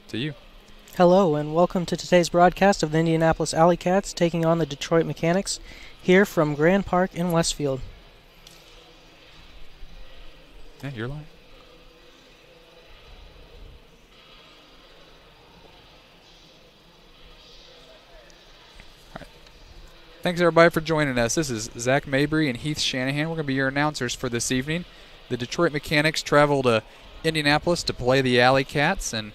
to you. Hello, and welcome to today's broadcast of the Indianapolis AlleyCats taking on the Detroit Mechanix here from Grand Park in Westfield. Yeah, you're live. All right. Thanks, everybody, for joining us. This is Zach Mabry and Heath Shanahan. We're going to be your announcers for this evening. The Detroit Mechanix travel to Indianapolis to play the AlleyCats, and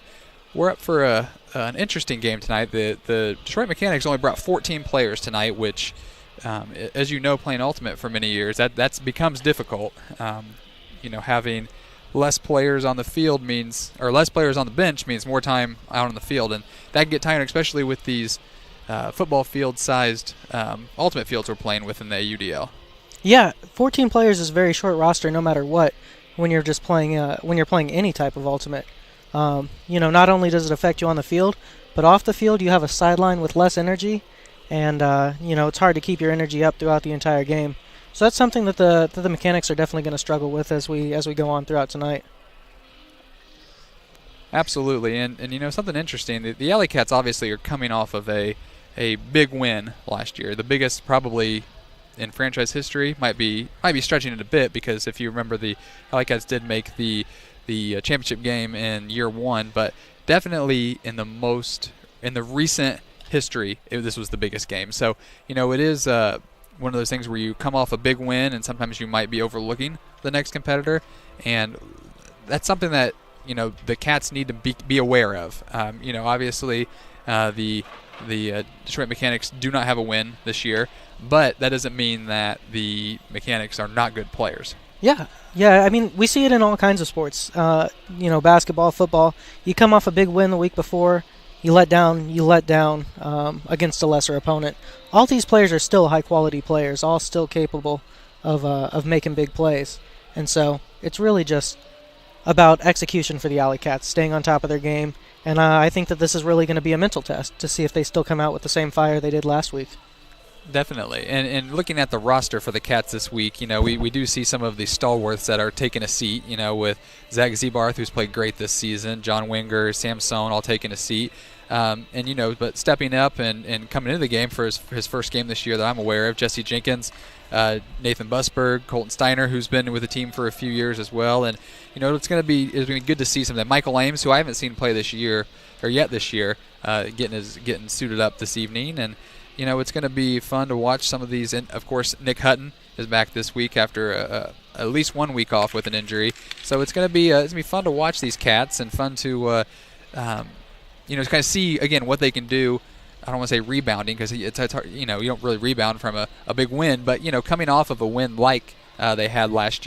we're up for an interesting game tonight. The Detroit Mechanix only brought 14 players tonight, which, as you know, playing Ultimate for many years, that becomes difficult. Having less players on the field or less players on the bench means more time out on the field, and that can get tiring, especially with these football field-sized Ultimate fields we're playing with in the AUDL. Yeah, 14 players is a very short roster, no matter what. When you're just playing, when you're playing any type of Ultimate. Not only does it affect you on the field, but off the field you have a sideline with less energy, and it's hard to keep your energy up throughout the entire game. So that's something that the Mechanix are definitely going to struggle with as we go on throughout tonight. Absolutely, and something interesting. The AlleyCats obviously are coming off of a big win last year, the biggest probably in franchise history. Might be stretching it a bit, because if you remember, the AlleyCats did make the championship game in year one, but definitely in the recent history, this was the biggest game. So it is one of those things where you come off a big win, and sometimes you might be overlooking the next competitor, and that's something that the Cats need to be aware of. Obviously, the Detroit Mechanix do not have a win this year, but that doesn't mean that the Mechanix are not good players. Yeah. I mean, we see it in all kinds of sports. Basketball, football. You come off a big win the week before, you let down against a lesser opponent. All these players are still high-quality players, all still capable of making big plays. And so it's really just about execution for the AlleyCats, staying on top of their game. And I think that this is really going to be a mental test to see if they still come out with the same fire they did last week. Definitely. And looking at the roster for the Cats this week, we do see some of the stalwarts that are taking a seat, with Zach Zebarth, who's played great this season, John Winger, Samson, all taking a seat. But stepping up and coming into the game for his first game this year that I'm aware of, Jesse Jenkins, Nathan Busberg, Colton Steiner, who's been with the team for a few years as well. And, it's going to be good to see some of that. Michael Ames, who I haven't seen play this year, getting suited up this evening. And, it's going to be fun to watch some of these. And, of course, Nick Hutton is back this week after at least 1 week off with an injury. So it's going to be fun to watch these Cats, and fun to kind of see, again, what they can do. I don't want to say rebounding, because it's hard, you don't really rebound from a big win. But, coming off of a win like they had last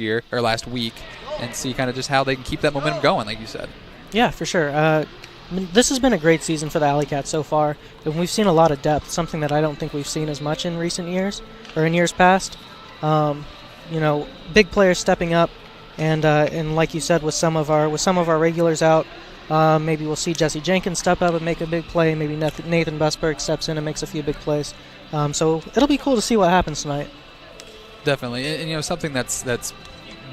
week, and see kind of just how they can keep that momentum going, like you said. Yeah, for sure. This has been a great season for the AlleyCats so far, and we've seen a lot of depth, something that I don't think we've seen as much in recent years, or in years past. Big players stepping up, and like you said, with some of our regulars out, maybe we'll see Jesse Jenkins step up and make a big play. Maybe Nathan Busberg steps in and makes a few big plays. So it'll be cool to see what happens tonight. Definitely, and something that's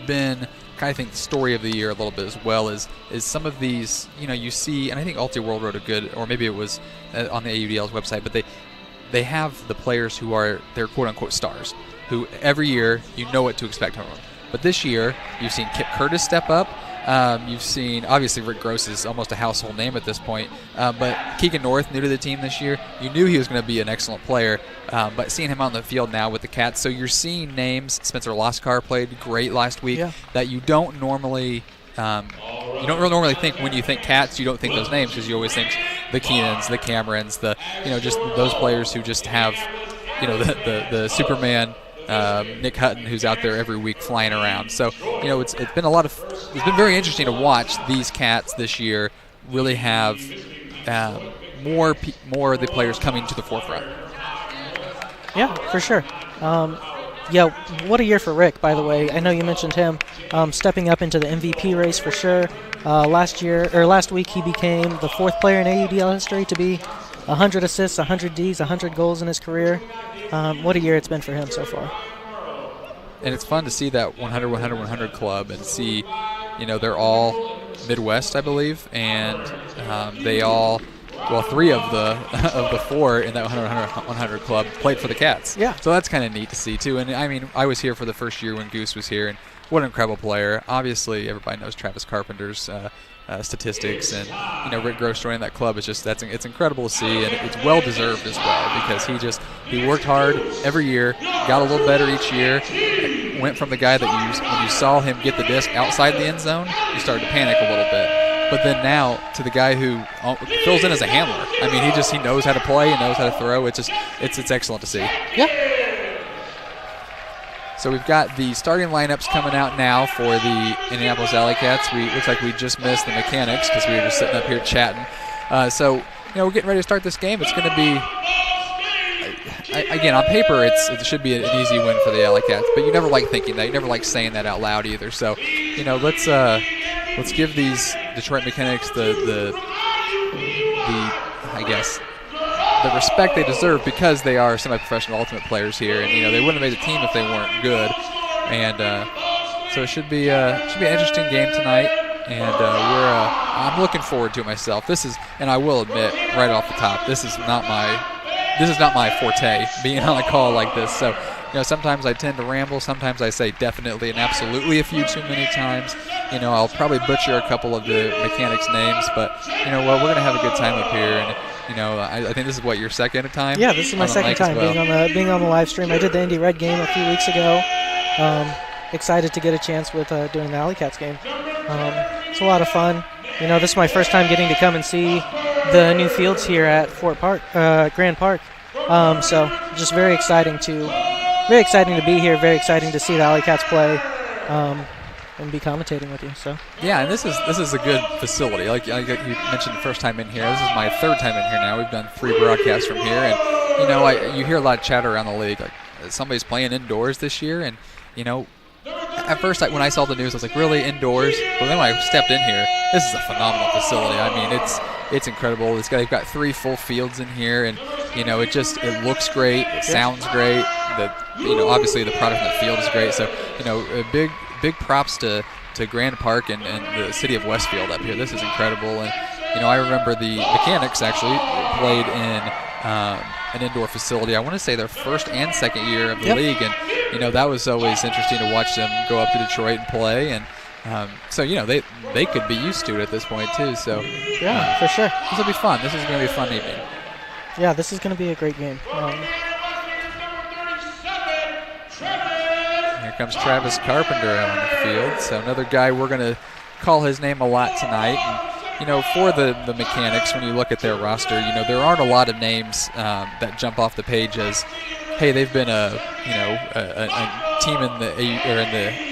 been kind of, I think, the story of the year a little bit as well is some of these, you see, and I think Ulti World wrote a good, or maybe it was on the AUDL's website, but they have the players who are their quote-unquote stars, who every year you know what to expect from them. But this year, you've seen Kip Curtis step up. You've seen, obviously, Rick Gross is almost a household name at this point. But Keegan North, new to the team this year, you knew he was going to be an excellent player. But seeing him out in the field now with the Cats, so you're seeing names. Spencer Loskar played great last week, that you don't normally think when you think Cats. You don't think those names, because you always think the Keenans, the Camerons, just those players who just have, the Superman. Nick Hutton, who's out there every week flying around. So, it's been very interesting to watch these Cats this year really have more of the players coming to the forefront. Yeah, for sure. What a year for Rick, by the way. I know you mentioned him stepping up into the MVP race for sure. Last week he became the 4th player in AUDL history to be 100 assists, 100 Ds, 100 goals in his career. What a year it's been for him so far. And it's fun to see that 100 club and see, they're all Midwest, I believe, and they all, well, 3 of the 4 in that 100 club played for the Cats. Yeah. So that's kind of neat to see too. And I mean, I was here for the first year when Goose was here, and what an incredible player. Obviously, everybody knows Travis Carpenter's statistics, and Rick Gross joining that club is just it's incredible to see, and it's well deserved as well, because he worked hard every year, got a little better each year, went from the guy that when you saw him get the disc outside the end zone, you started to panic a little bit, but then now to the guy who fills in as a handler. I mean, he knows how to play and knows how to throw. It's excellent to see. Yeah. So we've got the starting lineups coming out now for the Indianapolis AlleyCats. Looks like we just missed the Mechanix because we were just sitting up here chatting. So we're getting ready to start this game. It's going to be, again, on paper it should be an easy win for the AlleyCats, but you never like thinking that. You never like saying that out loud either. So let's give these Detroit Mechanix the I guess the respect they deserve, because they are semi-professional ultimate players here, and they wouldn't have made the team if they weren't good. And so it should be an interesting game tonight, and I'm looking forward to it myself. And I will admit right off the top, this is not my forte, being on a call like this. So sometimes I tend to ramble, sometimes I say definitely and absolutely a few too many times. I'll probably butcher a couple of the Mechanix names, but we're going to have a good time up here. And I think this is your second time? Yeah, this is my second time being on the live stream. I did the Indy Red game a few weeks ago. Excited to get a chance with doing the AlleyCats game. It's a lot of fun. This is my first time getting to come and see the new fields here at Grand Park. So just very exciting to be here. Very exciting to see the AlleyCats play. And be commentating with you. So yeah, and this is a good facility. Like you mentioned, the first time in here. This is my third time in here now. We've done 3 broadcasts from here, and you hear a lot of chatter around the league. Like somebody's playing indoors this year, and at first when I saw the news, I was like, really, indoors? But then when I stepped in here, this is a phenomenal facility. I mean, it's incredible. They've got 3 full fields in here, and it looks great. It sounds great. Obviously the product in the field is great. So a big props to Grand Park and the city of Westfield up here. This is incredible. And I remember the Mechanix actually played in an indoor facility. I want to say their first and second year of the league, and that was always interesting to watch them go up to Detroit and play. And so they could be used to it at this point too. So yeah, for sure, this will be fun. This is going to be a fun evening. Yeah, this is going to be a great game. Here comes Travis Carpenter out on the field. So another guy, we're going to call his name a lot tonight. And, for the Mechanix, when you look at their roster, there aren't a lot of names that jump off the page as, hey, they've been a team in the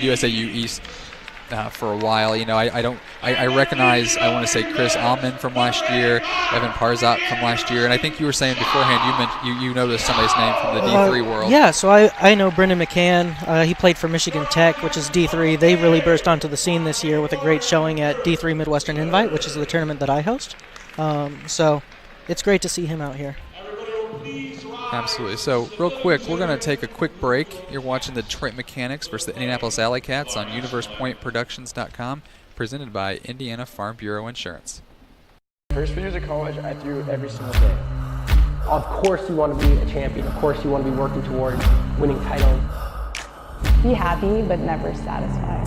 USAU East for a while. I recognize, I want to say, Chris Alman from last year, Evan Parzak from last year, and I think you were saying beforehand you noticed somebody's name from the D3 world. Yeah, so I know Brendan McCann. He played for Michigan Tech, which is D3. They really burst onto the scene this year with a great showing at D3 Midwestern Invite, which is the tournament that I host. So it's great to see him out here. Absolutely. So, real quick, we're going to take a quick break. You're watching the Detroit Mechanix versus the Indianapolis AlleyCats on UniversePointProductions.com, presented by Indiana Farm Bureau Insurance. First few years of college, I threw every single day. Of course you want to be a champion. Of course you want to be working toward winning titles. Be happy, but never satisfied.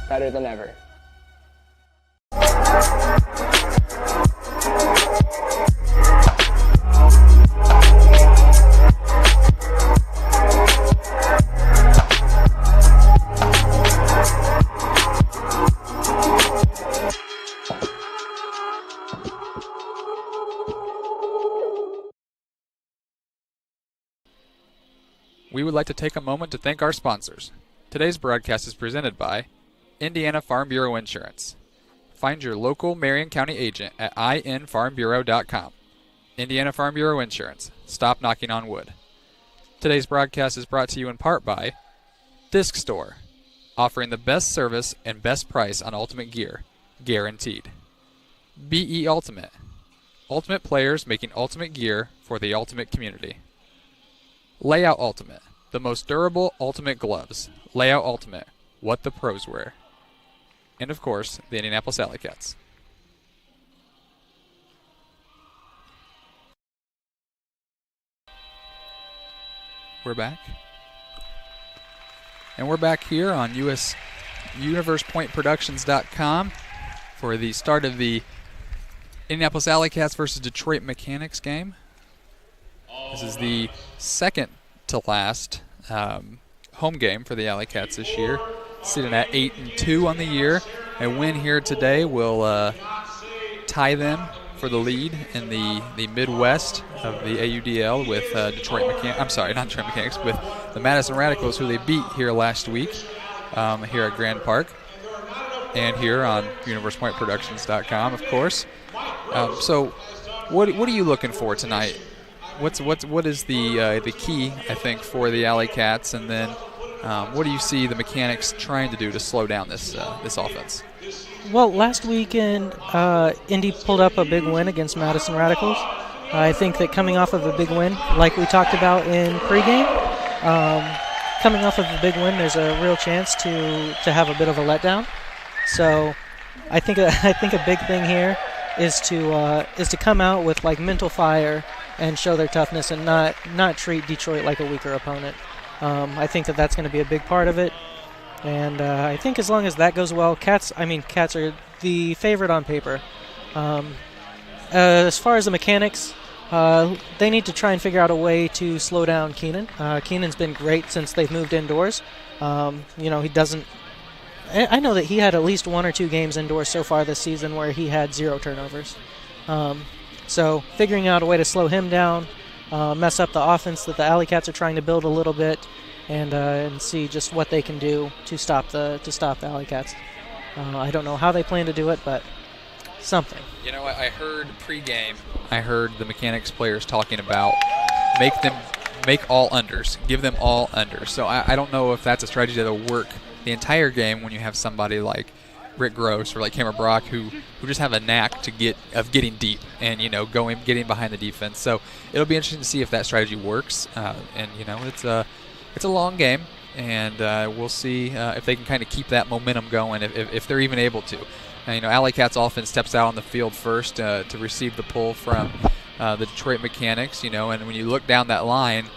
Better than ever. We would like to take a moment to thank our sponsors. Today's broadcast is presented by Indiana Farm Bureau Insurance. Find your local Marion County agent at infarmbureau.com. Indiana Farm Bureau Insurance. Stop knocking on wood. Today's broadcast is brought to you in part by Disc Store, offering the best service and best price on ultimate gear, guaranteed. BE Ultimate. Ultimate players making ultimate gear for the ultimate community. Layout Ultimate. The most durable ultimate gloves. Layout Ultimate. What the pros wear. And of course, the Indianapolis AlleyCats. We're back. And we're back here on UniversePointProductions.com for the start of the Indianapolis AlleyCats versus Detroit Mechanix game. This is the second to last home game for the AlleyCats this year, sitting at 8-2 on the year. A win here today will tie them for the lead in the Midwest of the AUDL with Detroit Mechanix. I'm sorry, not Detroit Mechanix, with the Madison Radicals, who they beat here last week here at Grand Park, and here on UniversePointProductions.com, of course. So, what are you looking for tonight? What is the key, I think, for the AlleyCats, and then what do you see the Mechanix trying to do to slow down this offense? Well, last weekend, Indy pulled up a big win against Madison Radicals. I think that coming off of a big win, like we talked about in pregame, coming off of a big win, there's a real chance to have a bit of a letdown. So, I think a big thing here is to come out with like mental fire and show their toughness and not treat Detroit like a weaker opponent. I think that's going to be a big part of it. And I think as long as that goes well, Cats are the favorite on paper. As far as the Mechanix, they need to try and figure out a way to slow down Keenan. Keenan's been great since they've moved indoors. He doesn't. I know that he had at least 1 or 2 games indoors so far this season where he had 0 turnovers. So figuring out a way to slow him down, mess up the offense that the AlleyCats are trying to build a little bit, and see just what they can do to stop the AlleyCats. I don't know how they plan to do it, but something. You know, I heard pregame. I heard the Mechanix players talking about make all unders, give them all unders. So I don't know if that's a strategy that'll work the entire game when you have somebody like Rick Gross or like Cameron Brock who just have a knack of getting deep and getting behind the defense. So it'll be interesting to see if that strategy works. It's a long game, and we'll see if they can kind of keep that momentum going, if they're even able to. AlleyCats offense steps out on the field first to receive the pull from the Detroit Mechanix, and when you look down that line,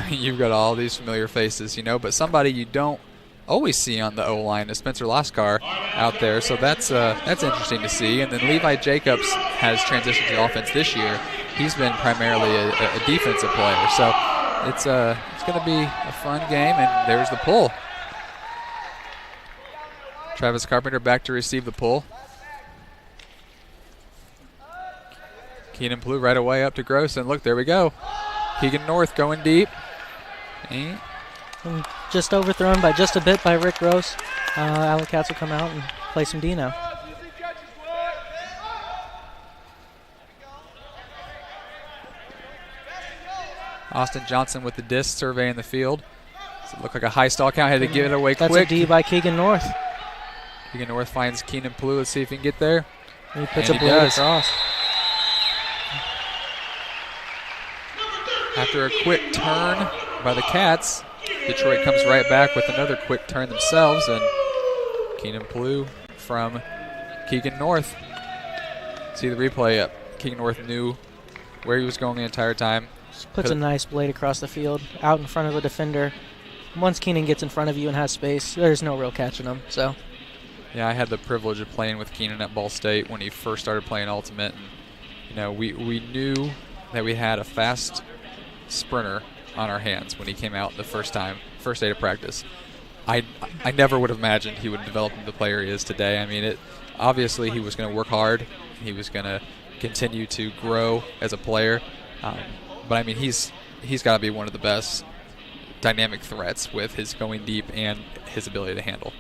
you've got all these familiar faces, but somebody you don't always see on the O-line is Spencer Lascar out there, so that's interesting to see. And then Levi Jacobs has transitioned to offense this year. He's been primarily a defensive player, so it's going to be a fun game, and there's the pull. Travis Carpenter back to receive the pull. Keenan Blue right away up to Gross, and look, there we go. Keegan North going deep. And just overthrown by just a bit by Rick Gross. AlleyCats will come out and play some D now. Austin Johnson with the disc surveying the field. Does it look like a high stall count? Had to give it away quick. That's a D by Keegan North. Keegan North finds Keenan Blue. Let's see if he can get there. And he puts a blade across. After a quick turn by the Cats, Detroit comes right back with another quick turn themselves, and Keenan Blue from Keegan North. See the replay up. Keegan North knew where he was going the entire time. Just puts a nice blade across the field, out in front of the defender. Once Keenan gets in front of you and has space, there's no real catching him. So, yeah, I had the privilege of playing with Keenan at Ball State when he first started playing Ultimate, and we knew that we had a fast sprinter on our hands when he came out the first day of practice. I never would have imagined he would develop into the player he is today. I mean, obviously he was going to work hard. He was going to continue to grow as a player. But I mean, he's got to be one of the best dynamic threats with his going deep and his ability to handle.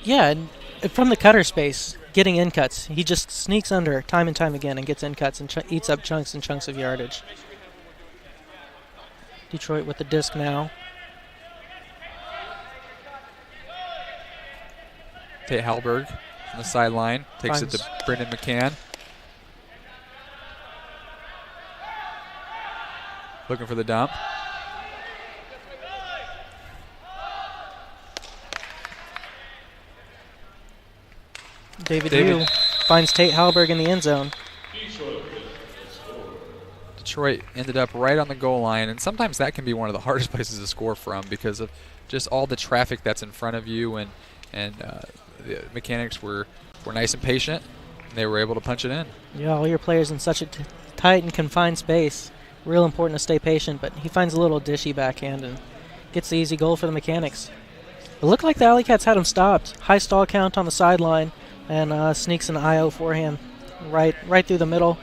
Yeah, and from the cutter space, getting in cuts, he just sneaks under time and time again and gets in cuts and eats up chunks and chunks of yardage. Detroit with the disc now. Tate Hallberg from the sideline takes it to Brendan McCann. Looking for the dump. David Yu finds Tate Hallberg in the end zone. Detroit ended up right on the goal line, and sometimes that can be one of the hardest places to score from because of just all the traffic that's in front of you, and the Mechanics were nice and patient, and they were able to punch it in. Yeah, all your players in such a tight and confined space. Real important to stay patient, but he finds a little dishy backhand and gets the easy goal for the Mechanics. It looked like the AlleyCats had him stopped. High stall count on the sideline, and sneaks an IO forehand right through the middle.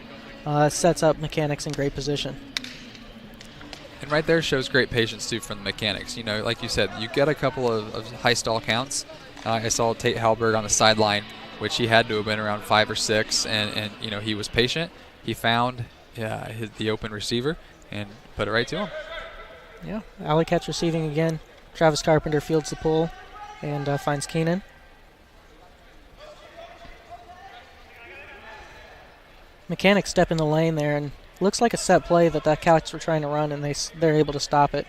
Sets up Mechanics in great position. And right there shows great patience, too, from the Mechanics. You know, like you said, you get a couple of high stall counts. I saw Tate Hallberg on the sideline, which he had to have been around 5 or 6, and you know, he was patient. He found the open receiver and put it right to him. Yeah, AlleyCats receiving again. Travis Carpenter fields the pull and finds Keenan. Mechanics step in the lane there, and looks like a set play that the Cats were trying to run, and they're able to stop it.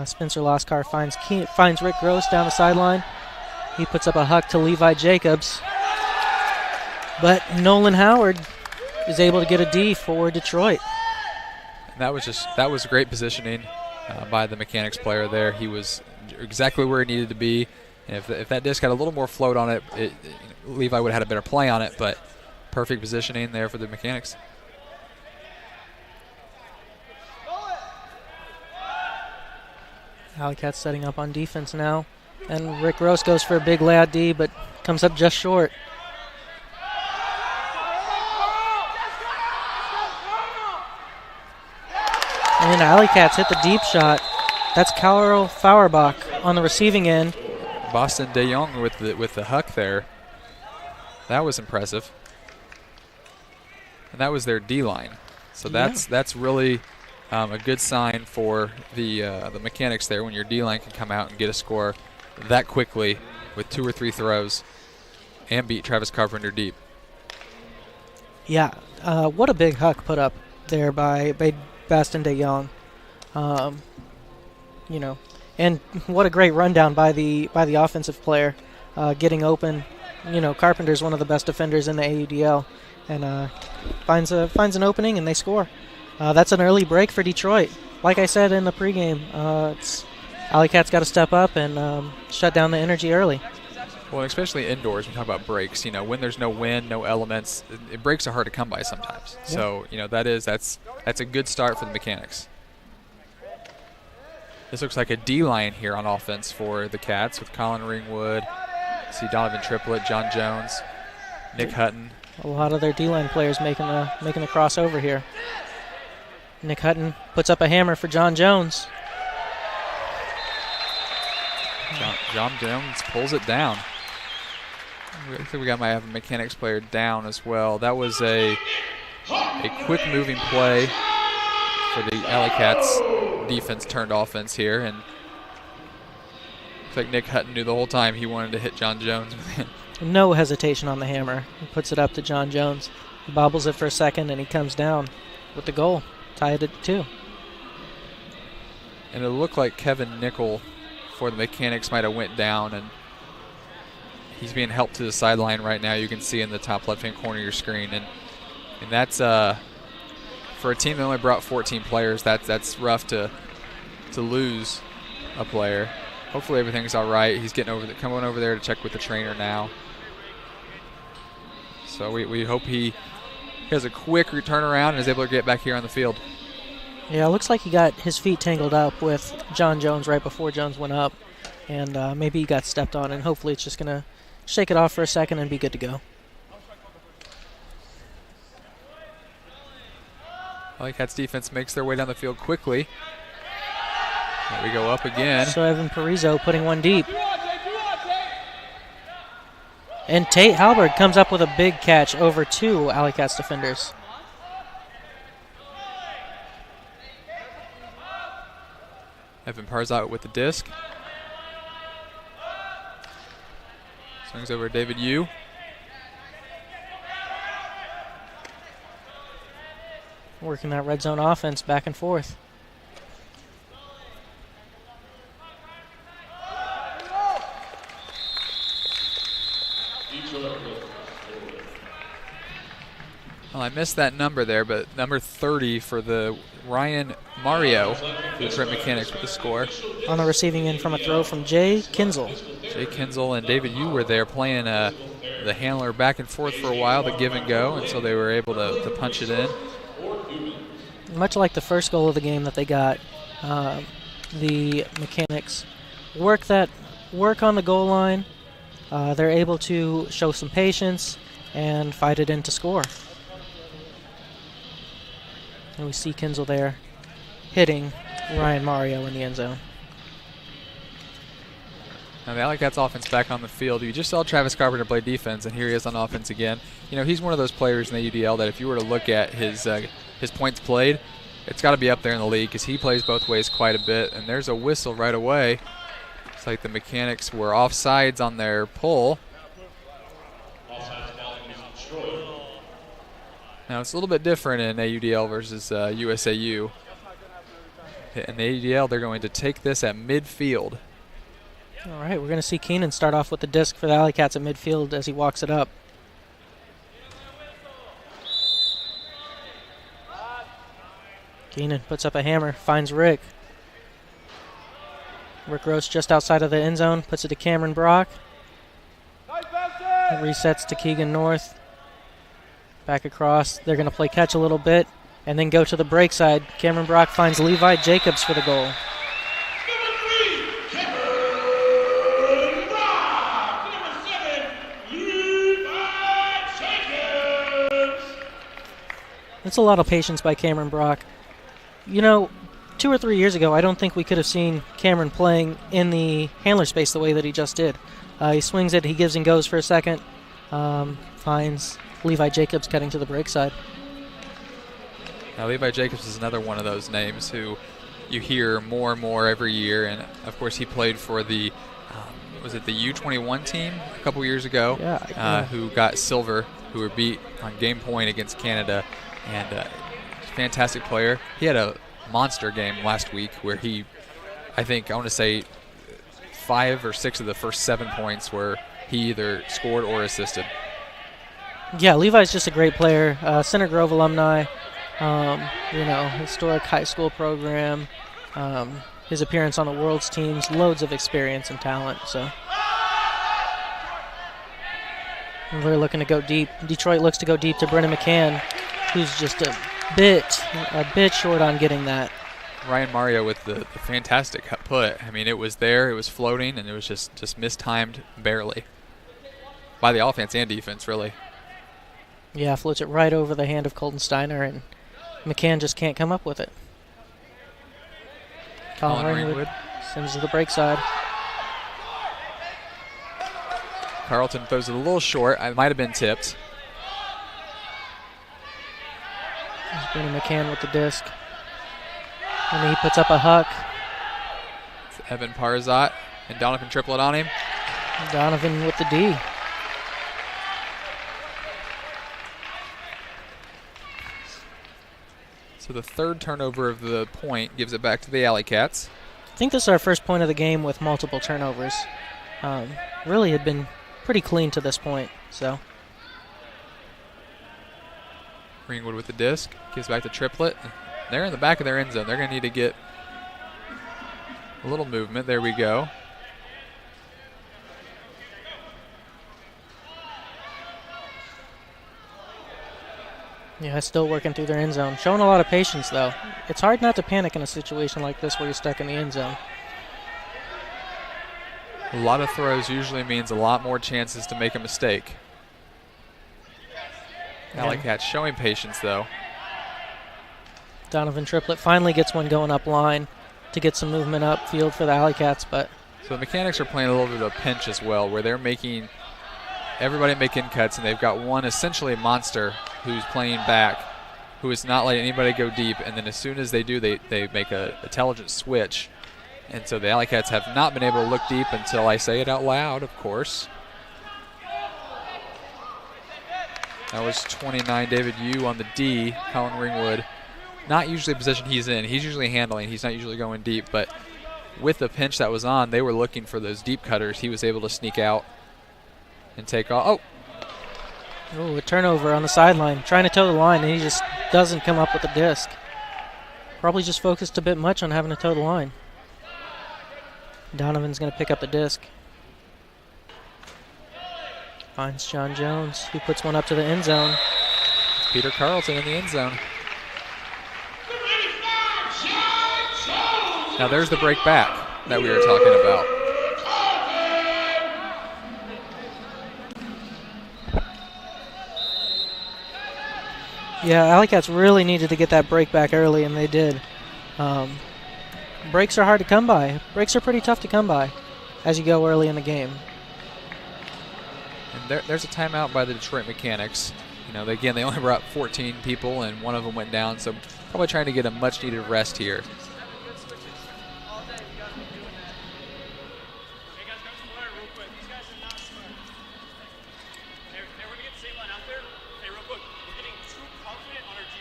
Spencer Loscar finds Rick Gross down the sideline. He puts up a huck to Levi Jacobs, but Nolan Howard is able to get a D for Detroit. And that was great positioning by the Mechanics player there. He was exactly where he needed to be. And if that disc had a little more float on it, Levi would have had a better play on it, but perfect positioning there for the Mechanics. AlleyCats setting up on defense now. And Rick Gross goes for a big lad D, but comes up just short. And then AlleyCats hit the deep shot. That's Carl Fauerbach on the receiving end. Boston DeYoung with the huck there. That was impressive. And that was their D-line. So that's really a good sign for the Mechanics there when your D-line can come out and get a score that quickly with 2 or 3 throws and beat Travis Carpenter deep. Yeah, what a big huck put up there by Boston DeYoung. You know, and what a great rundown by the offensive player, getting open. You know, Carpenter's one of the best defenders in the AUDL, and finds an opening and they score. That's an early break for Detroit. Like I said in the pregame, AlleyCats got to step up and shut down the energy early. Well, especially indoors, we talk about breaks. You know, when there's no wind, no elements, breaks are hard to come by sometimes. Yeah. So, you know, that's a good start for the Mechanics. This looks like a D-line here on offense for the Cats with Colin Ringwood. See Donovan Triplett, John Jones, Nick Hutton. A lot of their D-line players making a crossover here. Nick Hutton puts up a hammer for John Jones. John Jones pulls it down. I think we might have a Mechanics player down as well. That was a quick moving play for the AlleyCats defense turned offense here, and looks like Nick Hutton knew the whole time he wanted to hit John Jones. No hesitation on the hammer. He puts it up to John Jones. He bobbles it for a second, and he comes down with the goal. Tied it at 2. And it looked like Kevin Nickel for the Mechanics might have went down, and he's being helped to the sideline right now. You can see in the top left-hand corner of your screen, and that's for a team that only brought 14 players. That's rough to lose a player. Hopefully everything's all right. He's coming over there to check with the trainer now. So we hope he has a quick turnaround and is able to get back here on the field. Yeah, it looks like he got his feet tangled up with John Jones right before Jones went up, and maybe he got stepped on, and hopefully it's just going to shake it off for a second and be good to go. AlleyCats defense makes their way down the field quickly. There we go up again. So Evan Parizo putting one deep. And Tate Hallberg comes up with a big catch over 2 AlleyCats defenders. Evan Parzot with the disc. Swings over to David Yu. Working that red zone offense back and forth. Well, I missed that number there, but number 30 for the Ryan Mario for the Trent Mechanics with the score. On the receiving end from a throw from Jay Kinzel. Jay Kinzel and David Yu were there playing the handler back and forth for a while, the give and go, and so they were able to punch it in. Much like the first goal of the game that they got, the Mechanics work on the goal line. They're able to show some patience and fight it in to score. And we see Kinzel there hitting Ryan Mario in the end zone. Now the AlleyCats offense back on the field. You just saw Travis Carpenter play defense, and here he is on offense again. You know, he's one of those players in the AUDL that if you were to look at his points played, it's got to be up there in the league because he plays both ways quite a bit. And there's a whistle right away. It's like the Mechanics were offsides on their pull. Now it's a little bit different in AUDL versus USAU. In the AUDL, they're going to take this at midfield. All right, we're going to see Keenan start off with the disc for the AlleyCats at midfield as he walks it up. Keenan puts up a hammer, finds Rick. Rick Roach just outside of the end zone, puts it to Cameron Brock. It resets to Keegan North. Back across. They're going to play catch a little bit and then go to the break side. Cameron Brock finds Levi Jacobs for the goal. That's a lot of patience by Cameron Brock. You know, 2 or 3 years ago, I don't think we could have seen Cameron playing in the handler space the way that he just did. He swings it, he gives and goes for a second, finds Levi Jacobs cutting to the break side. Now, Levi Jacobs is another one of those names who you hear more and more every year, and of course he played for the was it the U21 team a couple years ago? Yeah. Who got silver, who were beat on game point against Canada, and fantastic player. He had a monster game last week where I want to say 5 or 6 of the first 7 points where he either scored or assisted. Yeah, Levi's just a great player. Center Grove alumni, historic high school program. His appearance on the World's teams, loads of experience and talent. So we're looking to go deep. Detroit looks to go deep to Brennan McCann, who's just a bit short on getting that. Ryan Mario with the fantastic put. I mean, it was there, it was floating, and it was just mistimed barely by the offense and defense, really. Yeah, floats it right over the hand of Colton Steiner, and McCann just can't come up with it. Colin Ringwood sends to the break side. Carlton throws it a little short. It might have been tipped. There's Brennan McCann with the disc. And he puts up a huck. It's Evan Parzat and Donovan Triplett on him. Donovan with the D. So the third turnover of the point gives it back to the AlleyCats. I think this is our first point of the game with multiple turnovers. Really had been pretty clean to this point. So Ringwood with the disc. Gives back to Triplett. They're in the back of their end zone. They're going to need to get a little movement. There we go. Yeah, still working through their end zone. Showing a lot of patience, though. It's hard not to panic in a situation like this where you're stuck in the end zone. A lot of throws usually means a lot more chances to make a mistake. AlleyCats showing patience, though. Donovan Triplett finally gets one going up line to get some movement up field for the AlleyCats, but so the Mechanics are playing a little bit of a pinch as well, where they're making everybody making cuts, and they've got one essentially a monster who's playing back, who is not letting anybody go deep, and then as soon as they do, they make a intelligent switch. And so the AlleyCats have not been able to look deep until I say it out loud, of course. That was 29, David Yu on the D. Colin Ringwood, not usually the position he's in. He's usually handling. He's not usually going deep, but with the pinch that was on, they were looking for those deep cutters. He was able to sneak out and take off. Oh, a turnover on the sideline. Trying to toe the line, and he just doesn't come up with the disc. Probably just focused a bit much on having to toe the line. Donovan's going to pick up the disc. Finds John Jones, who puts one up to the end zone. Peter Carlton in the end zone. Now there's the break back that we were talking about. Yeah, AlleyCats really needed to get that break back early, and they did. Breaks are hard to come by. Breaks are pretty tough to come by as you go early in the game. And there's a timeout by the Detroit Mechanics. You know, again, they only brought 14 people, and one of them went down, so probably trying to get a much-needed rest here.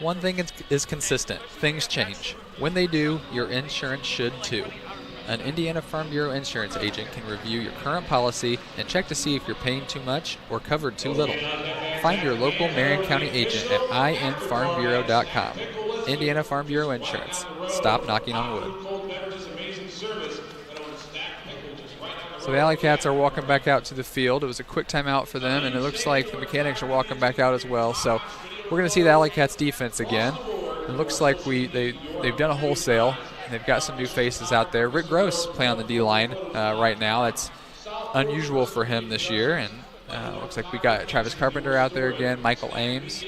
One thing is consistent. Things change. When they do, your insurance should too. An Indiana Farm Bureau insurance agent can review your current policy and check to see if you're paying too much or covered too little. Find your local Marion County agent at infarmbureau.com. Indiana Farm Bureau Insurance. Stop knocking on wood. So the AlleyCats are walking back out to the field. It was a quick timeout for them, and it looks like the Mechanics are walking back out as well. So we're going to see the AlleyCats defense again. It looks like they've done a wholesale. They've got some new faces out there. Rick Gross playing on the D-line right now. That's unusual for him this year. And looks like we got Travis Carpenter out there again, Michael Ames.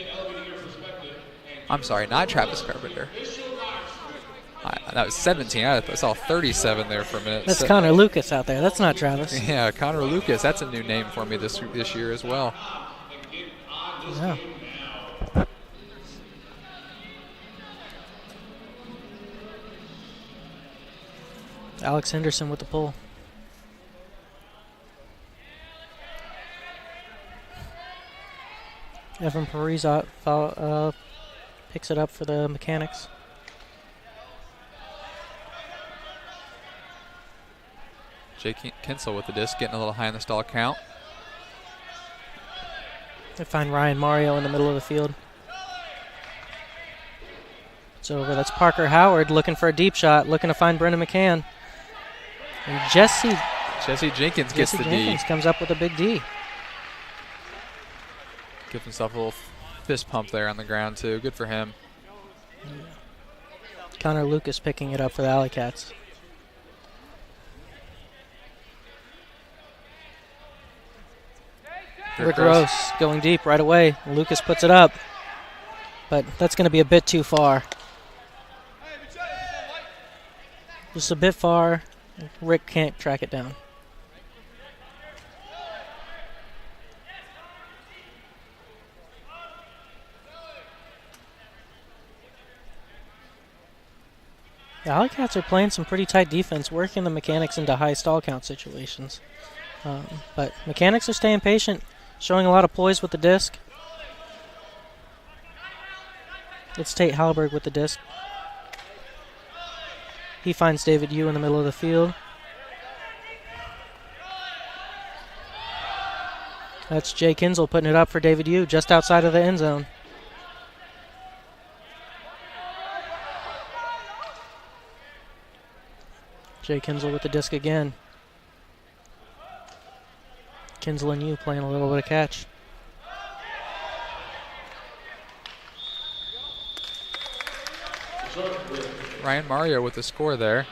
I'm sorry, not Travis Carpenter. That was 17. I saw 37 there for a minute. That's Connor Lucas out there. That's not Travis. Yeah, Connor Lucas. That's a new name for me this year as well. Yeah. Alex Henderson with the pull. Evan Parise picks it up for the Mechanics. Jake Kinsel with the disc, getting a little high in the stall count. They find Ryan Mario in the middle of the field. It's over. That's Parker Howard looking for a deep shot, looking to find Brendan McCann. And Jesse Jenkins gets the Jenkins D. comes up with a big D. Gives himself a little fist pump there on the ground, too. Good for him. Connor Lucas picking it up for the AlleyCats. Rick Gross going deep right away. Lucas puts it up, but that's going to be a bit too far. Just a bit far. Rick can't track it down. The AlleyCats are playing some pretty tight defense, working the Mechanics into high stall count situations. But Mechanics are staying patient, showing a lot of poise with the disc. It's Tate Halberg with the disc. He finds David Yu in the middle of the field. That's Jay Kinsel putting it up for David Yu just outside of the end zone. Jay Kinsel with the disc again. Kinsel and Yu playing a little bit of catch. Ryan Mario with the score there.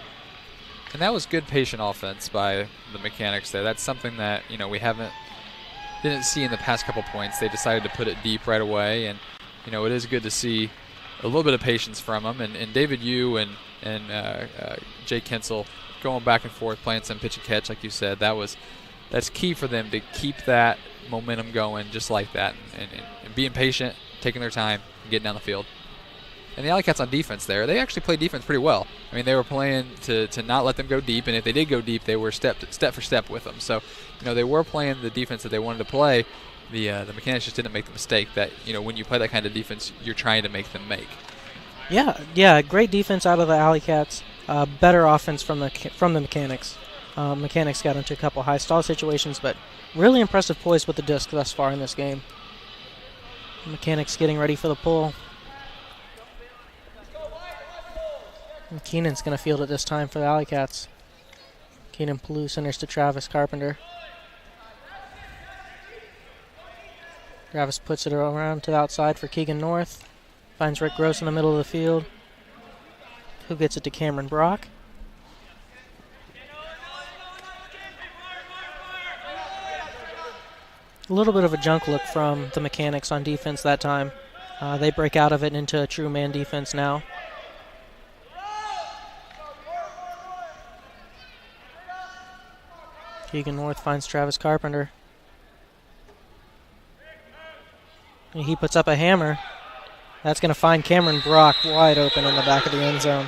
And that was good patient offense by the Mechanics there. That's something that, we didn't see in the past couple points. They decided to put it deep right away, and it is good to see a little bit of patience from them. And David Yu and Jay Kinsel going back and forth, playing some pitch and catch, like you said. That's key for them to keep that momentum going just like that, and being patient, taking their time, and getting down the field. And the AlleyCats on defense there, they actually played defense pretty well. I mean, they were playing to not let them go deep, and if they did go deep, they were step for step with them. So, they were playing the defense that they wanted to play, the Mechanix just didn't make the mistake that, when you play that kind of defense, you're trying to make them make. Yeah, great defense out of the AlleyCats. Better offense from the Mechanix. Mechanix got into a couple high stall situations, but really impressive poise with the disc thus far in this game. Mechanix getting ready for the pull. And Keenan's going to field it this time for the AlleyCats. Keenan Palou centers to Travis Carpenter. Travis puts it around to the outside for Keegan North. Finds Rick Gross in the middle of the field. Who gets it to Cameron Brock? A little bit of a junk look from the Mechanix on defense that time. They break out of it into a true man defense now. Keegan North finds Travis Carpenter. And he puts up a hammer. That's going to find Cameron Brock wide open in the back of the end zone.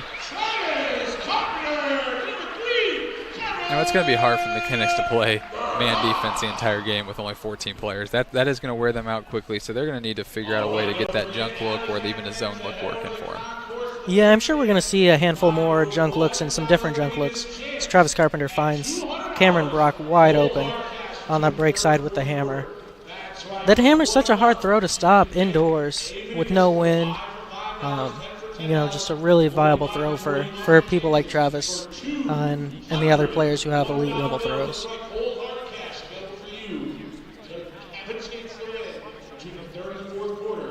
Now it's going to be hard for Mechanix to play man defense the entire game with only 14 players. That is going to wear them out quickly, so they're going to need to figure out a way to get that junk look or even a zone look working for them. Yeah, I'm sure we're going to see a handful more junk looks and some different junk looks. As Travis Carpenter finds Cameron Brock wide open on that break side with the hammer. That hammer's such a hard throw to stop indoors with no wind. Just a really viable throw for people like Travis and the other players who have elite level throws.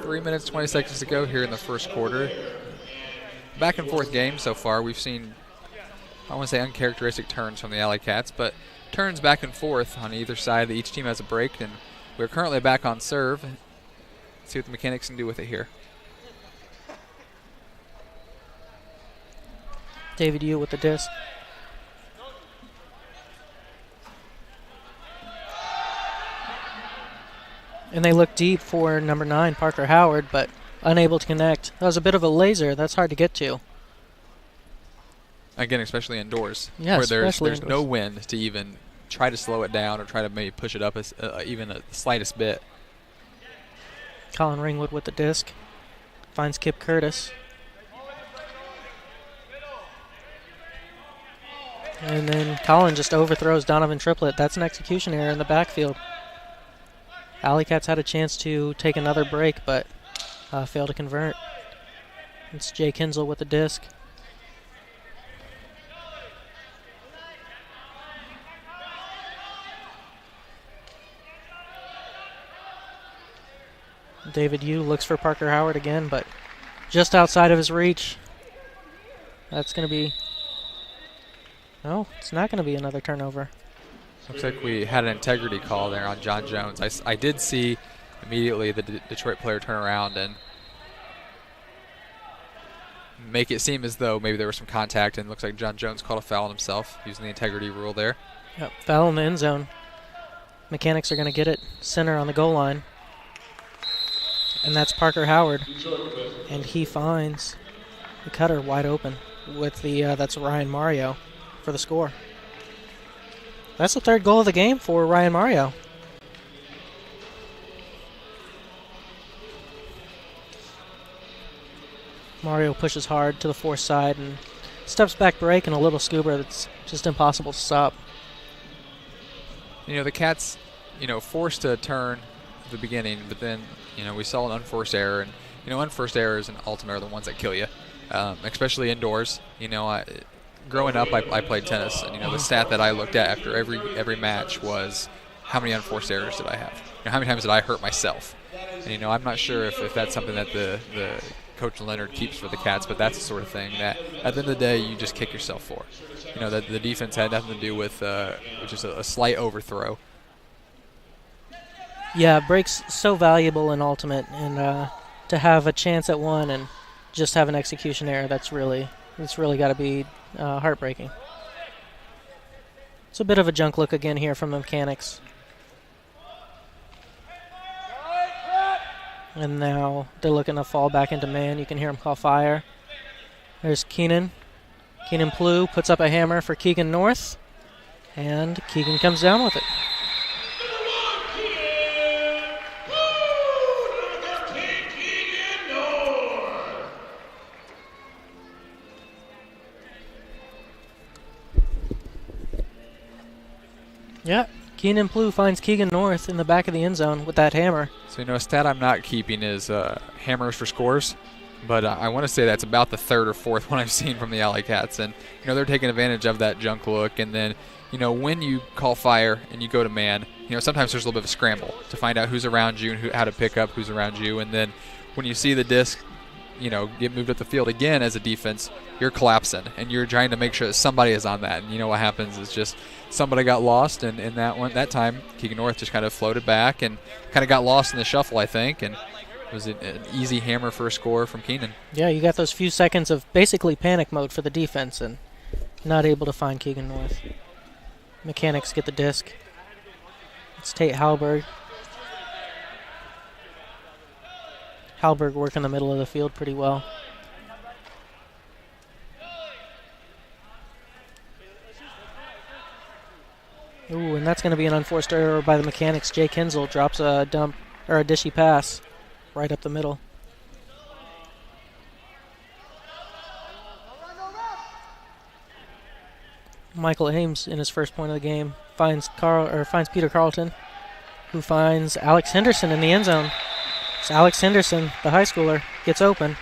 Three minutes, 20 seconds to go here in the first quarter. Back and forth game so far. We've seen, I want to say uncharacteristic turns from the AlleyCats, but turns back and forth on either side. Each team has a break, and we're currently back on serve. Let's see what the Mechanix can do with it here. David Yu with the disc. And they look deep for number 9, Parker Howard, but unable to connect. That was a bit of a laser. That's hard to get to. Again, especially indoors, yeah, where there's indoors. No wind to even try to slow it down or try to maybe push it up even the slightest bit. Colin Ringwood with the disc. Finds Kip Curtis. And then Colin just overthrows Donovan Triplett. That's an execution error in the backfield. AlleyCats had a chance to take another break, but failed to convert. It's Jay Kinsel with the disc. David Yu looks for Parker Howard again, but just outside of his reach. That's going to be... No, it's not going to be another turnover. Looks like we had an integrity call there on John Jones. I did see immediately the Detroit player turn around and make it seem as though maybe there was some contact, and it looks like John Jones called a foul on himself using the integrity rule there. Yep, foul in the end zone. Mechanix are going to get it center on the goal line. And that's Parker Howard. And he finds the cutter wide open with the that's Ryan Mario for the score. That's the third goal of the game for Ryan Mario. Mario pushes hard to the force side and steps back break and a little scuba that's just impossible to stop. The Cats, forced to turn at the beginning, but then, we saw an unforced error. And, unforced errors and ultimately are the ones that kill you, especially indoors. Growing up, I played tennis, and the stat that I looked at after every match was how many unforced errors did I have? How many times did I hurt myself? And I'm not sure if that's something that the Coach Leonard keeps for the Cats, but that's the sort of thing that at the end of the day you just kick yourself for. That the defense had nothing to do with just a slight overthrow. Yeah, breaks so valuable in ultimate, and to have a chance at one and just have an execution error, that's really got to be heartbreaking. It's a bit of a junk look again here from the Mechanix. And now they're looking to fall back into man. You can hear him call fire. There's Keenan. Keenan Palou puts up a hammer for Keegan North. And Keegan comes down with it. Yeah, Keenan Plew finds Keegan North in the back of the end zone with that hammer. So, a stat I'm not keeping is hammers for scores, but I want to say that's about the third or fourth one I've seen from the AlleyCats. And, they're taking advantage of that junk look. And then, when you call fire and you go to man, sometimes there's a little bit of a scramble to find out who's around you and how to pick up who's around you. And then when you see the disc, get moved up the field again as a defense, you're collapsing and you're trying to make sure that somebody is on that. And what happens is just somebody got lost, and in that time, Keegan North just kind of floated back and kind of got lost in the shuffle, I think, and it was an easy hammer for a score from Keenan. Yeah, you got those few seconds of basically panic mode for the defense and not able to find Keegan North. Mechanix get the disc. It's Tate Halberg. Halberg working the middle of the field pretty well. Ooh, and that's going to be an unforced error by the Mechanix. Jake Hensel drops a dump or a dishy pass right up the middle. Michael Ames in his first point of the game finds Peter Carlton, who finds Alex Henderson in the end zone. So Alex Henderson, the high schooler, gets open.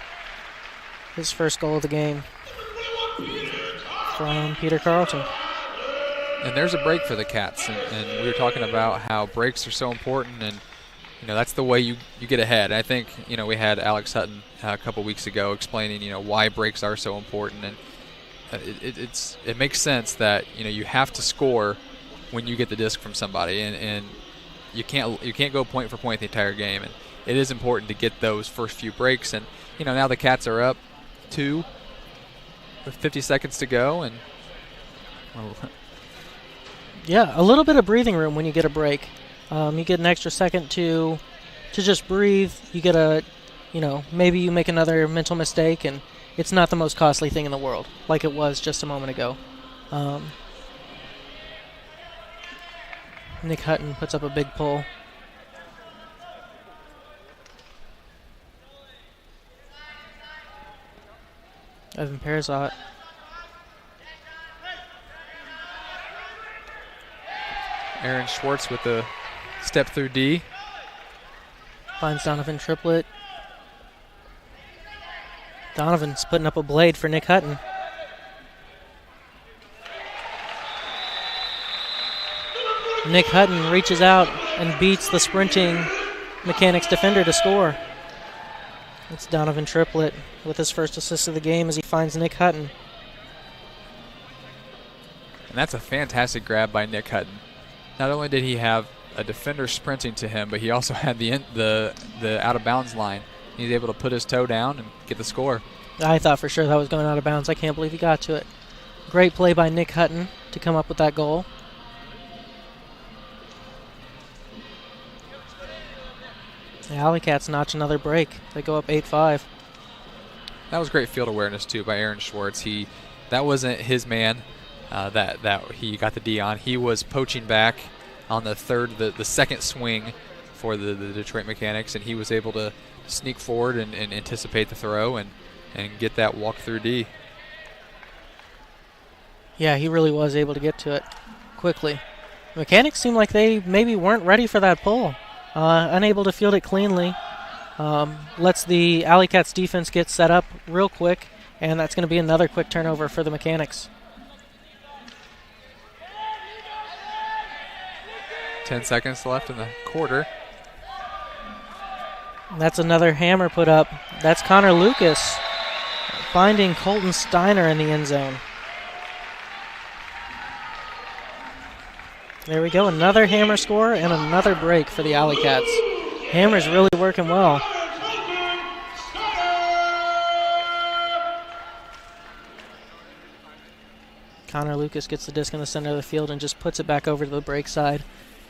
His first goal of the game from Peter Carlton. And there's a break for the Cats, and we were talking about how breaks are so important, and that's the way you get ahead. I think we had Alex Hutton a couple weeks ago explaining why breaks are so important, and it makes sense that you have to score when you get the disc from somebody, and you can't go point for point the entire game, and it is important to get those first few breaks. And now the Cats are up 2 with 50 seconds to go, and yeah, a little bit of breathing room when you get a break. You get an extra second to just breathe. You get maybe you make another mental mistake, and it's not the most costly thing in the world, like it was just a moment ago. Nick Hutton puts up a big pull. Evan Perzot. Aaron Schwartz with the step through D. Finds Donovan Triplett. Donovan's putting up a blade for Nick Hutton. Nick Hutton reaches out and beats the sprinting Mechanix defender to score. It's Donovan Triplett with his first assist of the game as he finds Nick Hutton. And that's a fantastic grab by Nick Hutton. Not only did he have a defender sprinting to him, but he also had the out-of-bounds line. He's able to put his toe down and get the score. I thought for sure that was going out of bounds. I can't believe he got to it. Great play by Nick Hutton to come up with that goal. The AlleyCats notch another break. They go up 8-5. That was great field awareness, too, by Aaron Schwartz. That wasn't his man that he got the D on. He was poaching back on the second swing for the Detroit Mechanix, and he was able to sneak forward and anticipate the throw and get that walk-through D. Yeah, he really was able to get to it quickly. Mechanix seemed like they maybe weren't ready for that pull. Unable to field it cleanly. Lets the AlleyCats defense get set up real quick, and that's going to be another quick turnover for the Mechanix. 10 seconds left in the quarter. That's another hammer put up. That's Connor Lucas finding Colton Steiner in the end zone. There we go, another hammer score and another break for the AlleyCats. Hammer's really working well. Connor Lucas gets the disc in the center of the field and just puts it back over to the break side.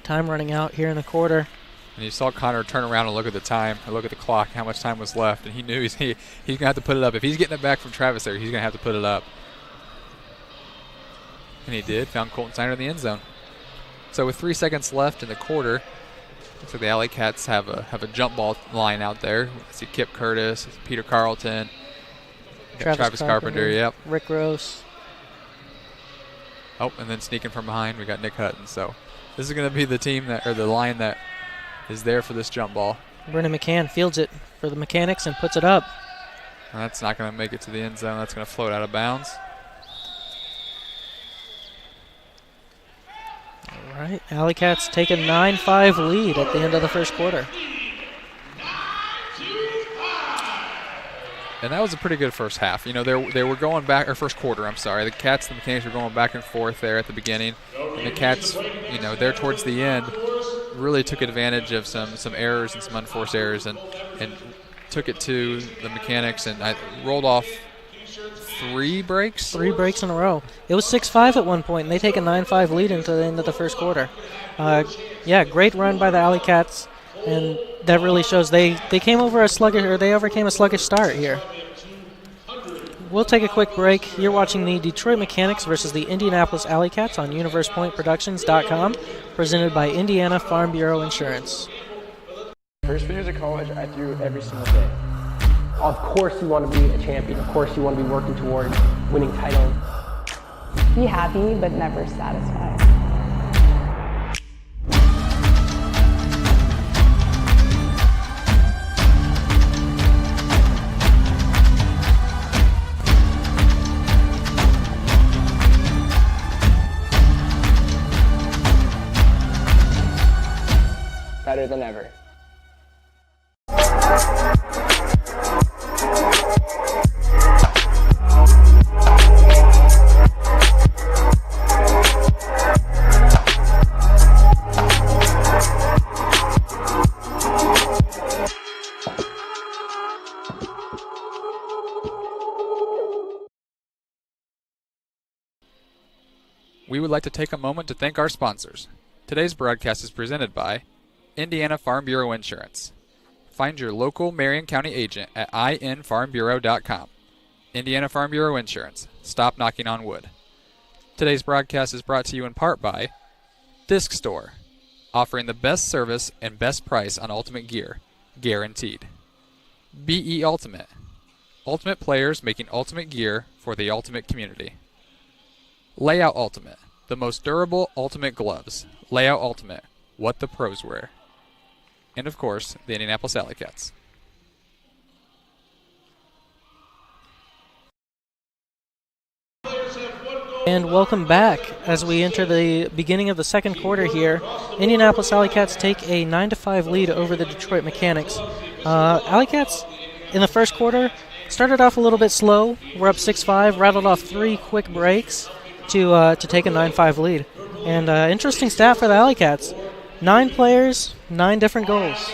Time running out here in the quarter. And you saw Connor turn around and look at the time, or look at the clock, how much time was left, and he knew he's going to have to put it up. If he's getting it back from Travis there, he's going to have to put it up. And he did, found Colton Steiner in the end zone. So with 3 seconds left in the quarter, looks like the AlleyCats have a jump ball line out there. I see Kip Curtis, Peter Carlton, Travis Carpenter, yep. Rick Gross. Oh, and then sneaking from behind, we got Nick Hutton. So This is going to be the team that, or the line that is there for this jump ball. Brennan McCann fields it for the Mechanics and puts it up. And that's not going to make it to the end zone. That's going to float out of bounds. All right, AlleyCats take a 9-5 lead at the end of the first quarter. And that was a pretty good first half. You know, they were going back, or first quarter, I'm sorry. The Cats and the Mechanics were going back and forth there at the beginning. And the Cats, you know, there towards the end, really took advantage of some errors and some unforced errors and took it to the Mechanics, and I rolled off 3 breaks. 3 breaks in a row. It was 6-5 at one point, and they take a 9-5 lead into the end of the first quarter. Yeah, great run by the AlleyCats, and that really shows they came over a sluggish, or they overcame a sluggish start here. We'll take a quick break. You're watching the Detroit Mechanics versus the Indianapolis AlleyCats on UniversePointProductions.com, presented by Indiana Farm Bureau Insurance. First few years of college, I threw every single day. Of course you want to be a champion. Of course you want to be working towards winning titles. Be happy, but never satisfied. Better than ever. We would like to take a moment to thank our sponsors. Today's broadcast is presented by Indiana Farm Bureau Insurance. Find your local Marion County agent at infarmbureau.com. Indiana Farm Bureau Insurance. Stop knocking on wood. Today's broadcast is brought to you in part by Disc Store, offering the best service and best price on ultimate gear, guaranteed. BE Ultimate, ultimate players making ultimate gear for the ultimate community. Layout Ultimate, the most durable ultimate gloves. Layout Ultimate, what the pros wear. And of course, the Indianapolis AlleyCats. And welcome back as we enter the beginning of the second quarter here. Indianapolis AlleyCats take a 9-5 lead over the Detroit Mechanics. AlleyCats in the first quarter started off a little bit slow. We're up 6-5, rattled off 3 quick breaks to take a 9-5 lead. And interesting stat for the AlleyCats. 9 players, 9 different goals.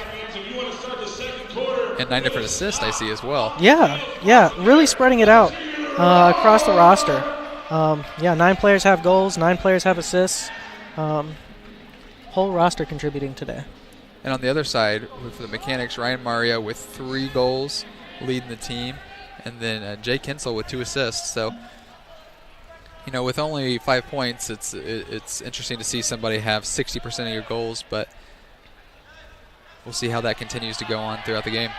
And 9 different assists I see as well. Yeah, really spreading it out across the roster. 9 players have goals, 9 players have assists. Whole roster contributing today. And on the other side, for the Mechanics, Ryan Mario with 3 goals leading the team. And then Jay Kinsel with 2 assists. So, you know, with only 5 points, it's interesting to see somebody have 60% of your goals, but we'll see how that continues to go on throughout the game.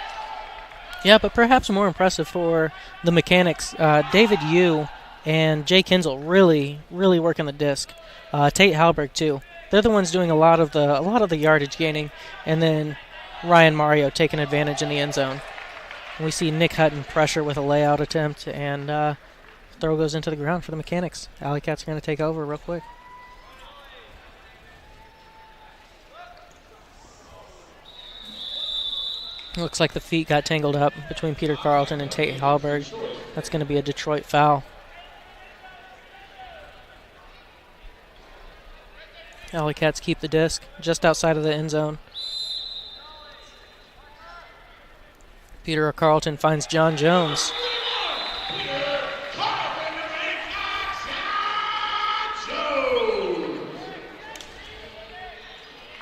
Yeah, but perhaps more impressive for the Mechanics, David Yu and Jay Kinsel really working the disc. Tate Halberg too. They're the ones doing a lot of the yardage gaining, and then Ryan Mario taking advantage in the end zone. We see Nick Hutton pressure with a layout attempt, and throw goes into the ground for the Mechanics. AlleyCats are going to take over real quick. Looks like the feet got tangled up between Peter Carlton and Tate Hallberg. That's going to be a Detroit foul. AlleyCats keep the disc just outside of the end zone. Peter Carlton finds John Jones.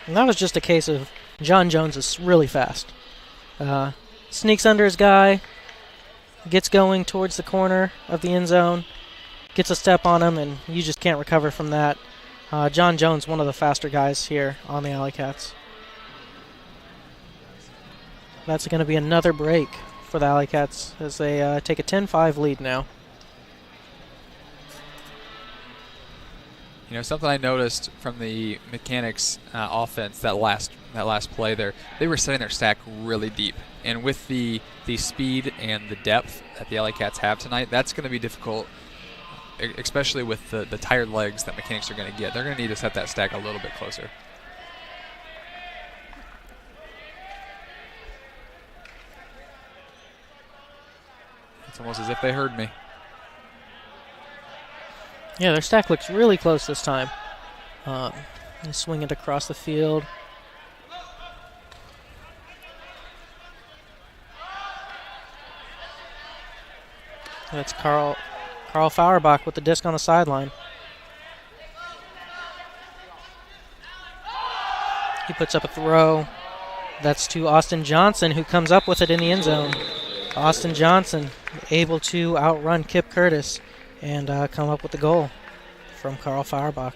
And that was just a case of John Jones is really fast. Sneaks under his guy, gets going towards the corner of the end zone, gets a step on him, and you just can't recover from that. John Jones, one of the faster guys here on the AlleyCats. That's going to be another break for the AlleyCats as they take a 10-5 lead now. Something I noticed from the Mechanix offense that last play there, they were setting their stack really deep, and with the speed and the depth that the AlleyCats have tonight, that's going to be difficult, especially with the tired legs that Mechanix are going to get. They're going to need to set that stack a little bit closer. It's almost as if they heard me. Yeah, their stack looks really close this time. They swing it across the field. That's Carl Fauerbach with the disc on the sideline. He puts up a throw. That's to Austin Johnson, who comes up with it in the end zone. Austin Johnson able to outrun Kip Curtis and come up with the goal from Carl Fauerbach.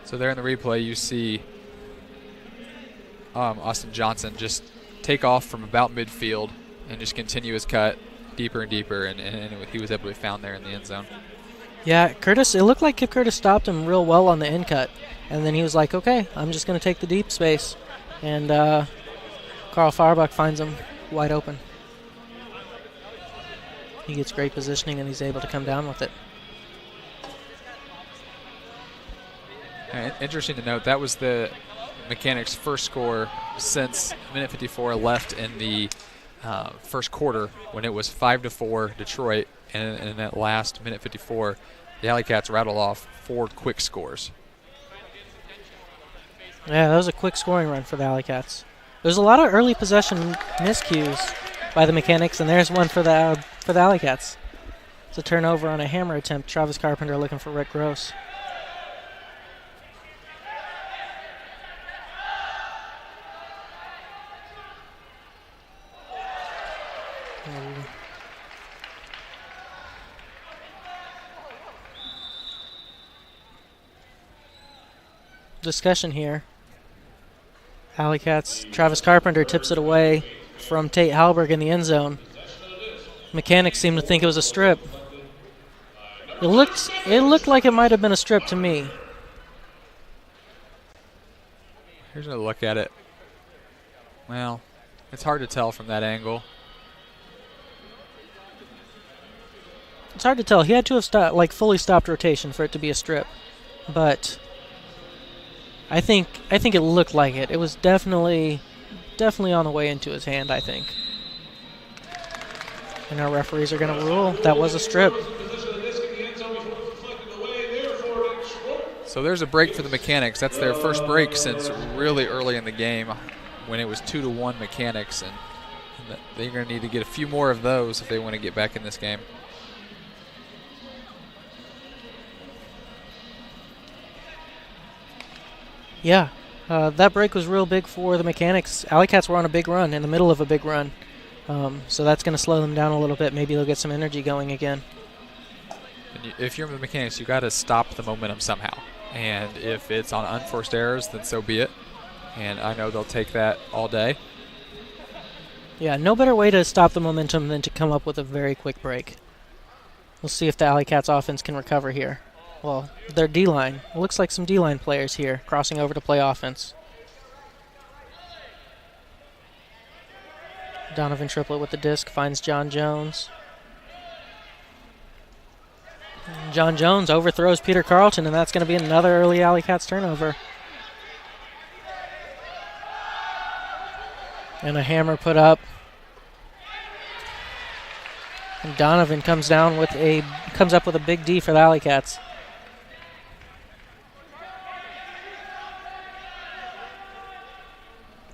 So there in the replay, you see Austin Johnson just take off from about midfield and just continue his cut deeper and deeper, and he was able to be found there in the end zone. Yeah, Curtis, it looked like Kip Curtis stopped him real well on the end cut, and then he was like, okay, I'm just going to take the deep space, and Carl Fauerbach finds him wide open. He gets great positioning, and he's able to come down with it. Interesting to note, that was the Mechanix' first score since minute 54 left in the first quarter, when it was 5-4 Detroit, and in that last minute 54, the AlleyCats rattled off 4 quick scores. Yeah, that was a quick scoring run for the AlleyCats. There's a lot of early possession miscues by the Mechanix, and there's one for the AlleyCats. It's a turnover on a hammer attempt. Travis Carpenter looking for Rick Gross. Discussion here. AlleyCats, Travis Carpenter tips it away from Tate Halberg in the end zone. Mechanix seemed to think it was a strip. It looked like it might have been a strip to me. Here's a look at it. Well, it's hard to tell from that angle. It's hard to tell. He had to have fully stopped rotation for it to be a strip, but I think it looked like it. It was definitely on the way into his hand, I think. And our referees are going to rule that was a strip. So there's a break for the Mechanix. That's their first break since really early in the game, when it was 2-1 Mechanix, and they're going to need to get a few more of those if they want to get back in this game. Yeah, that break was real big for the Mechanix. AlleyCats were on a big run, in the middle of a big run. So that's going to slow them down a little bit. Maybe they'll get some energy going again. And if you're the Mechanix, you got to stop the momentum somehow. And if it's on unforced errors, then so be it. And I know they'll take that all day. Yeah, no better way to stop the momentum than to come up with a very quick break. We'll see if the AlleyCats offense can recover here. Well, their D-line. It looks like some D-line players here crossing over to play offense. Donovan Triplett with the disc finds John Jones. John Jones overthrows Peter Carlton, and that's going to be another early AlleyCats turnover. And a hammer put up. And Donovan comes up with a big D for the AlleyCats.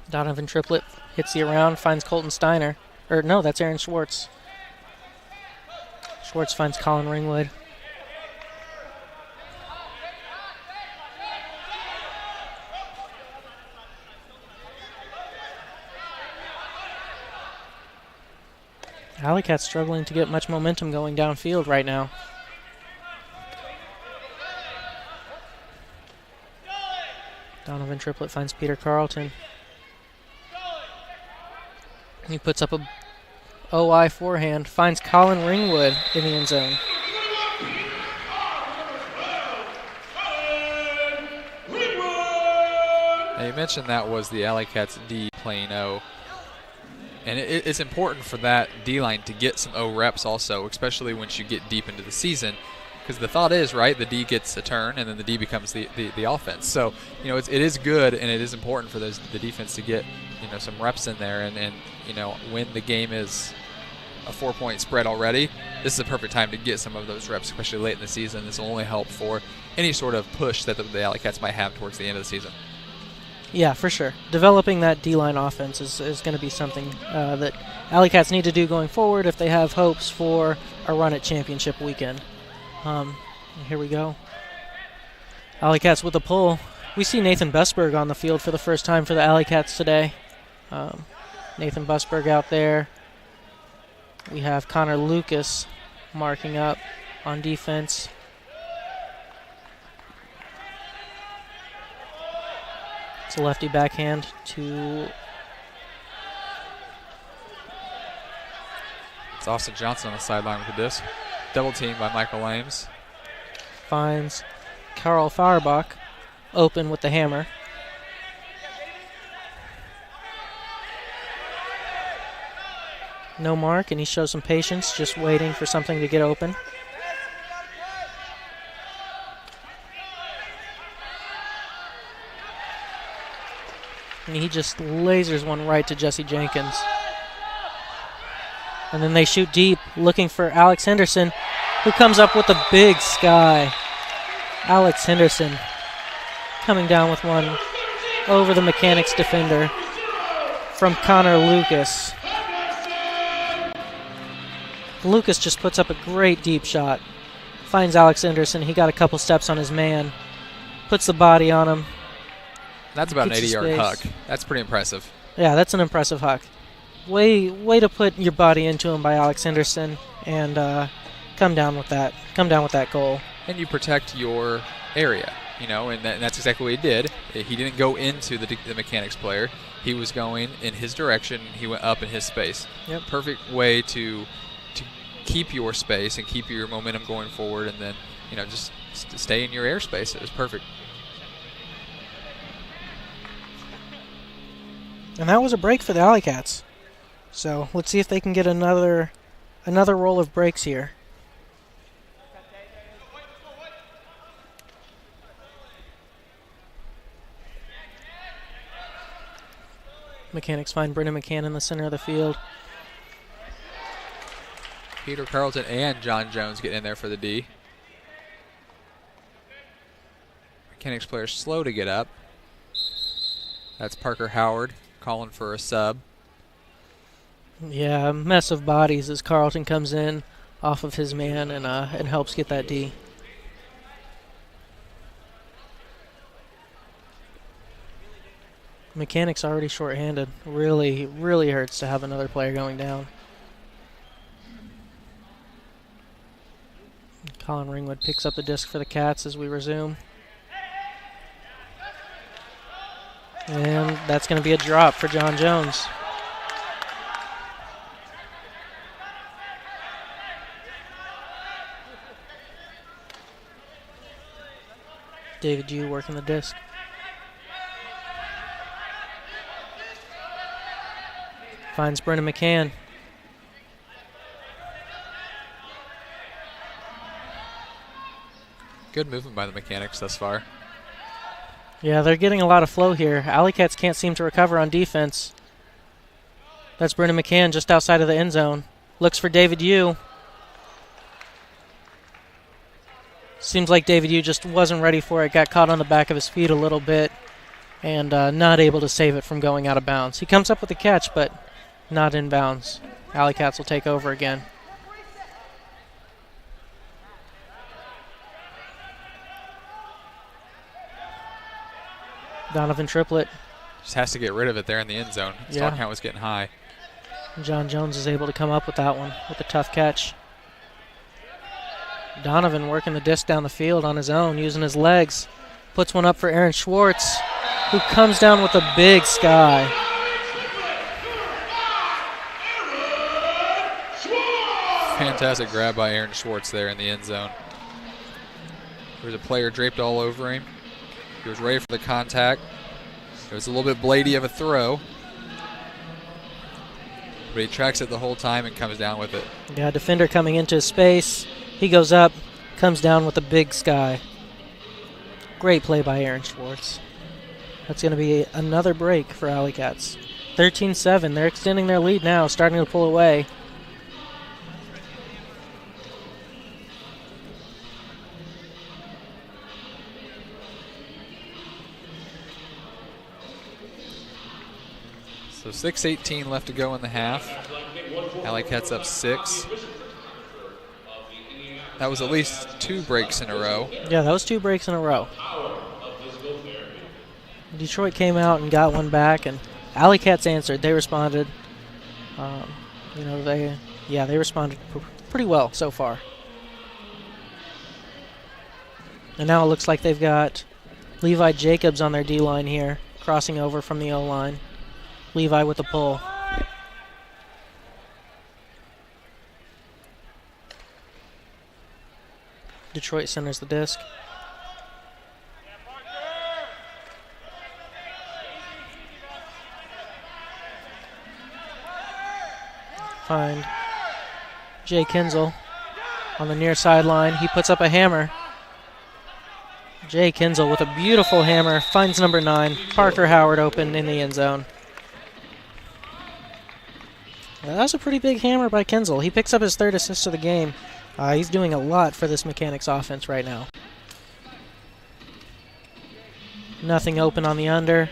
Donovan Triplett hits the around, finds Colton Steiner. Or no, that's Aaron Schwartz. Schwartz finds Colin Ringwood. AlleyCats struggling to get much momentum going downfield right now. Donovan Triplett finds Peter Carlton. He puts up a OI forehand, finds Colin Ringwood in the end zone. Now you mentioned that was the AlleyCats D playing O. And it's important for that D-line to get some O reps also, especially once you get deep into the season. Because the thought is, right, the D gets a turn, and then the D becomes the offense. So, it is good, and it is important for the defense to get, some reps in there. And when the game is a 4-point spread already, this is a perfect time to get some of those reps, especially late in the season. This will only help for any sort of push that the AlleyCats might have towards the end of the season. Yeah, for sure. Developing that D-line offense is going to be something that AlleyCats need to do going forward if they have hopes for a run at championship weekend. Here we go. AlleyCats with a pull. We see Nathan Busberg on the field for the first time for the AlleyCats today. Nathan Busberg out there. We have Connor Lucas marking up on defense. It's a lefty backhand to... It's Austin Johnson on the sideline with the disc. Double team by Michael Ames. Finds Carl Feuerbach open with the hammer. No mark, and he shows some patience, just waiting for something to get open. And he just lasers one right to Jesse Jenkins. And then they shoot deep, looking for Alex Henderson, who comes up with a big sky. Alex Henderson coming down with one over the Mechanix defender from Connor Lucas. Lucas just puts up a great deep shot. Finds Alex Henderson. He got a couple steps on his man. Puts the body on him. That's about an 80-yard huck. That's pretty impressive. Yeah, that's an impressive huck. Way to put your body into him by Alex Henderson and come down with that. Come down with that goal. And you protect your area, and that's exactly what he did. He didn't go into the Mechanix player. He was going in his direction. He went up in his space. Yep. Perfect way to keep your space and keep your momentum going forward, and then just stay in your airspace. It was perfect. And that was a break for the AlleyCats. So let's see if they can get another roll of breaks here. Mechanix find Brendan McCann in the center of the field. Peter Carlton and John Jones getting in there for the D. Mechanix players slow to get up. That's Parker Howard calling for a sub. Yeah, a mess of bodies as Carlton comes in off of his man and helps get that D. Mechanix already shorthanded. Really, really hurts to have another player going down. Colin Ringwood picks up the disc for the Cats as we resume. And that's going to be a drop for John Jones. David Yu working the disc. Finds Brendan McCann. Good movement by the Mechanix thus far. Yeah, they're getting a lot of flow here. AlleyCats can't seem to recover on defense. That's Brendan McCann just outside of the end zone. Looks for David Yu. Seems like David Yu just wasn't ready for it. Got caught on the back of his feet a little bit and not able to save it from going out of bounds. He comes up with the catch, but not in bounds. AlleyCats will take over again. Donovan Triplett. Just has to get rid of it there in the end zone. His talk count was getting high. John Jones is able to come up with that one with a tough catch. Donovan working the disc down the field on his own, using his legs. Puts one up for Aaron Schwartz, who comes down with a big sky. Fantastic grab by Aaron Schwartz there in the end zone. There was a player draped all over him. He was ready for the contact. It was a little bit bladey of a throw, but he tracks it the whole time and comes down with it. Yeah, defender coming into his space. He goes up, comes down with a big sky. Great play by Aaron Schwartz. That's going to be another break for AlleyCats. 13-7. They're extending their lead now, starting to pull away. So 6:18 left to go in the half. AlleyCats up 6. That was at least 2 breaks in a row. Yeah, that was 2 breaks in a row. Detroit came out and got one back, and AlleyCats answered. They responded. They responded pretty well so far. And now it looks like they've got Levi Jacobs on their D-line here, crossing over from the O-line. Levi with the pull. Detroit centers the disc. Find Jay Kinzel on the near sideline. He puts up a hammer. Jay Kinzel with a beautiful hammer finds number 9, Parker Howard, open in the end zone. That was a pretty big hammer by Kinzel. He picks up his 3rd assist of the game. He's doing a lot for this Mechanix offense right now. Nothing open on the under.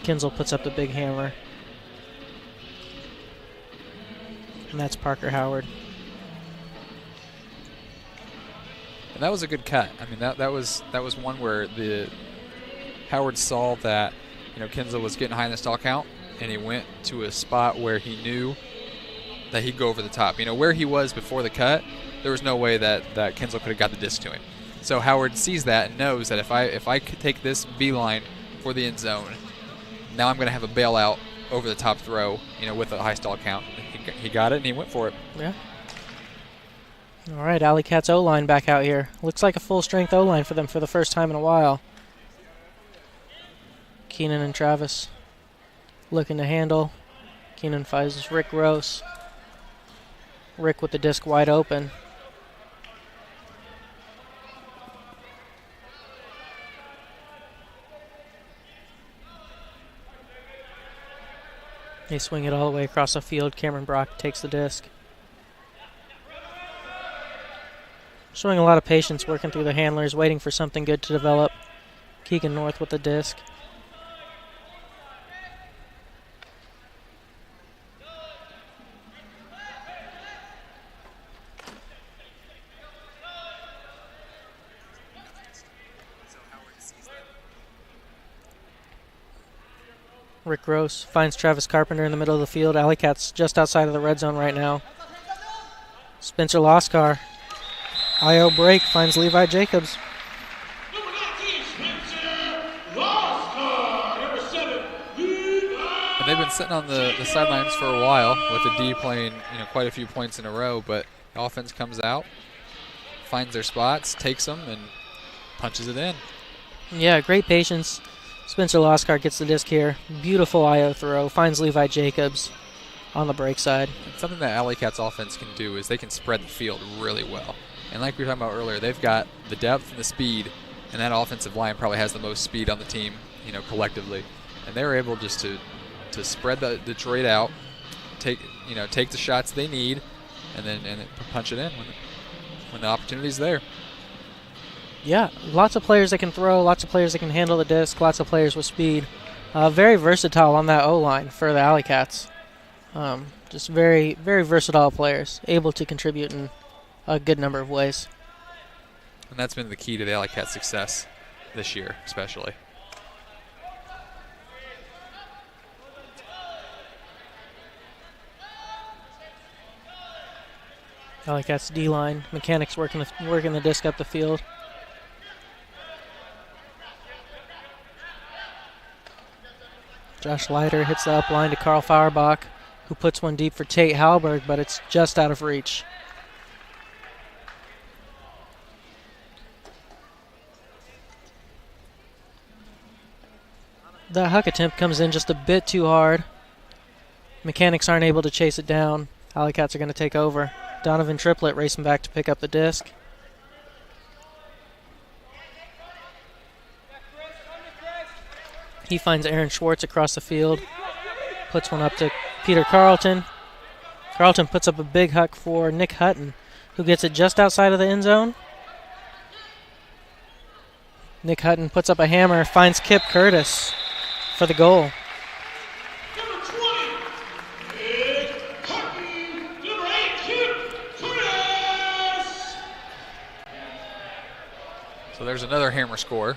Kinzel puts up the big hammer. And that's Parker Howard. And that was a good cut. I mean, that was one where the Howard saw that Kinzel was getting high in the stall count, and he went to a spot where he knew that he'd go over the top. Where he was before the cut, there was no way that Kinzel could have got the disc to him. So Howard sees that and knows that if I could take this V-line for the end zone, now I'm going to have a bailout over the top throw, with a high stall count. He got it and he went for it. Yeah. All right, AlleyCats O-line back out here. Looks like a full-strength O-line for them for the first time in a while. Keenan and Travis looking to handle. Keenan finds Rick Gross. Rick with the disc wide open. They swing it all the way across the field. Cameron Brock takes the disc. Showing a lot of patience, working through the handlers, waiting for something good to develop. Keegan North with the disc. Rick Gross finds Travis Carpenter in the middle of the field. AlleyCats just outside of the red zone right now. Spencer Loskar. IO break finds Levi Jacobs. And they've been sitting on the sidelines for a while with the D playing quite a few points in a row, but the offense comes out, finds their spots, takes them, and punches it in. Yeah, great patience. Spencer Loskar gets the disc here. Beautiful IO throw. Finds Levi Jacobs on the break side. And something that AlleyCats offense can do is they can spread the field really well. And like we were talking about earlier, they've got the depth and the speed, and that offensive line probably has the most speed on the team, collectively. And they were able just to spread the Detroit out, take the shots they need, and then punch it in when the opportunity's there. Yeah, lots of players that can throw, lots of players that can handle the disc, lots of players with speed. Very versatile on that O-line for the AlleyCats. Just very, very versatile players, able to contribute in a good number of ways. And that's been the key to the AlleyCats' success this year, especially. AlleyCats D-line, Mechanix working the disc up the field. Josh Leiter hits the up line to Carl Feuerbach. who puts one deep for Tate Halberg, but it's just out of reach. The huck attempt comes in just a bit too hard. Mechanics aren't able to chase it down. AlleyCats are going to take over. Donovan Triplett racing back to pick up the disc. He finds Aaron Schwartz across the field. Puts one up to Peter Carlton. Carlton puts up a big huck for Nick Hutton, who gets it just outside of the end zone. Nick Hutton puts up a hammer, finds Kip Curtis for the goal. Number 20, Nick Hutton. Number 8, Kip Curtis. So there's another hammer score.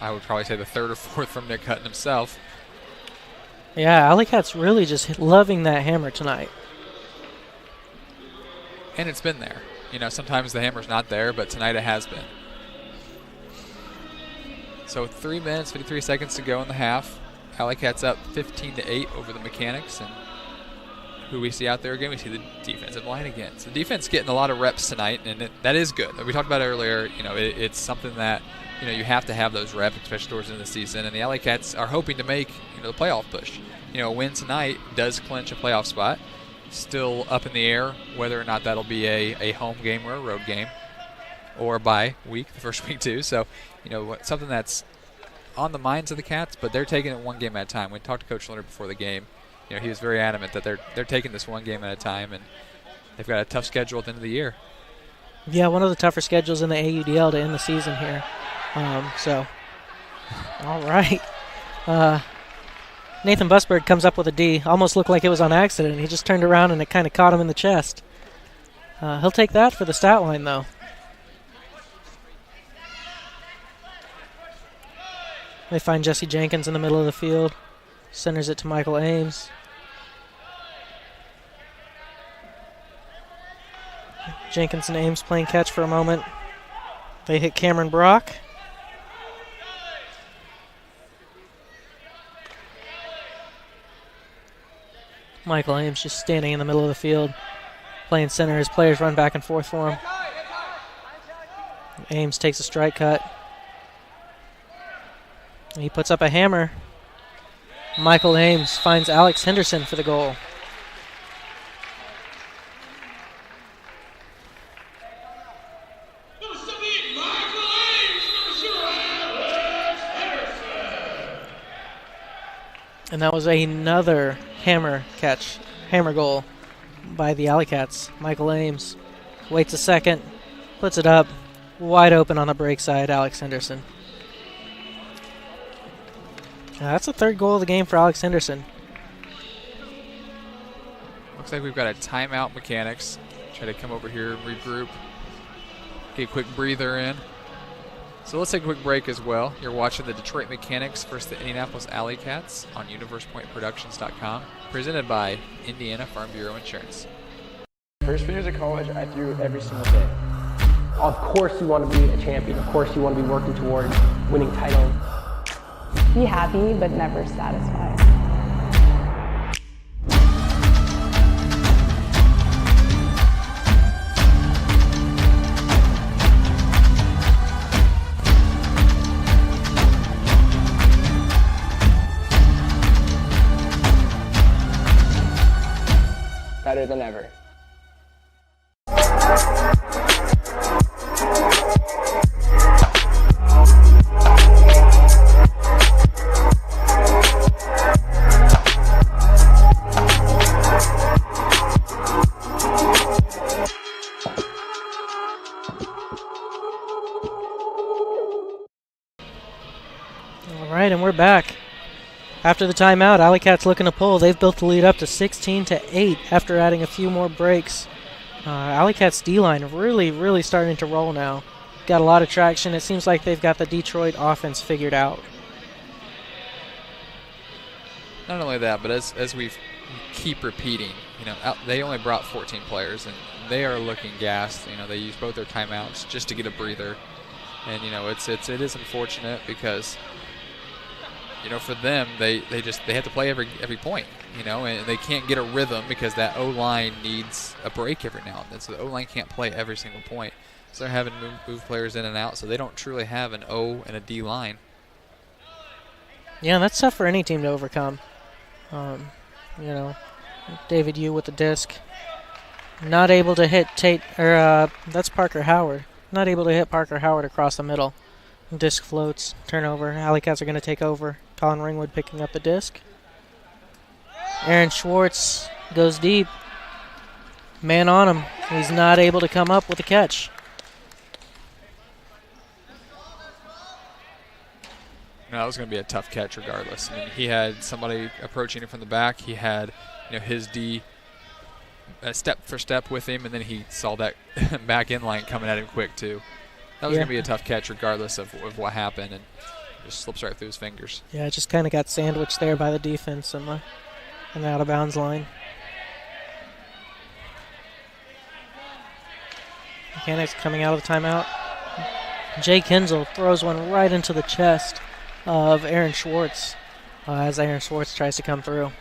I would probably say the third or fourth from Nick Hutton himself. Yeah, AlleyCats really just loving that hammer tonight. And it's been there. You know, sometimes the hammer's not there, but tonight it has been. So 3 minutes, 53 seconds to go in the half. AlleyCats up 15-8 over the Mechanics. And who we see out there again? We see the defensive line again. So the defense getting a lot of reps tonight, and that is good. We talked about it earlier. You know, it's something that, you know, you have to have those reps, especially towards the end of the season. And the AlleyCats are hoping to make, you know, the playoff push. You know, a win tonight does clinch a playoff spot. Still up in the air whether or not that'll be a home game or a road game or a bye week, the first week too. So, you know, something that's on the minds of the Cats, but they're taking it one game at a time. We talked to Coach Leonard before the game. You know, he was very adamant that they're taking this one game at a time, and they've got a tough schedule at the end of the year. Yeah, one of the tougher schedules in the AUDL to end the season here. All right. Nathan Busberg comes up with a D. Almost looked like it was on accident. He just turned around and it kind of caught him in the chest. He'll take that for the stat line, though. They find Jesse Jenkins in the middle of the field. Centers it to Michael Ames. Jenkins and Ames playing catch for a moment. They hit Cameron Brock. Michael Ames just standing in the middle of the field, playing center. His players run back and forth for him. Ames takes a strike cut. He puts up a hammer. Michael Ames finds Alex Henderson for the goal. Number 78, Michael Ames. Number 0, Alex Henderson. And that was another hammer goal by the AlleyCats. Michael Ames waits a second, puts it up, wide open on the break side, Alex Henderson. That's the third goal of the game for Alex Henderson. Looks like we've got a timeout, Mechanics. Try to come over here and regroup. Get a quick breather in. So let's take a quick break as well. You're watching the Detroit Mechanics versus the Indianapolis AlleyCats on UniversePointProductions.com, presented by Indiana Farm Bureau Insurance. First few years of college, I threw every single day. Of course you want to be a champion. Of course you want to be working towards winning titles. Be happy, but never satisfied. Better than ever. All right, and we're back. After the timeout, AlleyCats looking to pull. They've built the lead up to 16-8 after adding a few more breaks. AlleyCats D-line really starting to roll now. Got a lot of traction. It seems like they've got the Detroit offense figured out. Not only that, but as we keep repeating, you know, they only brought 14 players, and they are looking gassed. You know, they used both their timeouts just to get a breather, and you know, it is unfortunate because for them, they have to play every point, and they can't get a rhythm because that O-line needs a break every now and then. So the O-line can't play every single point. So they're having to move players in and out, so they don't truly have an O and a D line. Yeah, that's tough for any team to overcome. David Yu with the disc. Not able to hit that's Parker Howard. Not able to hit Parker Howard across the middle. Disc floats, turnover. AlleyCats are going to take over. Colin Ringwood picking up the disc. Aaron Schwartz goes deep. Man on him. He's not able to come up with a catch. No, that was going to be a tough catch regardless. I mean, he had somebody approaching him from the back. He had, his D step for step with him, and then he saw that back in line coming at him quick too. That was going to be a tough catch regardless of what happened, and just slips right through his fingers. Yeah, it just kind of got sandwiched there by the defense and the out-of-bounds line. Mechanix coming out of the timeout. Jay Kinzel throws one right into the chest of Aaron Schwartz as Aaron Schwartz tries to come through.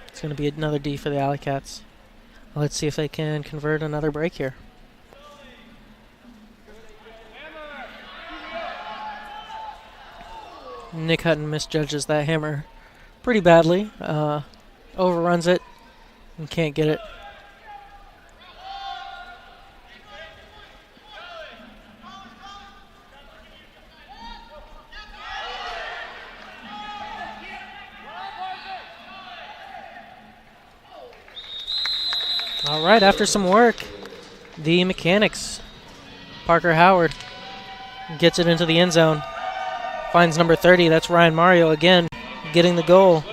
It's going to be another D for the AlleyCats. Let's see if they can convert another break here. Nick Hutton misjudges that hammer pretty badly. Overruns it and can't get it. All right, after some work, the Mechanix, Parker Howard, gets it into the end zone. Finds number 30, that's Ryan Mario again, getting the goal.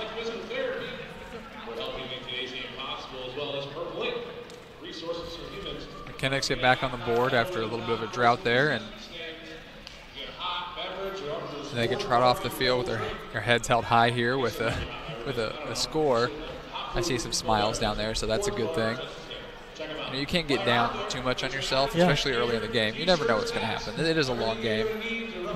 Mechanix get back on the board after a little bit of a drought there, and they can trot off the field with their heads held high here with a score. I see some smiles down there, so that's a good thing. You can't get down too much on yourself, especially early in the game. You never know what's going to happen. It is a long game.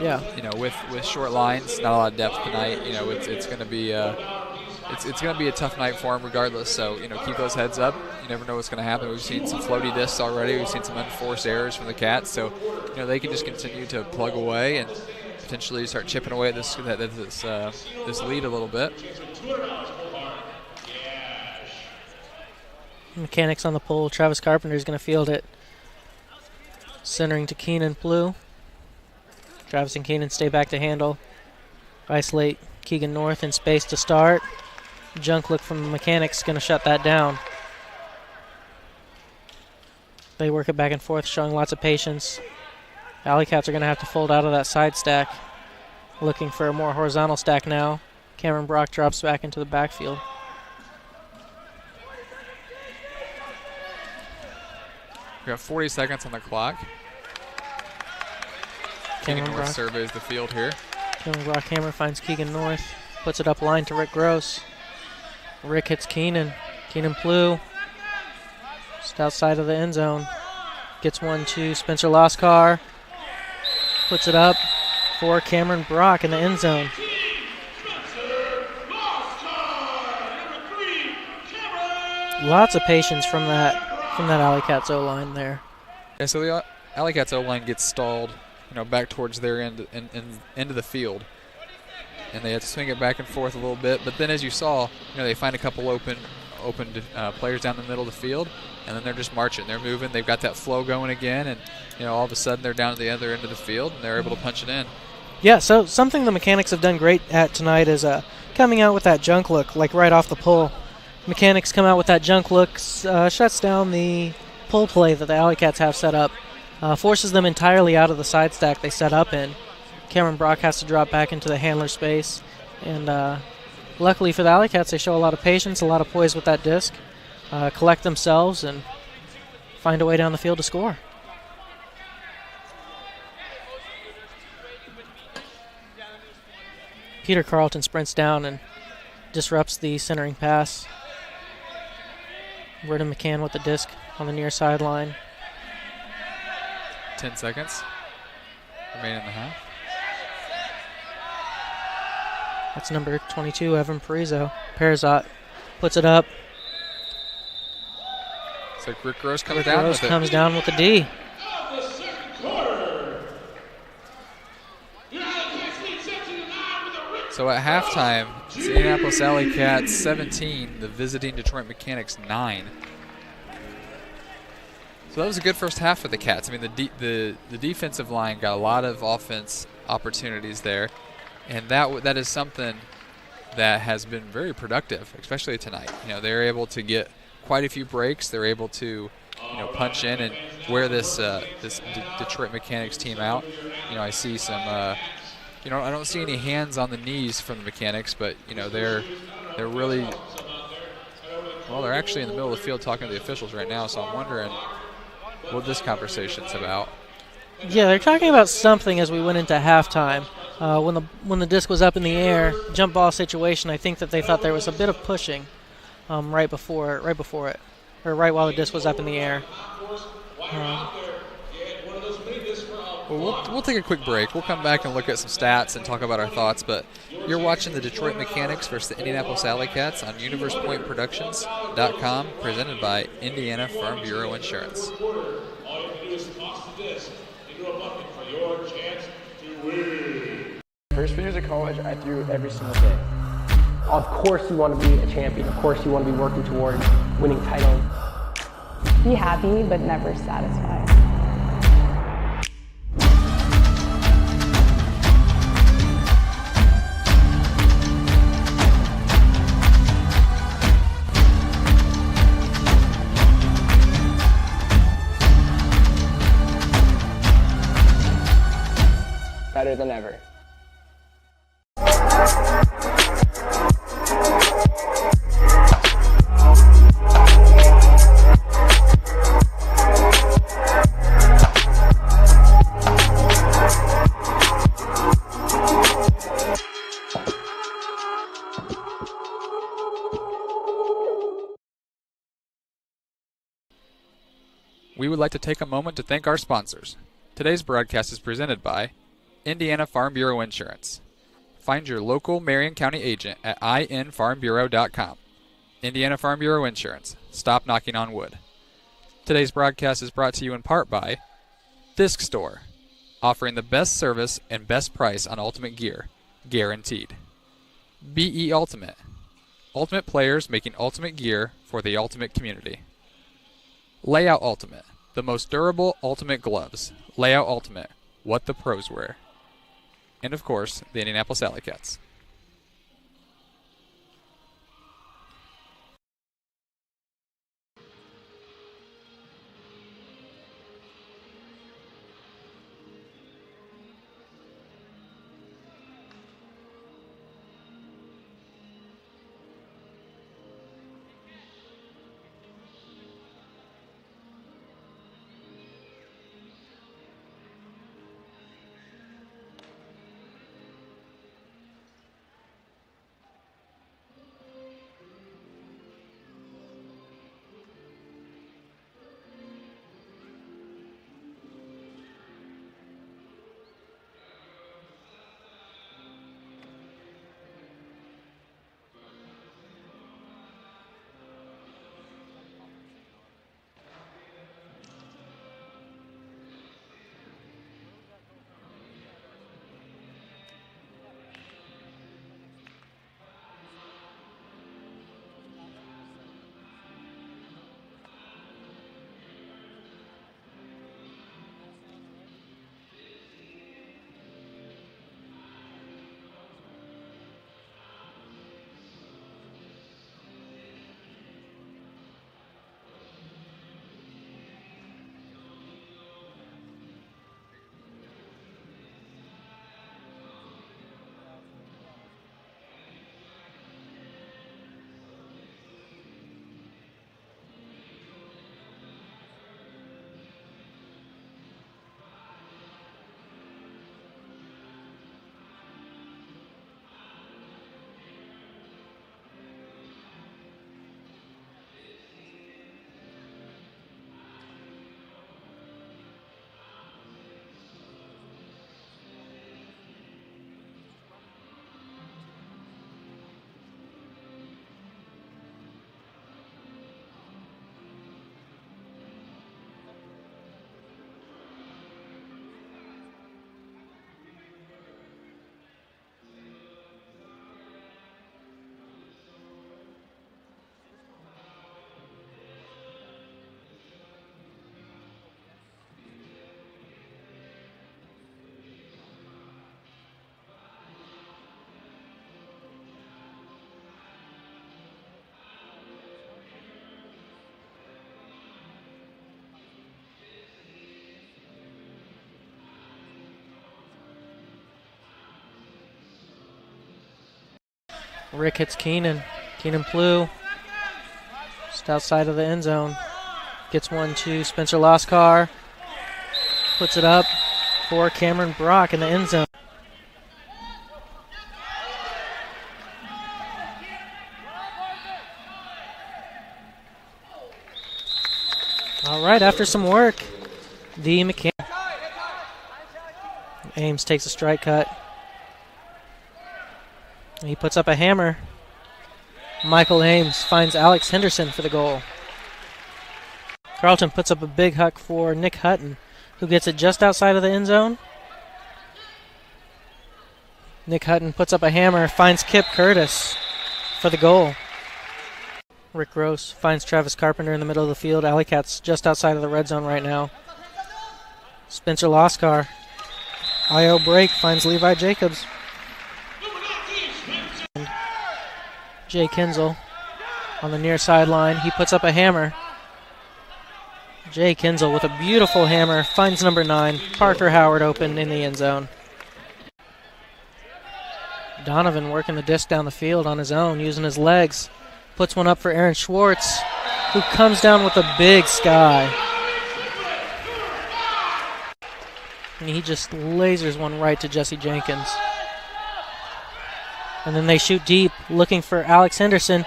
Yeah. With short lines, not a lot of depth tonight. It's going to be it's going to be a tough night for them regardless. So keep those heads up. You never know what's going to happen. We've seen some floaty discs already. We've seen some unforced errors from the Cats. So they can just continue to plug away and potentially start chipping away at this lead a little bit. Mechanix on the pole. Travis Carpenter is going to field it. Centering to Keenan Blue. Travis and Keenan stay back to handle. Isolate Keegan North in space to start. Junk look from the Mechanix going to shut that down. They work it back and forth, showing lots of patience. AlleyCats are going to have to fold out of that side stack. Looking for a more horizontal stack now. Cameron Brock drops back into the backfield. We got 40 seconds on the clock. Keegan North surveys the field here. Cameron Brock hammer finds Keegan North. Puts it up line to Rick Gross. Rick hits Keenan. Keenan Blue. Just outside of the end zone. Gets one to Spencer Loskar. Puts it up for Cameron Brock in the end zone. Lots of patience from that AlleyCats O-line there. Yeah, so the AlleyCats O-line gets stalled, back towards their end of the field, and they have to swing it back and forth a little bit. But then, as you saw, they find a couple open players down the middle of the field, and then they're just marching. They're moving. They've got that flow going again, and all of a sudden they're down at the other end of the field, and they're able to punch it in. Yeah. So something the Mechanix have done great at tonight is coming out with that junk look, like right off the pull. Mechanix come out with that junk look, shuts down the pull play that the AlleyCats have set up, forces them entirely out of the side stack they set up in. Cameron Brock has to drop back into the handler space, and luckily for the AlleyCats, they show a lot of patience, a lot of poise with that disc, collect themselves, and find a way down the field to score. Peter Carlton sprints down and disrupts the centering pass. Redden McCann with the disc on the near sideline. 10 seconds remaining in the half. That's number 22, Evan Perizot puts it up. So Rick Gross comes Rick down Gross with comes it. down with the D. Of the second quarter. The AlleyCats lead 17-9 with a rip. So at halftime, it's the Indianapolis AlleyCats 17, the visiting Detroit Mechanix 9. So that was a good first half for the Cats. I mean, the defensive line got a lot of offense opportunities there, and that is something that has been very productive, especially tonight. You know, they're able to get quite a few breaks. They're able to, punch in and wear this Detroit Mechanix team out. You know, I see some, I don't see any hands on the knees from the Mechanics, but they're really, well, they're actually in the middle of the field talking to the officials right now. So I'm wondering what this conversation's about. Yeah, they're talking about something as we went into halftime. When the disc was up in the air, jump ball situation, I think that they thought there was a bit of pushing right before it, or right while the disc was up in the air. Well, we'll take a quick break. We'll come back and look at some stats and talk about our thoughts. But you're watching the Detroit Mechanics versus the Indianapolis AlleyCats on UniversePointProductions.com, presented by Indiana Farm Bureau Insurance. All you can do is toss the disc into a bucket for your chance to win. First years of college, I threw every single day. Of course you want to be a champion. Of course you want to be working toward winning titles. Be happy, but never satisfied. Better than ever. We would like to take a moment to thank our sponsors. Today's broadcast is presented by Indiana Farm Bureau Insurance. Find your local Marion County agent at infarmbureau.com. Indiana Farm Bureau Insurance. Stop knocking on wood. Today's broadcast is brought to you in part by Disc Store, offering the best service and best price on ultimate gear, guaranteed. BE Ultimate. Ultimate players making ultimate gear for the ultimate community. Layout Ultimate, the most durable ultimate gloves. Layout Ultimate, what the pros wear. And of course, the Indianapolis AlleyCats. Rick hits Keenan. Keenan Plew, just outside of the end zone. Gets one to Spencer Loskar. Puts it up for Cameron Brock in the end zone. All right, after some work, the Mechanics. Ames takes a strike cut. He puts up a hammer. Michael Ames finds Alex Henderson for the goal. Carlton puts up a big huck for Nick Hutton, who gets it just outside of the end zone. Nick Hutton puts up a hammer, finds Kip Curtis for the goal. Rick Gross finds Travis Carpenter in the middle of the field. AlleyCats just outside of the red zone right now. Spencer Loskar. IO break finds Levi Jacobs. And Jay Kinzel on the near sideline. He puts up a hammer. Jay Kinzel with a beautiful hammer finds number 9, Parker Howard, open in the end zone. Donovan working the disc down the field on his own, using his legs. Puts one up for Aaron Schwartz, who comes down with a big sky. And he just lasers one right to Jesse Jenkins. And then they shoot deep, looking for Alex Henderson,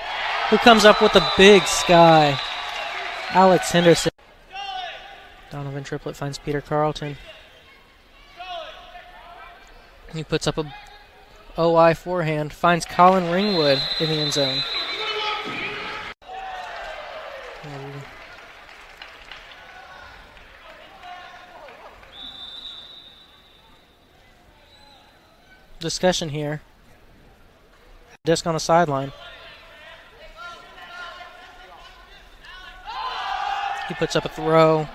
who comes up with a big sky. Alex Henderson. Donovan Triplett finds Peter Carlton. He puts up a OI forehand, finds Colin Ringwood in the end zone. Discussion here. Disc on the sideline. He puts up a throw.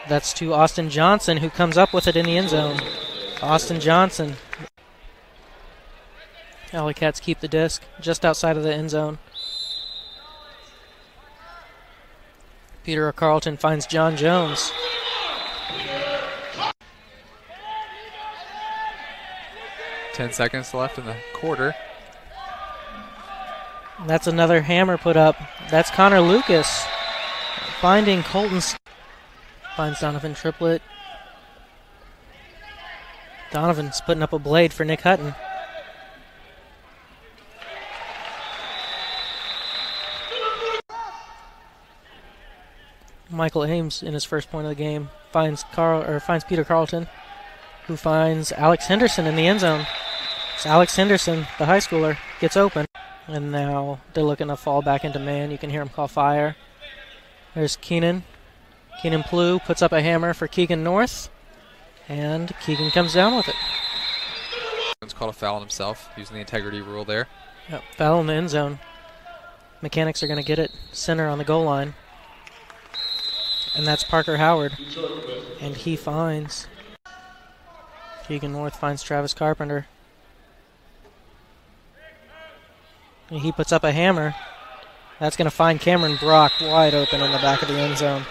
That's to Austin Johnson, who comes up with it in the end zone. Austin Johnson. AlleyCats keep the disc just outside of the end zone. Peter Carlton finds John Jones. Ten seconds left in the quarter. That's another hammer put up. That's Connor Lucas finding Colton. Finds Donovan Triplett. Donovan's putting up a blade for Nick Hutton. Michael Ames in his first point of the game finds Peter Carlton, who finds Alex Henderson in the end zone. So Alex Henderson, the high schooler, gets open. And now they're looking to fall back into man. You can hear him call fire. There's Keenan. Keenan Plew puts up a hammer for Keegan North. And Keegan comes down with it. It's called a foul on himself, using the integrity rule there. Yep, foul in the end zone. Mechanics are going to get it center on the goal line. And that's Parker Howard. And he finds Keegan North finds Travis Carpenter. And he puts up a hammer. That's going to find Cameron Brock wide open in the back of the end zone.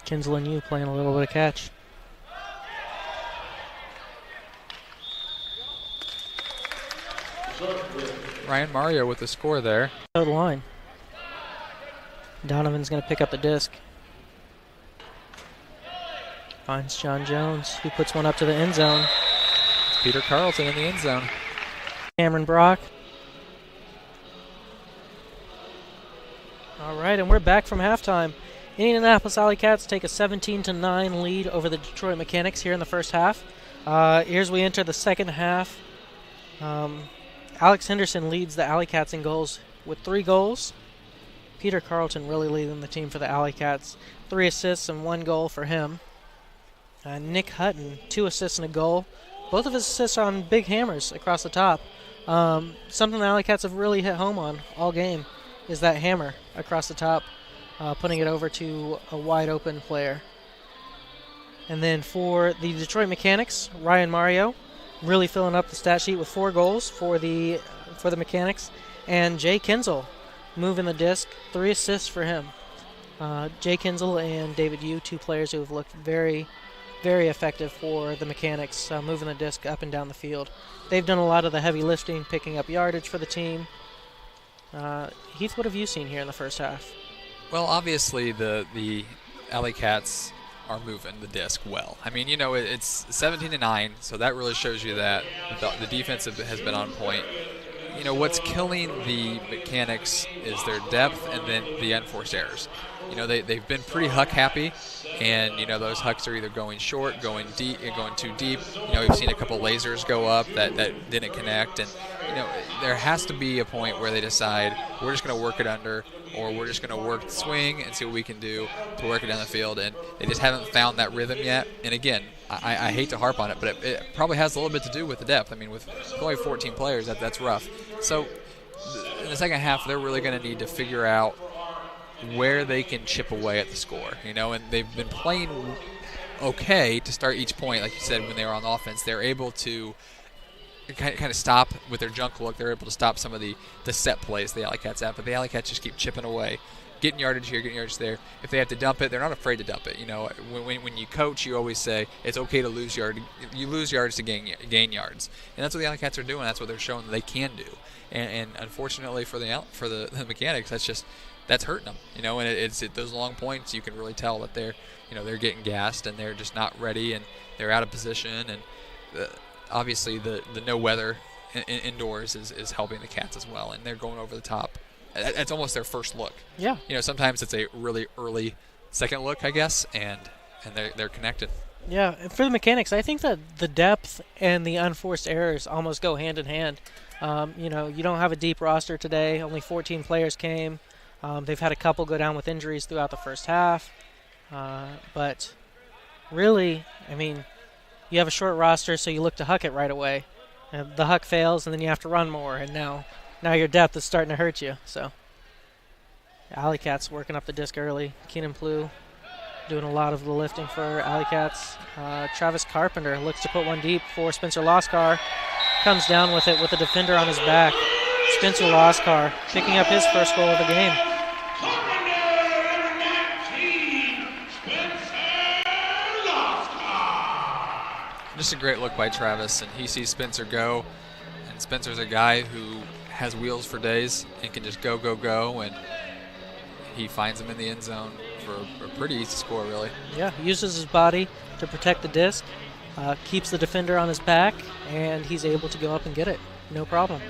Kinsel and you playing a little bit of catch. Ryan Mario with the score there. Total line. Donovan's going to pick up the disc. Finds John Jones, who puts one up to the end zone. It's Peter Carlton in the end zone. Cameron Brock. All right, and we're back from halftime. Indianapolis AlleyCats take a 17-9 lead over the Detroit Mechanics here in the first half. As we enter the second half, Alex Henderson leads the AlleyCats in goals with 3 goals. Peter Carlton really leading the team for the AlleyCats. 3 assists and 1 goal for him. Nick Hutton, 2 assists and a goal. Both of his assists on big hammers across the top. Something the AlleyCats have really hit home on all game is that hammer across the top, putting it over to a wide open player. And then for the Detroit Mechanics, Ryan Mario really filling up the stat sheet with 4 goals for the Mechanics, and Jay Kinzel moving the disc, 3 assists for him. Jay Kinzel and David Yu, 2 players who have looked very very effective for the Mechanics, moving the disc up and down the field. They've done a lot of the heavy lifting, picking up yardage for the team. Heath, what have you seen here in the first half? Well, obviously the AlleyCats are moving the disc well. I mean, it's 17-9, so that really shows you that the defense has been on point. What's killing the Mechanics is their depth and then the unforced errors. They've been pretty huck happy, and those hucks are either going short, going deep, going too deep. We've seen a couple lasers go up that didn't connect, and there has to be a point where they decide we're just going to work it under, or we're just going to work the swing and see what we can do to work it down the field, and they just haven't found that rhythm yet. And again, I hate to harp on it, but it probably has a little bit to do with the depth. I mean, with only 14 players, that's rough. So in the second half, they're really going to need to figure out where they can chip away at the score, and they've been playing okay to start each point. Like you said, when they were on offense, they're able to kind of stop with their junk look. They're able to stop some of the set plays the AlleyCats have, but the AlleyCats just keep chipping away, getting yardage here, getting yardage there. If they have to dump it, they're not afraid to dump it. When you coach, you always say it's okay to lose yards. You lose yards to gain yards, and that's what the AlleyCats are doing. That's what they're showing that they can do. And unfortunately for the Mechanics, that's hurting them. And it's at those long points you can really tell that they're getting gassed and they're just not ready and they're out of position. And obviously the no weather indoors is helping the Cats as well, and they're going over the top. It's almost their first look. Yeah. Sometimes it's a really early second look, I guess, and they're connected. Yeah, and for the Mechanics, I think that the depth and the unforced errors almost go hand in hand. You don't have a deep roster today. Only 14 players came. They've had a couple go down with injuries throughout the first half. But really, I mean, you have a short roster, so you look to huck it right away. And the huck fails, and then you have to run more, and now your depth is starting to hurt you. So AlleyCats working up the disc early. Keenan Plew doing a lot of the lifting for AlleyCats. Travis Carpenter looks to put one deep for Spencer Loscar. Comes down with it with a defender on his back. Spencer Loscar picking up his first goal of the game. Just a great look by Travis, and he sees Spencer go, and Spencer's a guy who has wheels for days and can just go, and he finds him in the end zone for a pretty easy score, really. Yeah, uses his body to protect the disc, keeps the defender on his back, and he's able to go up and get it. No problem.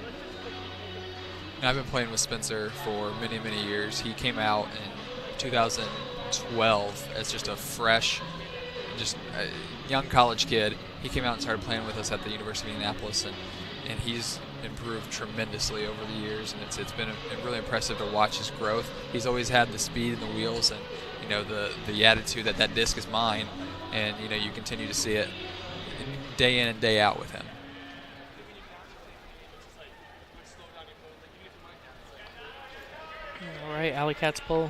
I've been playing with Spencer for many, many years. He came out in 2012 as just a fresh, just a young college kid. He came out and started playing with us at the University of Indianapolis, and he's improved tremendously over the years, and it's been really impressive to watch his growth. He's always had the speed and the wheels and the attitude that disc is mine, and you continue to see it day in and day out with him. All right, AlleyCats pull.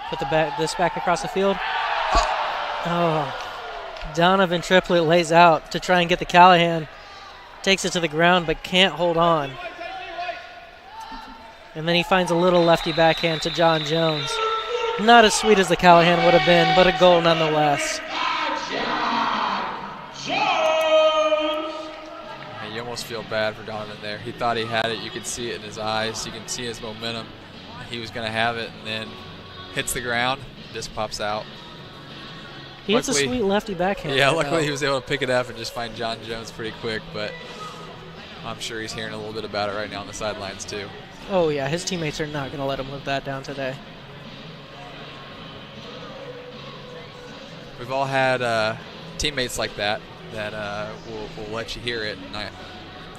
Put this back across the field. Oh, Donovan Triplett lays out to try and get the Callahan. Takes it to the ground but can't hold on. And then he finds a little lefty backhand to John Jones. Not as sweet as the Callahan would have been, but a goal nonetheless. You almost feel bad for Donovan there. He thought he had it. You could see it in his eyes. You can see his momentum. He was going to have it, and then hits the ground. Disc pops out. He hits a sweet lefty backhand. Yeah, luckily he was able to pick it up and just find John Jones pretty quick, but I'm sure he's hearing a little bit about it right now on the sidelines too. Oh, yeah, his teammates are not going to let him live that down today. We've all had teammates like that will let you hear it. And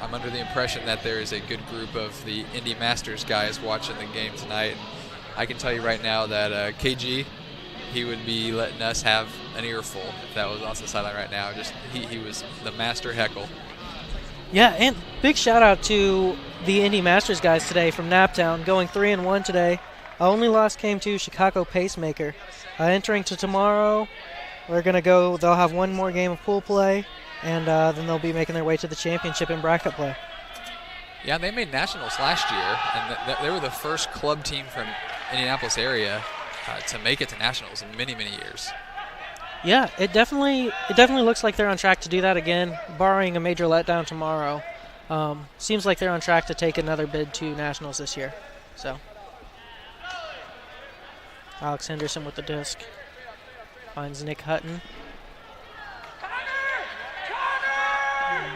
I'm under the impression that there is a good group of the Indy Masters guys watching the game tonight. And I can tell you right now that KG, he would be letting us have an earful if that was on the sideline right now. Just he was the master heckle. Yeah, and big shout out to the Indy Masters guys today from Naptown, going 3-1 today. Only loss came to Chicago Pacemaker. Entering to tomorrow, they'll have one more game of pool play, and then they'll be making their way to the championship in bracket play. Yeah, they made nationals last year, and they were the first club team from Indianapolis area to make it to nationals in many, many years. Yeah, it definitely looks like they're on track to do that again, barring a major letdown tomorrow. Seems like they're on track to take another bid to nationals this year. So, Alex Henderson with the disc finds Nick Hutton.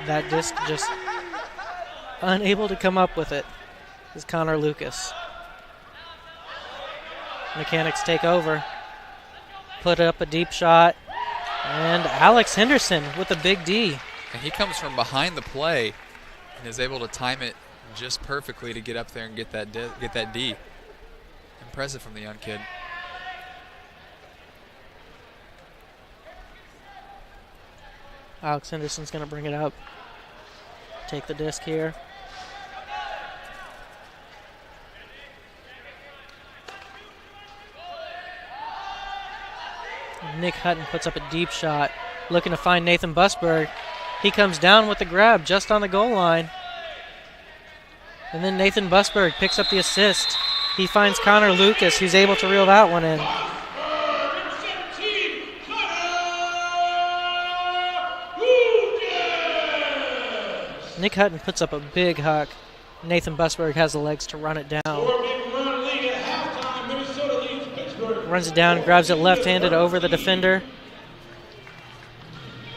That disc just unable to come up with it is Connor Lucas. Mechanics take over, put up a deep shot, and Alex Henderson with a big D. And he comes from behind the play and is able to time it just perfectly to get up there and get that D. Impressive from the young kid. Alex Henderson's going to bring it up. Take the disc here. Nick Hutton puts up a deep shot, looking to find Nathan Busberg. He comes down with the grab just on the goal line. And then Nathan Busberg picks up the assist. He finds Connor Lucas, who's able to reel that one in. Nick Hutton puts up a big huck. Nathan Busberg has the legs to run it down. Runs it down, grabs it left-handed over the defender.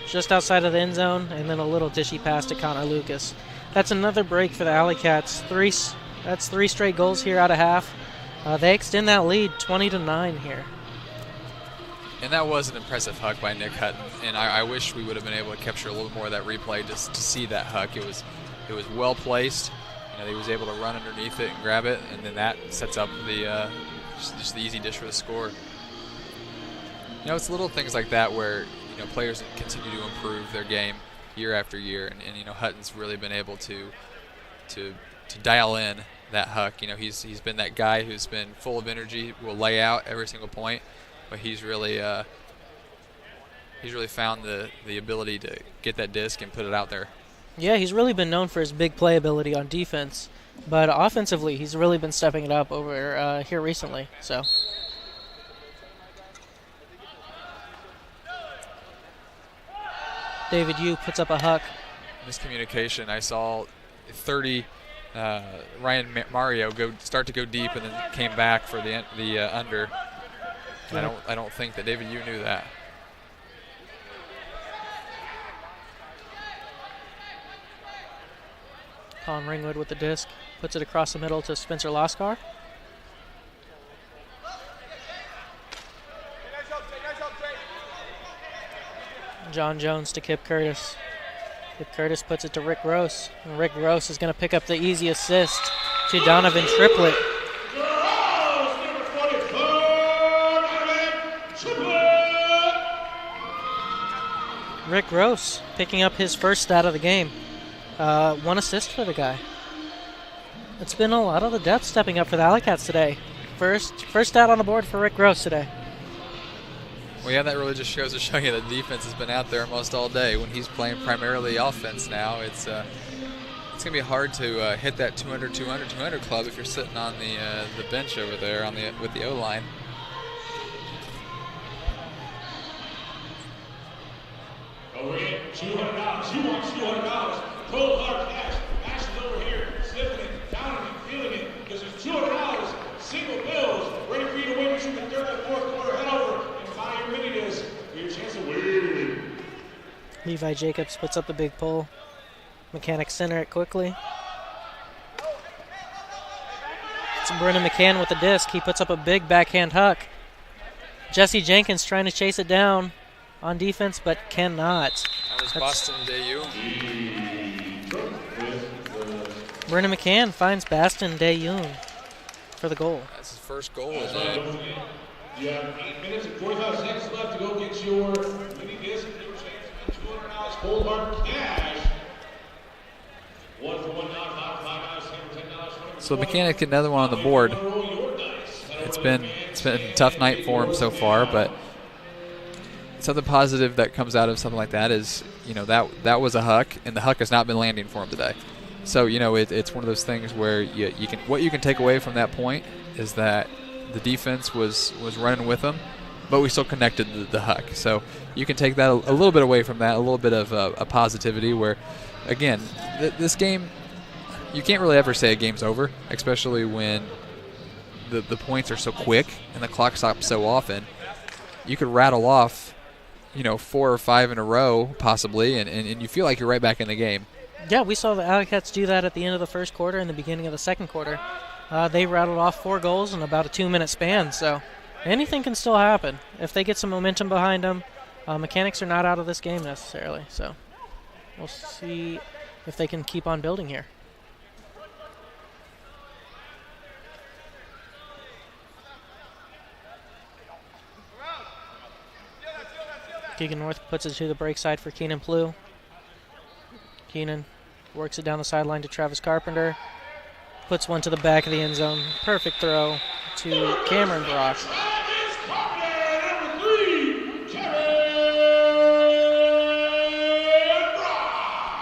Just outside of the end zone, and then a little dishy pass to Connor Lucas. That's another break for the AlleyCats. That's 3 straight goals here out of half. They extend that lead 20-9 here. And that was an impressive huck by Nick Hutton, and I wish we would have been able to capture a little more of that replay just to see that huck. It was well placed. He was able to run underneath it and grab it, and then that sets up the just the easy dish for the score. It's little things like that where players continue to improve their game year after year, and Hutton's really been able to dial in that huck. He's been that guy who's been full of energy, will lay out every single point, but he's really found the ability to get that disc and put it out there. Yeah, he's really been known for his big playability on defense, but offensively he's really been stepping it up over here recently. So. David Yu puts up a huck. Miscommunication. I saw 30 Ryan Mario start to go deep and then came back for the under. Yeah. I don't think that David Yu knew that. Colin Ringwood with the disc, puts it across the middle to Spencer Laskar. John Jones to Kip Curtis. Kip Curtis puts it to Rick Gross. And Rick Gross is going to pick up the easy assist to Donovan Triplett. Rick Gross picking up his first stat of the game. 1 assist for the guy. It's been a lot of the depth stepping up for the AlleyCats today. First stat on the board for Rick Gross today. Well, yeah, that really just goes to show you that defense has been out there almost all day. When he's playing primarily offense now, it's going to be hard to hit that 200 club if you're sitting on the bench over there with the O-line. Over here, $200. You want $200? Cold hard cash. Ash is over here, sniffing it, counting it, feeling it, because there's $200, single bills, ready for you to win between the third and fourth quarter. Head over and buy your mini disc for your chance of winning. Levi Jacobs puts up the big pull. Mechanics center it quickly. It's Brennan McCann with the disc. He puts up a big backhand huck. Jesse Jenkins trying to chase it down on defense, but cannot. That was Boston Dayu. Brennan McCann finds Baston Dayoon for the goal. That's his first goal of the day. You have 8 minutes and 45 seconds left to go get your mini disc and your chance to win $200 cold hard cash. 1 for $1, $5, $10, So Mechanic get another one on the board. It's been a tough night for him so far, but something positive that comes out of something like that is, that was a huck, and the huck has not been landing for him today. So, it's one of those things where what you can take away from that point is that the defense was running with them, but we still connected the huck. So you can take that a little bit away from that, a little bit of a positivity where, again, this game, you can't really ever say a game's over, especially when the points are so quick and the clock stops so often. You could rattle off, 4 or 5 in a row possibly, and you feel like you're right back in the game. Yeah, we saw the AlleyCats do that at the end of the first quarter and the beginning of the second quarter. They rattled off 4 goals in about a 2-minute span, so anything can still happen. If they get some momentum behind them, Mechanix are not out of this game necessarily, so we'll see if they can keep on building here. Keegan North puts it to the break side for Keenan Plew. Keenan works it down the sideline to Travis Carpenter. Puts one to the back of the end zone. Perfect throw to Cameron Brock.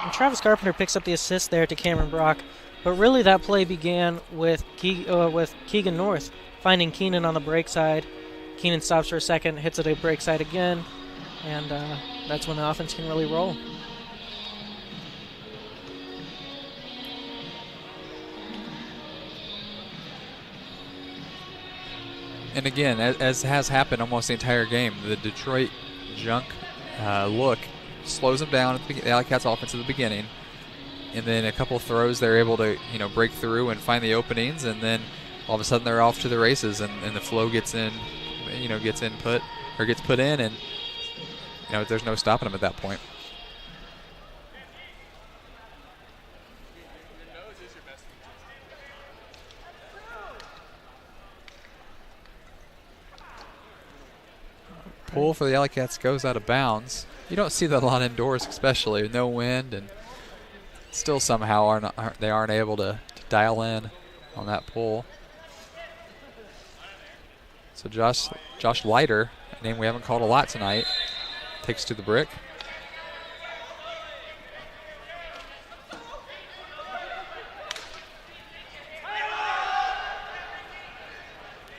And Travis Carpenter picks up the assist there to Cameron Brock. But really that play began with Keegan North finding Keenan on the break side. Keenan stops for a second, hits it at break side again. And that's when the offense can really roll. And again, as has happened almost the entire game, the Detroit junk look slows them down at the AlleyCats offense at the beginning. And then a couple of throws, they're able to break through and find the openings. And then all of a sudden they're off to the races, and the flow gets in, gets put in, and there's no stopping them at that point. Pull for the AlleyCats goes out of bounds. You don't see that a lot indoors, especially with no wind, and still somehow they aren't able to dial in on that pull. So Josh Leiter, a name we haven't called a lot tonight, takes to the brick.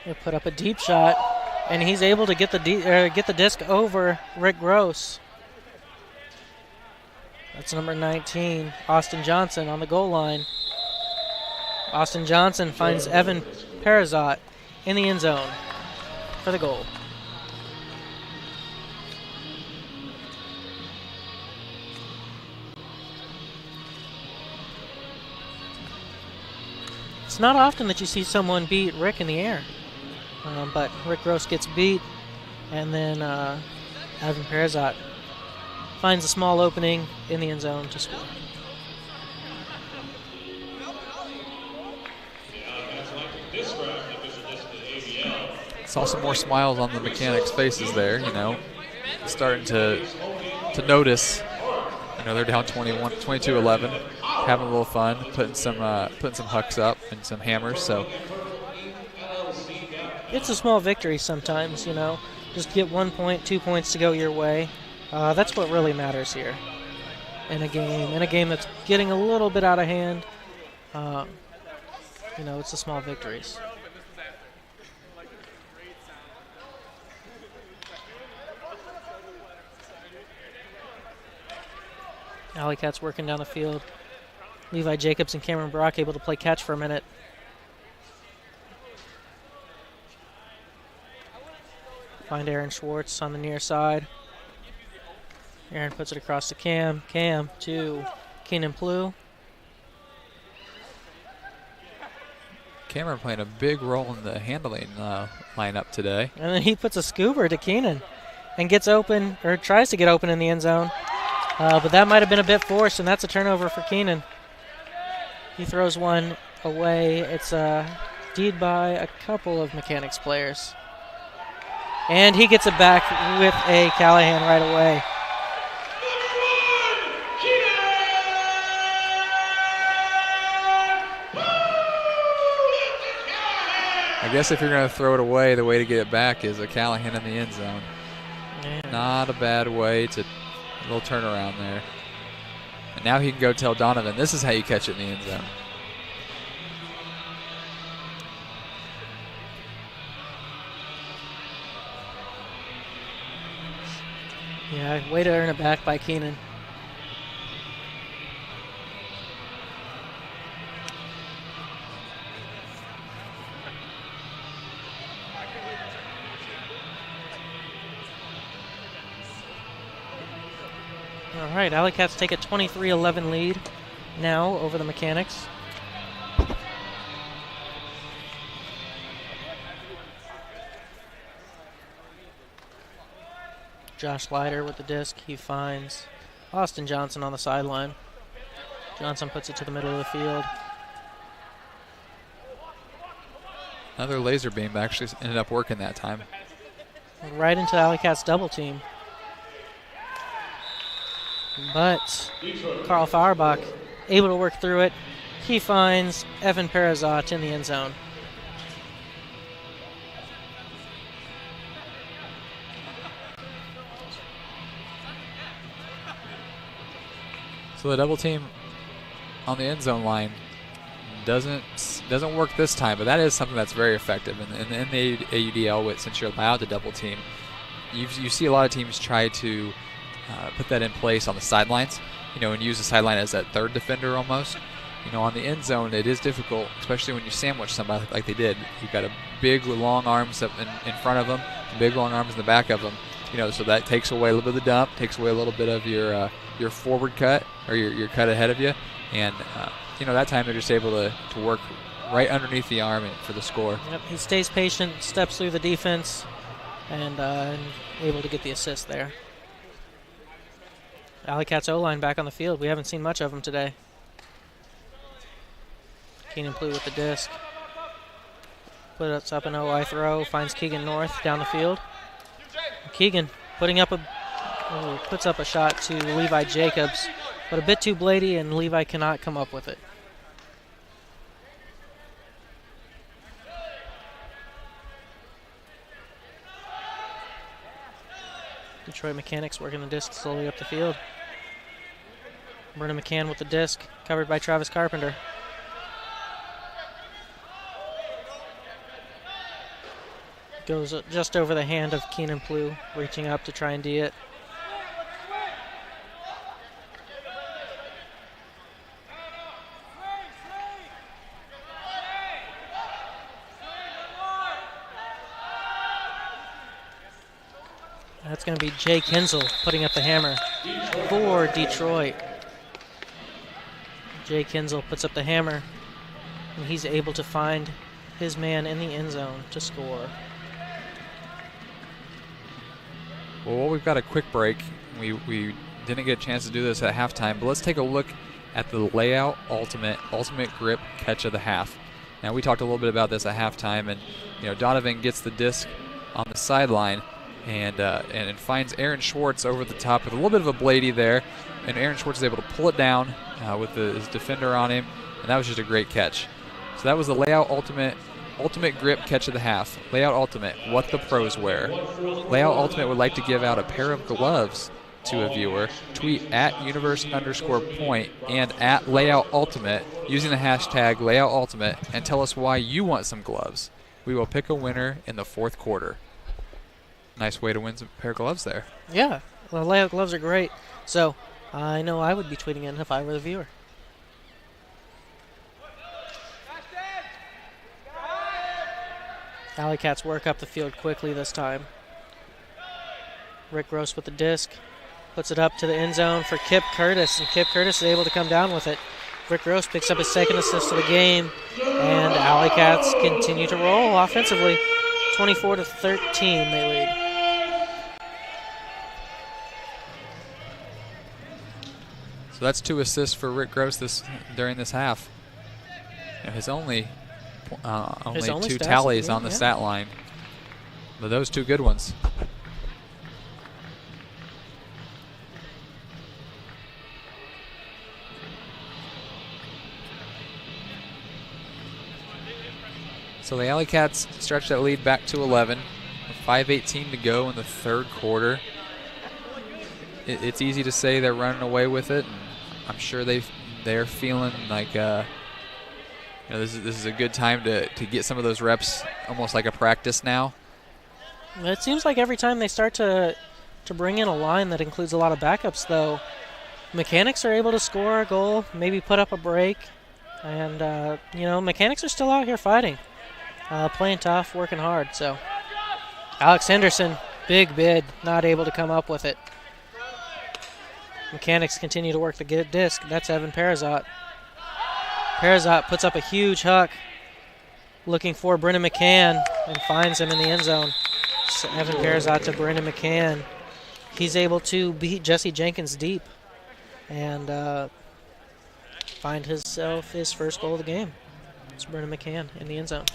He'll put up a deep shot, and he's able to get the disc over Rick Gross. That's number 19, Austin Johnson, on the goal line. Austin Johnson finds Evan Perazot in the end zone for the goal. It's not often that you see someone beat Rick in the air, but Rick Gross gets beat, and then Evan Perazot finds a small opening in the end zone to score. Saw some more smiles on the Mechanix faces there, starting to notice, they're down 22-11, having a little fun, putting some hucks up and some hammers. So it's a small victory sometimes, just get 1 point, 2 points to go your way. That's what really matters here in a game that's getting a little bit out of hand. It's the small victories. AlleyCats working down the field. Levi Jacobs and Cameron Brock able to play catch for a minute. Find Aaron Schwartz on the near side. Aaron puts it across to Cam. Cam to Keenan Plew. Cameron playing a big role in the handling lineup today. And then he puts a scooper to Keenan and gets open, or tries to get open in the end zone. But that might have been a bit forced, and that's a turnover for Keenan. He throws one away. It's deed by a couple of Mechanix players. And he gets it back with a Callahan right away. I guess if you're going to throw it away, the way to get it back is a Callahan in the end zone. Yeah. Not a bad way to, a little turnaround there. And now he can go tell Donovan, this is how you catch it in the end zone. Yeah, way to earn it back by Keenan. All right, AlleyCats take a 23-11 lead now over the Mechanics. Josh Leiter with the disc. He finds Austin Johnson on the sideline. Johnson puts it to the middle of the field. Another laser beam actually ended up working that time. Right into AlleyCats double team. But Carl Feuerbach able to work through it. He finds Evan Perazat in the end zone. So the double team on the end zone line doesn't work this time, but that is something that's very effective. And in the AUDL, since you're allowed to double team, you see a lot of teams try to put that in place on the sidelines, and use the sideline as that third defender almost. On the end zone, it is difficult, especially when you sandwich somebody like they did. You've got a big, long arms up in front of them, big, long arms in the back of them. So that takes away a little bit of the dump, takes away a little bit of your forward cut or your cut ahead of you, and that time they're just able to work right underneath the arm for the score. Yep, he stays patient, steps through the defense, and able to get the assist there. AlleyCats O-line back on the field. We haven't seen much of him today. Keenan Plew with the disc. Puts up an OI throw, finds Keegan North down the field. Keegan puts up a shot to Levi Jacobs, but a bit too bladey, and Levi cannot come up with it. Detroit Mechanics working the disc slowly up the field. Brennan McCann with the disc, covered by Travis Carpenter. Goes just over the hand of Keenan Plew, reaching up to try and D it. That's going to be Jay Kinzel putting up the hammer for Detroit. Jay Kinzel puts up the hammer, and he's able to find his man in the end zone to score. Well, we've got a quick break. We didn't get a chance to do this at halftime, but let's take a look at the layout ultimate grip catch of the half. Now, we talked a little bit about this at halftime, and Donovan gets the disc on the sideline and finds Aaron Schwartz over the top with a little bit of a bladey there, and Aaron Schwartz is able to pull it down with his defender on him, and that was just a great catch. So that was the layout ultimate grip catch of the half. Layout ultimate, what the pros wear. Layout ultimate would like to give out a pair of gloves to a viewer. Tweet at universe_point and at layout ultimate using the hashtag layout ultimate and tell us why you want some gloves. We will pick a winner in the fourth quarter. Nice way to win some pair of gloves there. Yeah, well, layout gloves are great. So I know I would be tweeting in if I were the viewer. AlleyCats work up the field quickly this time. Rick Gross with the disc. Puts it up to the end zone for Kip Curtis, and Kip Curtis is able to come down with it. Rick Gross picks up his second assist of the game, and AlleyCats continue to roll offensively. 24-13 they lead. So that's 2 assists for Rick Gross during this half. His only 2 stats, tallies on the stat line, but those 2 good ones. So the AlleyCats stretch that lead back to 11. With 5:18 to go in the third quarter. It's easy to say they're running away with it. I'm sure they're feeling like this is a good time to get some of those reps, almost like a practice now. It seems like every time they start to bring in a line that includes a lot of backups, though, Mechanix are able to score a goal, maybe put up a break, and Mechanix are still out here fighting, playing tough, working hard. So Alex Henderson, big bid, not able to come up with it. Mechanix continue to work the disc. That's Evan Parazot. Parazot puts up a huge huck, looking for Brendan McCann, and finds him in the end zone. So Evan Parazot to Brendan McCann. He's able to beat Jesse Jenkins deep and find himself his first goal of the game. It's Brendan McCann in the end zone.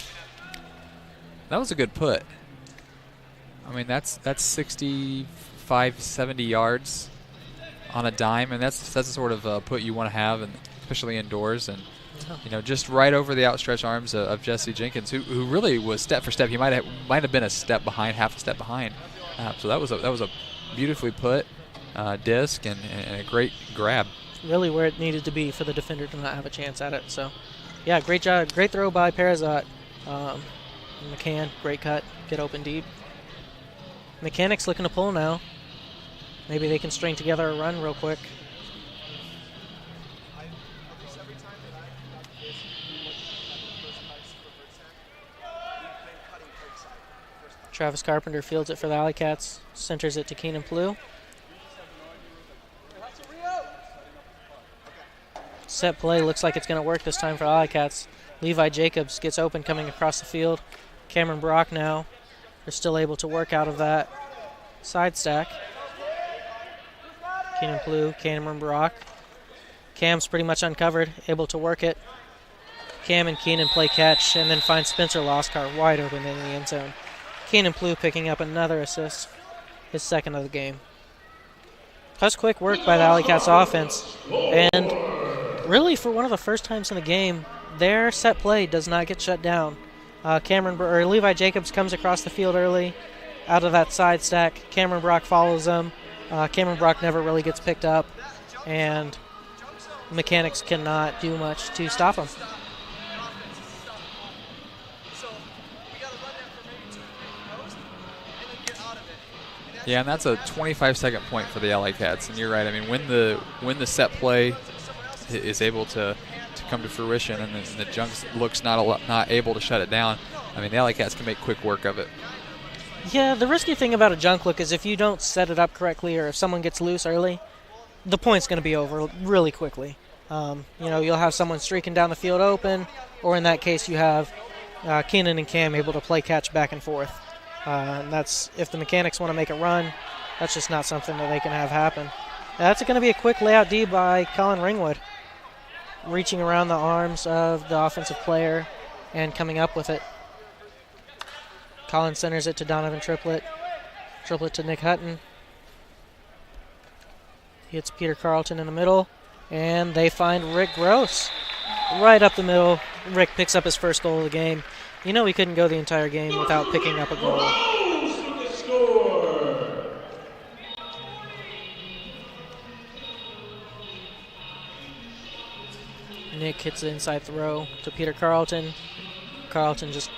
That was a good put. I mean, that's 65, 70 yards on a dime, and that's the sort of put you want to have, and especially indoors. And just right over the outstretched arms of Jesse Jenkins, who really was step for step. He might have been a step behind, half a step behind. So that was a beautifully put disc and a great grab. Really where it needed to be for the defender to not have a chance at it. So, yeah, great job, great throw by Parazot. McCann, great cut, get open deep. Mechanix looking to pull now. Maybe they can string together a run real quick. Travis Carpenter fields it for the AlleyCats, centers it to Keenan Plew. Set play looks like it's going to work this time for AlleyCats. Levi Jacobs gets open coming across the field. Cameron Brock now. They're still able to work out of that side stack. Keenan Plew, Cameron Brock. Cam's pretty much uncovered, able to work it. Cam and Keenan play catch and then find Spencer Loscar wide open in the end zone. Keenan Plew picking up another assist, his second of the game. That's quick work by the AlleyCats offense. And really, for one of the first times in the game, their set play does not get shut down. Levi Jacobs comes across the field early out of that side stack. Cameron Brock follows him. Cameron Brock never really gets picked up, and Mechanix cannot do much to stop him. Yeah, and that's a 25-second point for the AlleyCats. And you're right. I mean, when the set play is able to come to fruition, and the junk looks not able to shut it down, I mean, the AlleyCats can make quick work of it. Yeah, the risky thing about a junk look is if you don't set it up correctly, or if someone gets loose early, the point's going to be over really quickly. You'll have someone streaking down the field open, or in that case, you have Keenan and Cam able to play catch back and forth. And that's, if the Mechanix want to make a run, that's just not something that they can have happen. That's going to be a quick layout D by Colin Ringwood, reaching around the arms of the offensive player and coming up with it. Colin centers it to Donovan Triplett. Triplett to Nick Hutton. Hits Peter Carlton in the middle, and they find Rick Gross right up the middle. Rick picks up his first goal of the game. He couldn't go the entire game without picking up a goal. Nick hits the inside throw to Peter Carlton. Carlton just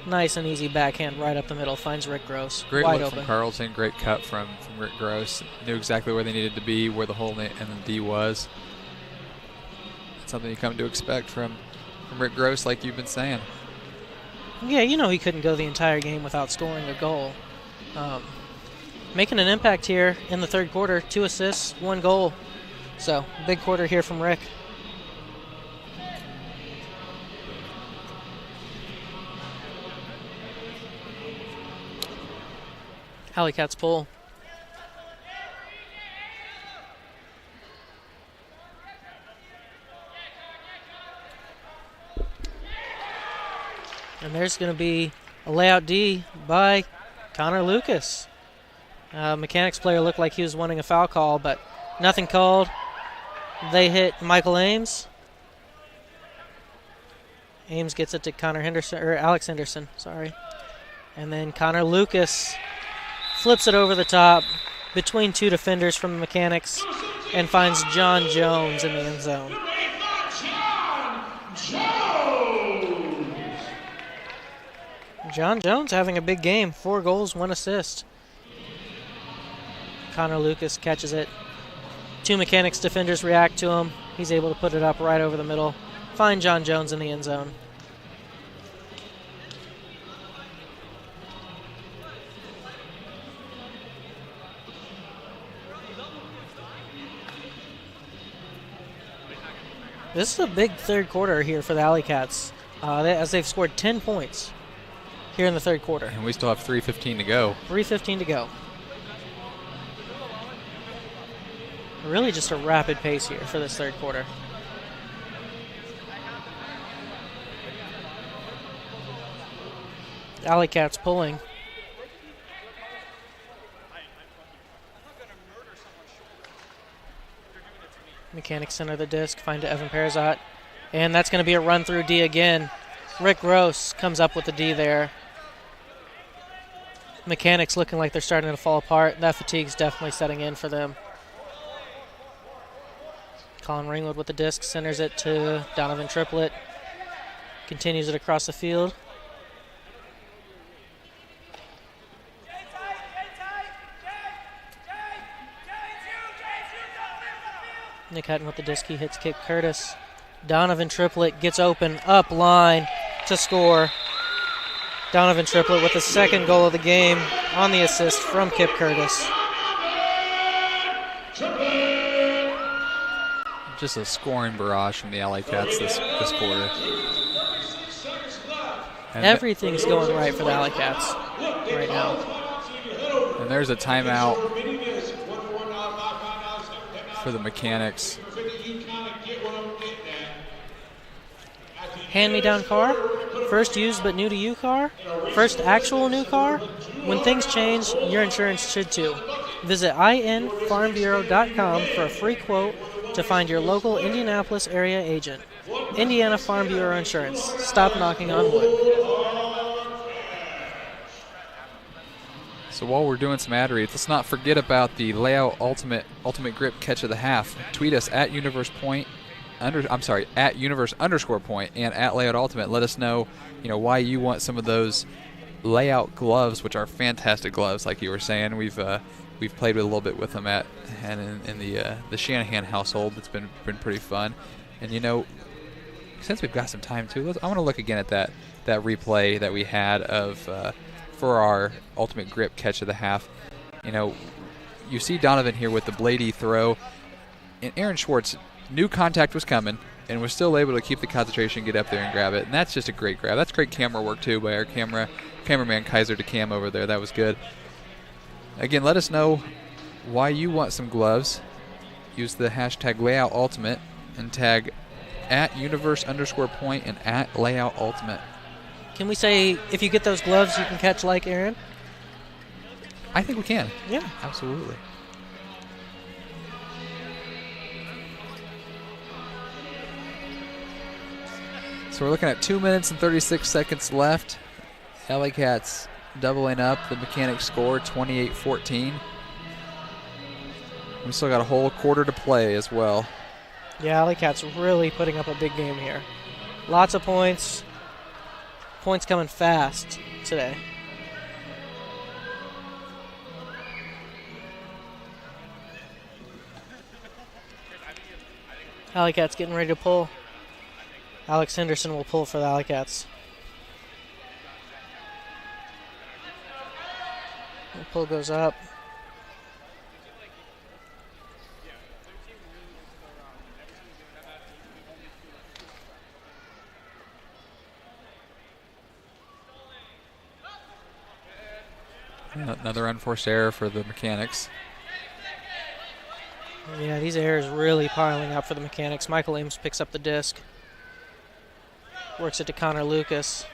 nice and easy backhand right up the middle, finds Rick Gross. Great wide look open from Carlton, great cut from Rick Gross. Knew exactly where they needed to be, where the hole in the D was. That's something you come to expect from Rick Gross, like you've been saying. Yeah, he couldn't go the entire game without scoring a goal. Making an impact here in the third quarter, 2 assists, 1 goal. So, big quarter here from Rick. AlleyCats pull. And there's going to be a layout D by Connor Lucas. Mechanix player looked like he was wanting a foul call, but nothing called. They hit Michael Ames. Ames gets it to Alex Henderson, sorry. And then Connor Lucas flips it over the top between 2 defenders from Mechanix and finds John Jones in the end zone. John Jones having a big game. 4 goals, 1 assist. Connor Lucas catches it. 2 Mechanix defenders react to him. He's able to put it up right over the middle. Find John Jones in the end zone. This is a big third quarter here for the AlleyCats, as they've scored 10 points here in the third quarter. And we still have 3:15 to go. 3:15 to go. Really just a rapid pace here for this third quarter. AlleyCats pulling. Mechanix center the disc, find to Evan Perazat. And that's going to be a run through D again. Rick Gross comes up with the D there. Mechanix looking like they're starting to fall apart. That fatigue's definitely setting in for them. Colin Ringwood with the disc, centers it to Donovan Triplett. Continues it across the field. Nick Hutton with the disc, he hits Kip Curtis. Donovan Triplett gets open, up line to score. Donovan Triplett with the second goal of the game on the assist from Kip Curtis. Just a scoring barrage from the AlleyCats this quarter. And everything's going right for the AlleyCats right now. And there's a timeout for the Mechanix. Hand-me-down car, first used but new to you car, first actual new car. When things change, your insurance should too. Visit infarmbureau.com for a free quote to find your local Indianapolis area agent. Indiana Farm Bureau Insurance. Stop knocking on wood. So while we're doing some ad reads, let's not forget about the Layout Ultimate Grip Catch of the Half. Tweet us at @universe_point and at Layout Ultimate. Let us know, why you want some of those layout gloves, which are fantastic gloves, like you were saying. We've played with a little bit with them in the Shanahan household. It's been pretty fun. And since we've got some time too, I want to look again at that replay that we had of for our ultimate grip catch of the half. You see Donovan here with the bladey throw, and Aaron Schwartz knew contact was coming and was still able to keep the concentration, get up there and grab it. And that's just a great grab. That's great camera work too by our cameraman Kaiser DeCam over there. That was good. Again, let us know why you want some gloves. Use the hashtag #LayoutUltimate and tag at @universe_point and at @LayoutUltimate. Can we say if you get those gloves, you can catch like Aaron? I think we can. Yeah. Absolutely. So we're looking at 2 minutes and 36 seconds left. AlleyCats doubling up. The Mechanix score 28-14. We still got a whole quarter to play as well. Yeah, AlleyCats really putting up a big game here. Lots of points. Points coming fast today. AlleyCats getting ready to pull. Alex Henderson will pull for the AlleyCats. The pull goes up. Another unforced error for the Mechanix. Yeah, these errors really piling up for the Mechanix. Michael Ames picks up the disc. Works it to Connor Lucas.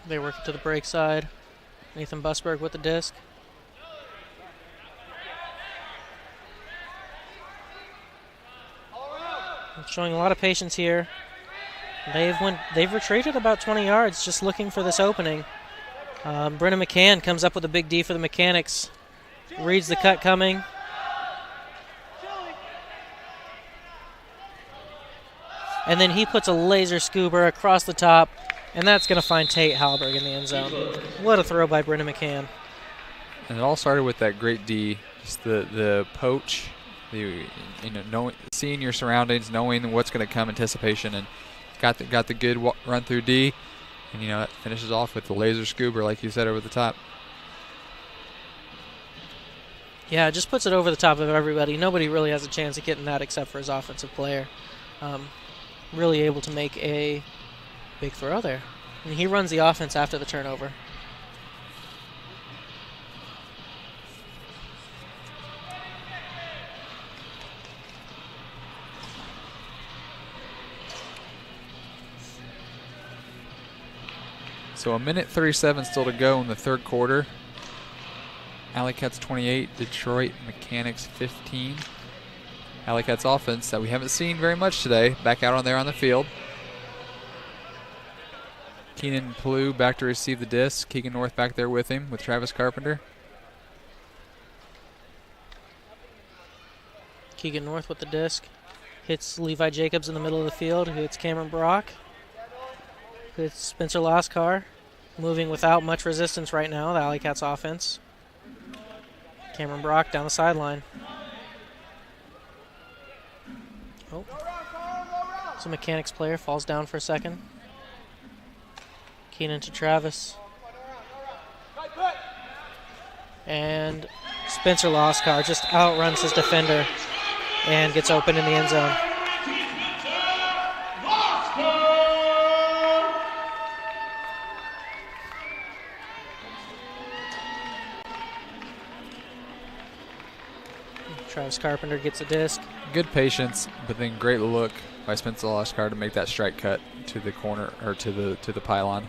They work it to the break side. Nathan Busberg with the disc. Showing a lot of patience here. They've retreated about 20 yards, just looking for this opening. Brennan McCann comes up with a big D for the Mechanics. Reads the cut coming. And then he puts a laser scooper across the top, and that's going to find Tate Halberg in the end zone. What a throw by Brennan McCann. And it all started with that great D, just the poach, seeing your surroundings, knowing what's going to come, anticipation, and got the good run through D, and it finishes off with the laser scooper, like you said, over the top. Yeah, it just puts it over the top of everybody. Nobody really has a chance of getting that except for his offensive player. Really able to make a big throw there. And he runs the offense after the turnover. So 1:37 still to go in the third quarter. AlleyCats 28, Detroit Mechanics 15. AlleyCats offense that we haven't seen very much today, back out on the field. Keenan Plew back to receive the disc. Keegan North back there with him, with Travis Carpenter. Keegan North with the disc. Hits Levi Jacobs in the middle of the field. Hits Cameron Brock. Hits Spencer Lascar. Moving without much resistance right now, the AlleyCats offense. Cameron Brock down the sideline. Oh. So Mechanics player falls down for a second. Keenan to Travis. And Spencer Lascar just outruns his defender and gets open in the end zone. Travis Carpenter gets a disc. Good patience, but then great look by Spencer Lascar to make that strike cut to the corner or to the pylon.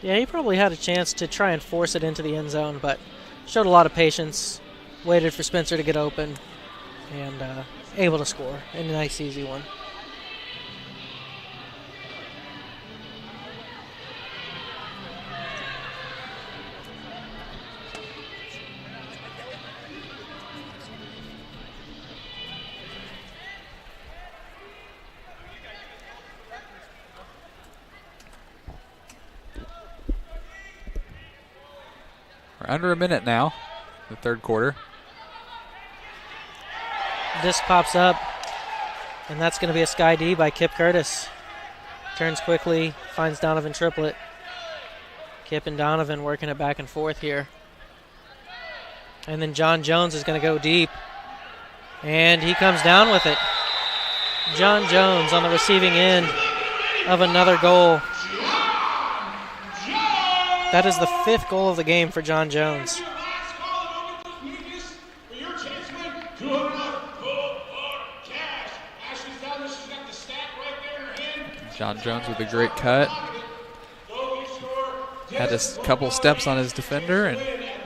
Yeah, he probably had a chance to try and force it into the end zone, but showed a lot of patience. Waited for Spencer to get open and able to score. A nice, easy one. We're under a minute now, the third quarter. Disc pops up, and that's going to be a sky D by Kip Curtis. Turns quickly, finds Donovan Triplett. Kip and Donovan working it back and forth here. And then John Jones is going to go deep, and he comes down with it. John Jones on the receiving end of another goal. That is the 5th goal of the game for John Jones. John Jones with a great cut. Had a couple steps on his defender, and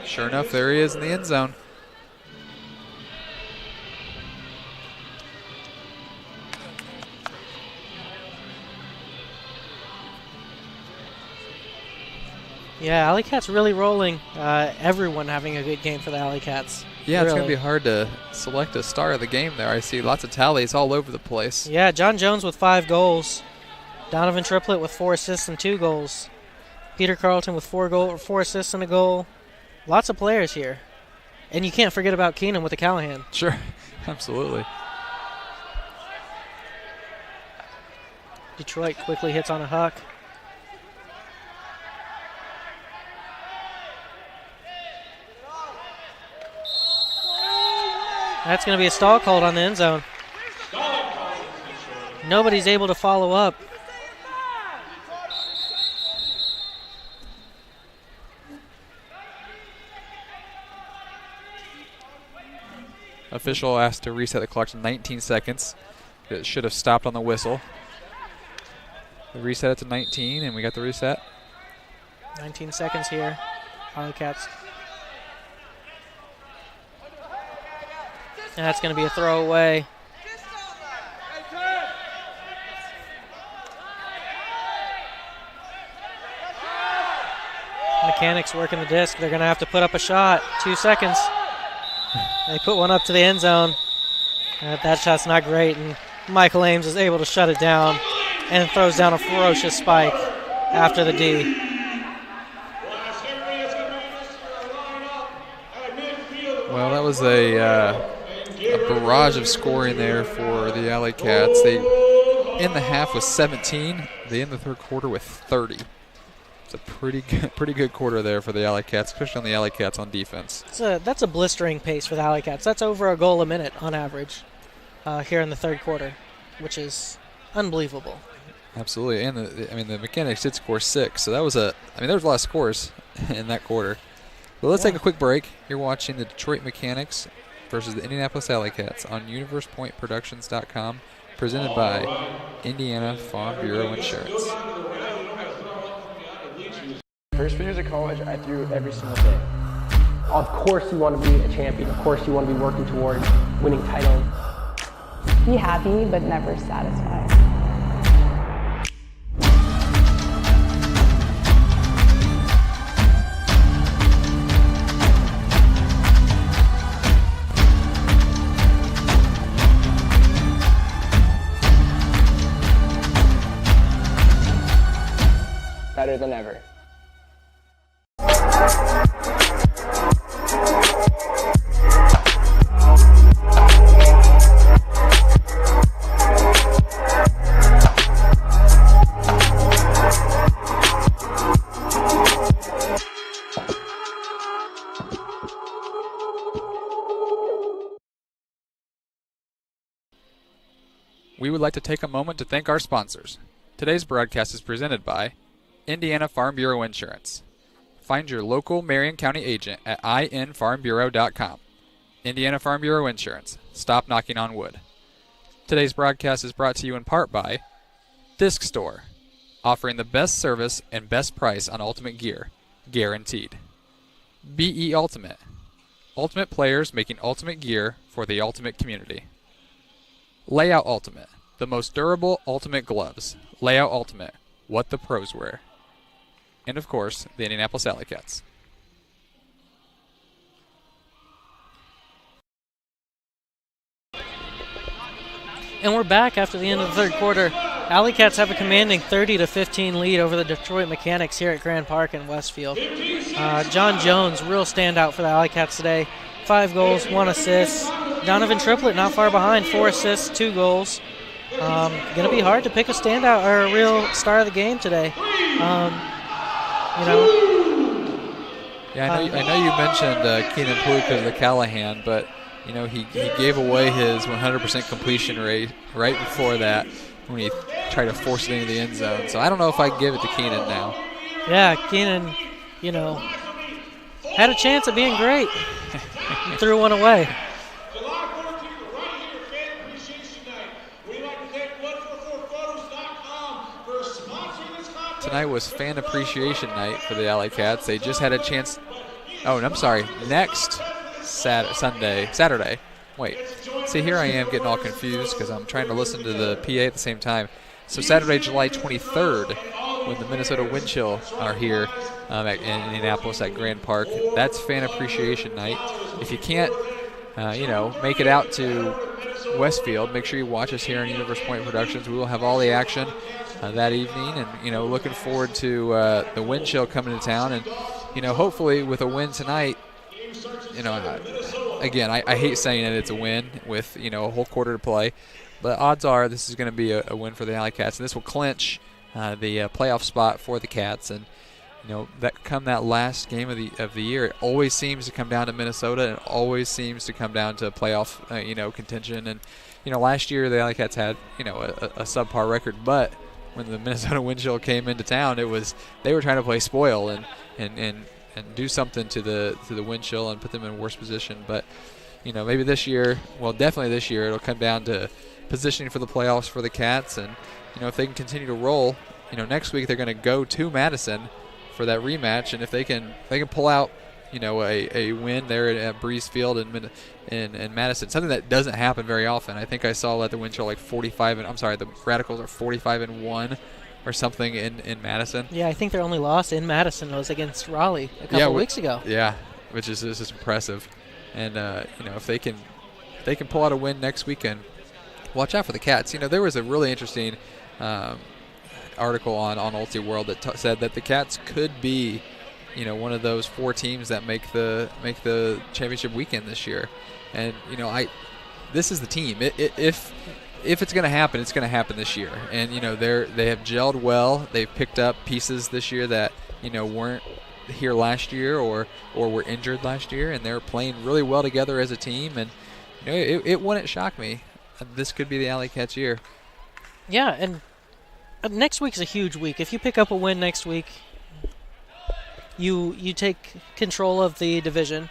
sure enough, there he is in the end zone. Yeah, AlleyCats really rolling. Everyone having a good game for the AlleyCats. Yeah, it's going to be hard to select a star of the game there. I see lots of tallies all over the place. Yeah, John Jones with 5 goals. Donovan Triplett with 4 assists and 2 goals. Peter Carlton with 4 assists and a goal. Lots of players here. And you can't forget about Keenan with the Callahan. Sure, absolutely. Detroit quickly hits on a huck. That's going to be a stall called on the end zone. Nobody's able to follow up. Official asked to reset the clock to 19 seconds. It should have stopped on the whistle. We reset it to 19, and we got the reset. 19 seconds here. AlleyCats. And that's going to be a throwaway. Mechanix working the disc. They're going to have to put up a shot. 2 seconds. They put one up to the end zone. That shot's not great, and Michael Ames is able to shut it down and throws down a ferocious spike after the D. Well, that was a barrage of scoring there for the AlleyCats. They in the half was 17. They end the third quarter with 30. It's a pretty good quarter there for the AlleyCats, especially on the AlleyCats on defense. That's a blistering pace for the AlleyCats. That's over a goal a minute on average here in the third quarter, which is unbelievable. Absolutely, and the Mechanix did score 6, so that was there was a lot of scores in that quarter. But let's take a quick break. You're watching the Detroit Mechanix versus the Indianapolis AlleyCats on UniversePointProductions.com, presented by Indiana Farm Bureau Insurance. First few years of college, I threw every single day. Of course you want to be a champion. Of course you want to be working towards winning titles. Be happy, but never satisfied. Better than ever. We would like to take a moment to thank our sponsors. Today's broadcast is presented by Indiana Farm Bureau Insurance. Find your local Marion County agent at infarmbureau.com. Indiana Farm Bureau Insurance. Stop knocking on wood. Today's broadcast is brought to you in part by Disc Store, offering the best service and best price on ultimate gear, guaranteed. BE Ultimate. Ultimate players making ultimate gear for the ultimate community. Layout Ultimate. The most durable ultimate gloves. Layout Ultimate. What the pros wear. And of course, the Indianapolis AlleyCats. And we're back after the end of the third quarter. AlleyCats have a commanding 30-15 lead over the Detroit Mechanix here at Grand Park in Westfield. John Jones, real standout for the AlleyCats today. 5 goals, 1 assist. Donovan Triplett not far behind, 4 assists, 2 goals. Going to be hard to pick a standout or a real star of the game today. Yeah, I know you mentioned Keenan Pluk as the Callahan, but he gave away his 100% completion rate right before that when he tried to force it into the end zone. So I don't know if I can give it to Keenan now. Yeah, Keenan, had a chance of being great. He threw one away. Tonight was Fan Appreciation Night for the AlleyCats. They just had a chance. Oh, and I'm sorry. Next Saturday. Wait. See, here I am getting all confused because I'm trying to listen to the PA at the same time. So Saturday, July 23rd, when the Minnesota Wind Chill are here in Indianapolis at Grand Park, that's Fan Appreciation Night. If you can't, make it out to Westfield, make sure you watch us here on Universe Point Productions. We will have all the action that evening, and looking forward to the Wind Chill coming to town, and hopefully with a win tonight. Again, I hate saying it, it's a win with a whole quarter to play, but odds are this is going to be a win for the AlleyCats, and this will clinch the playoff spot for the Cats. And that last game of the year, it always seems to come down to Minnesota, and it always seems to come down to playoff contention. And last year the AlleyCats had a subpar record, but when the Minnesota Wind Chill came into town, they were trying to play spoil and do something to the Wind Chill and put them in a worse position. But maybe this year, well, definitely this year, it'll come down to positioning for the playoffs for the Cats. And if they can continue to roll, next week they're going to go to Madison for that rematch, and if they can pull out a win there at Breeze Field in Madison, something that doesn't happen very often. I think I saw at the Wind Chill the Radicals are 45-1 or something in Madison. Yeah, I think their only loss in Madison was against Raleigh a couple of weeks ago. Yeah, which is just impressive. And if they can pull out a win next weekend, watch out for the Cats. There was a really interesting article on Ulti World that said that the Cats could be, one of those 4 teams that make the championship weekend this year. And this is the team. If it's going to happen, it's going to happen this year. And they have gelled well. They've picked up pieces this year that weren't here last year or were injured last year, and they're playing really well together as a team. And it wouldn't shock me. This could be the AlleyCats year. Yeah, and next week's a huge week. If you pick up a win next week, you take control of the division.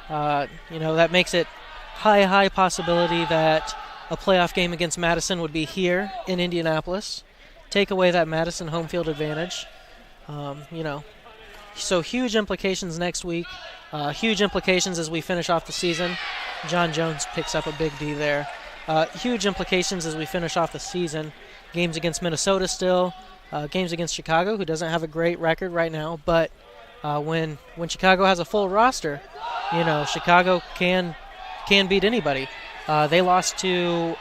That makes it high possibility that a playoff game against Madison would be here in Indianapolis. Take away that Madison home field advantage. So huge implications next week. Huge implications as we finish off the season. John Jones picks up a big D there. Huge implications as we finish off the season. Games against Minnesota still. Games against Chicago, who doesn't have a great record right now. But when Chicago has a full roster, Chicago can beat anybody. They lost to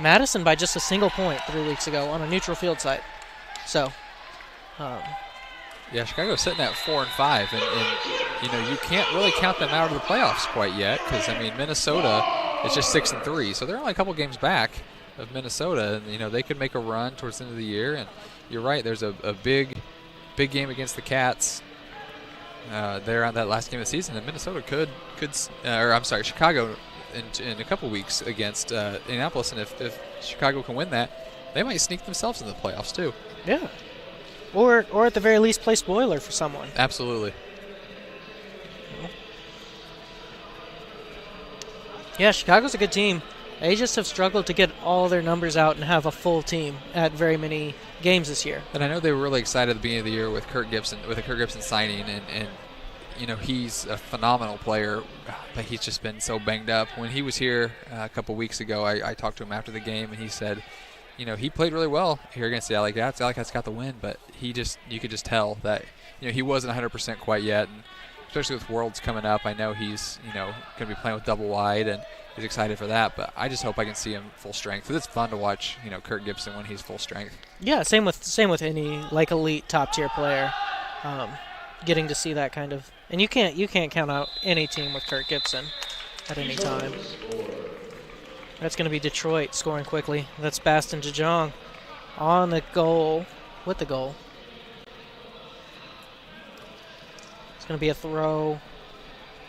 Madison by just a single point 3 weeks ago on a neutral field site. So, yeah, Chicago's sitting at 4-5, and you can't really count them out of the playoffs quite yet because Minnesota is just 6-3, so they're only a couple games back of Minnesota, and they could make a run towards the end of the year. And you're right, there's a big game against the Cats. They're on that last game of the season, and Minnesota Chicago in a couple weeks against Indianapolis, and if Chicago can win that, they might sneak themselves into the playoffs too. Yeah. Or at the very least play spoiler for someone. Absolutely. Yeah, Chicago's a good team. They just have struggled to get all their numbers out and have a full team at very many games this year. And I know they were really excited at the beginning of the year with the Kurt Gibson signing, and he's a phenomenal player, but he's just been so banged up. When he was here a couple weeks ago, I talked to him after the game, and he said, he played really well here against the AlleyCats. The AlleyCats got the win, but you could just tell that he wasn't 100% quite yet, and especially with Worlds coming up, I know he's going to be playing with double wide, and he's excited for that. But I just hope I can see him full strength, because it's fun to watch Kurt Gibson when he's full strength. Yeah, same with any elite top tier player, getting to see that kind of, and you can't count out any team with Kurt Gibson at any time. That's going to be Detroit scoring quickly. That's Baston Jajong on the goal, with the goal. It's going to be a throw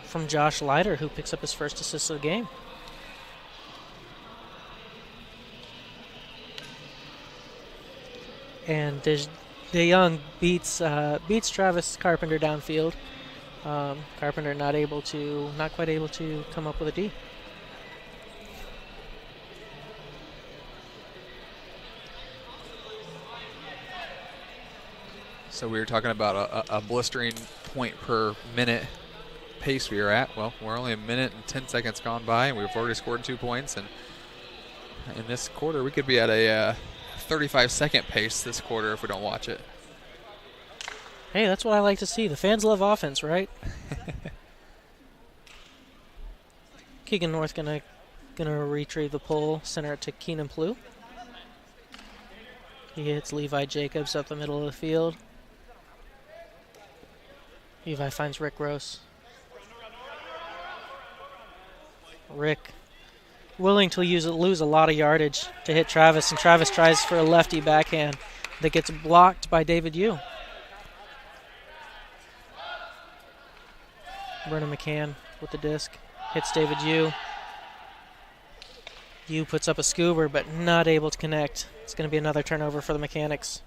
from Josh Leiter, who picks up his first assist of the game. And DeYoung beats Travis Carpenter downfield. Carpenter not quite able to come up with a D. So we were talking about a blistering point per minute pace we are at. Well, we're only a minute and 10 seconds gone by, and we've already scored 2 points. And in this quarter, we could be at a 35-second pace this quarter if we don't watch it. Hey, that's what I like to see. The fans love offense, right? Keegan North gonna retrieve the pull, center it to Keenan Plew. He hits Levi Jacobs up the middle of the field. Levi finds Rick Gross. Rick willing to lose a lot of yardage to hit Travis, and Travis tries for a lefty backhand that gets blocked by David Yu. Brennan McCann with the disc, hits David Yu. Yu puts up a scuba, but not able to connect. It's going to be another turnover for the Mechanics.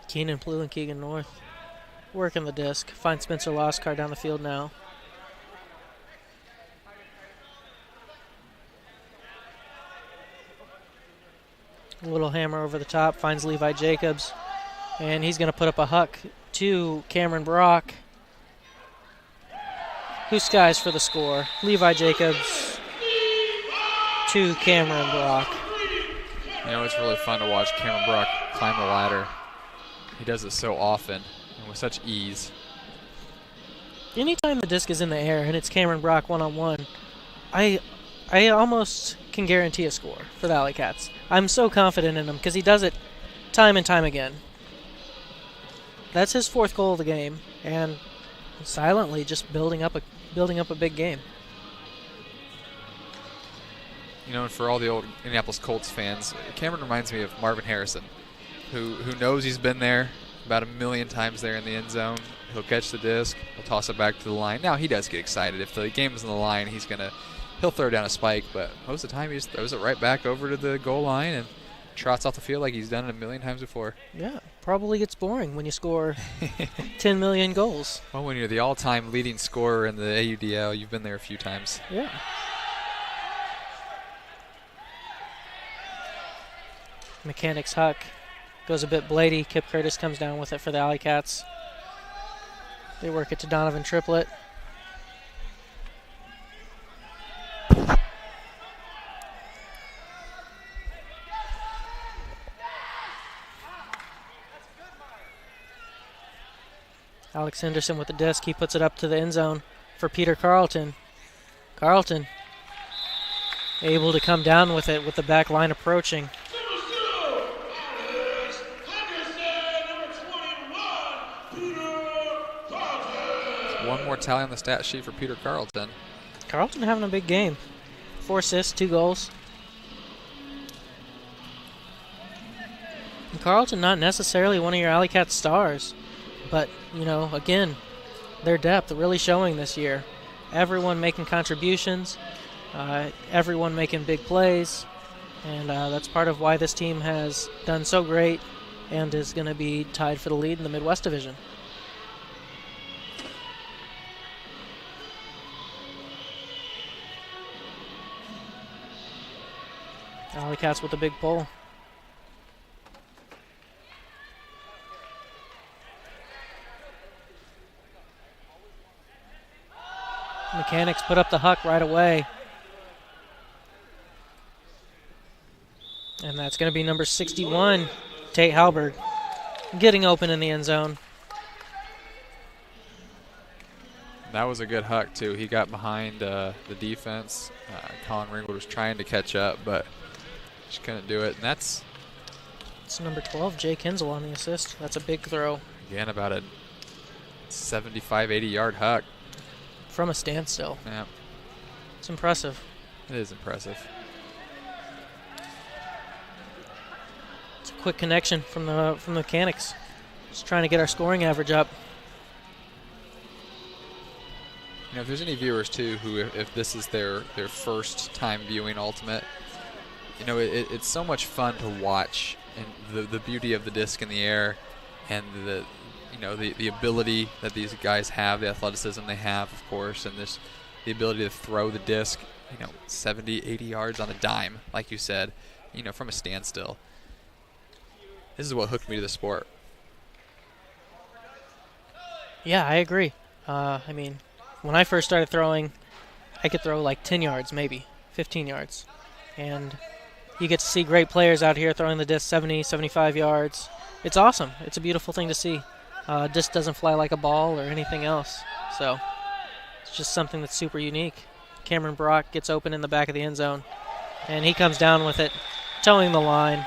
Keenan Plew and Keegan North working the disc. Find Spencer Loscar down the field now. A little hammer over the top, finds Levi Jacobs, and he's going to put up a huck to Cameron Brock. who skies for the score. Levi Jacobs to Cameron Brock. You know, it's really fun to watch Cameron Brock climb the ladder. He does it so often and with such ease. Anytime the disc is in the air and it's Cameron Brock one-on-one, I almost can guarantee a score for the AlleyCats. I'm so confident in him because he does it time and time again. That's his 4th goal of the game, and silently just building up a big game. You know, and for all the old Indianapolis Colts fans, Cameron reminds me of Marvin Harrison, who knows he's been there about 1 million times there in the end zone. He'll catch the disc, he'll toss it back to the line. Now, he does get excited. If the game is on the line, he'll throw down a spike, but most of the time he just throws it right back over to the goal line and trots off the field like he's done it 1 million times before. Yeah, probably gets boring when you score 10 million goals. Well, when you're the all-time leading scorer in the AUDL, you've been there a few times. Yeah. Mechanix Huck goes a bit Blady. Kip Curtis comes down with it for the AlleyCats. They work it to Donovan Triplett. Alex Henderson with the disc. He puts it up to the end zone for Peter Carlton. Carlton able to come down with it with the back line approaching. One more tally on the stat sheet for Peter Carlton. Carlton having a big game. 4 assists, 2 goals. And Carlton not necessarily one of your AlleyCats stars, but, you know, again, their depth really showing this year. Everyone making contributions, everyone making big plays, and that's part of why this team has done so great and is going to be tied for the lead in the Midwest Division. AlleyCats with a big pull. Mechanix put up the Huck right away. And that's going to be number 61, Tate Halberg, getting open in the end zone. That was a good Huck, too. He got behind the defense. Colin Ringwood was trying to catch up, but just couldn't do it. And that's number 12, Jake Hensel on the assist. That's a big throw. Again, about a 75, 80-yard Huck. From a standstill. Yeah. It's impressive. It is impressive. It's a quick connection from the Mechanix. Just trying to get our scoring average up. You know, if there's any viewers, too, who, if this is their first time viewing Ultimate, you know, it's so much fun to watch, and the beauty of the disc in the air, and the ability that these guys have, the athleticism they have, of course, and the ability to throw the disc, 70, 80 yards on a dime, like you said, from a standstill. This is what hooked me to the sport. Yeah, I agree. I mean, when I first started throwing, I could throw like 10 yards, maybe 15 yards. And you get to see great players out here throwing the disc 70, 75 yards. It's awesome. It's a beautiful thing to see. Disc doesn't fly like a ball or anything else. So it's just something that's super unique. Cameron Brock gets open in the back of the end zone, and he comes down with it, towing the line.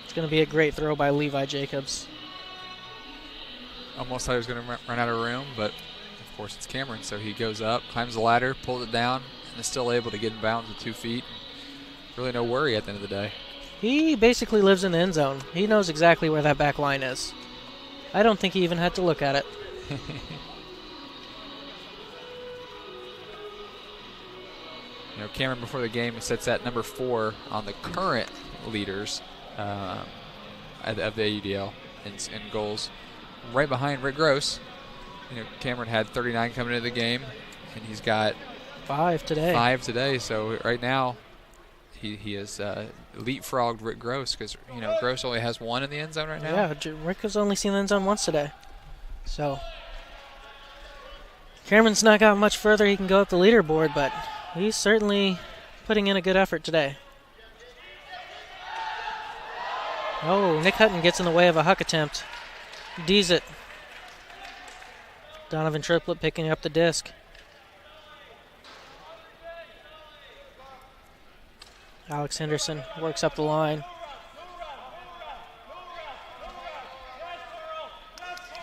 It's going to be a great throw by Levi Jacobs. Almost thought he was going to run out of room, but of course it's Cameron, so he goes up, climbs the ladder, pulls it down, and is still able to get in bounds with 2 feet. Really no worry at the end of the day. He basically lives in the end zone. He knows exactly where that back line is. I don't think he even had to look at it. Cameron before the game sits at number 4 on the current leaders of the AUDL in goals, right behind Rick Gross. Cameron had 39 coming into the game, and he's got 5 today. 5 today. So right now, he has leapfrogged Rick Gross because Gross only has 1 in the end zone right now. Yeah, Rick has only seen the end zone once today. So Cameron's not got much further he can go up the leaderboard, but he's certainly putting in a good effort today. Oh, Nick Hutton gets in the way of a huck attempt. D's it. Donovan Triplett picking up the disc. Alex Henderson works up the line.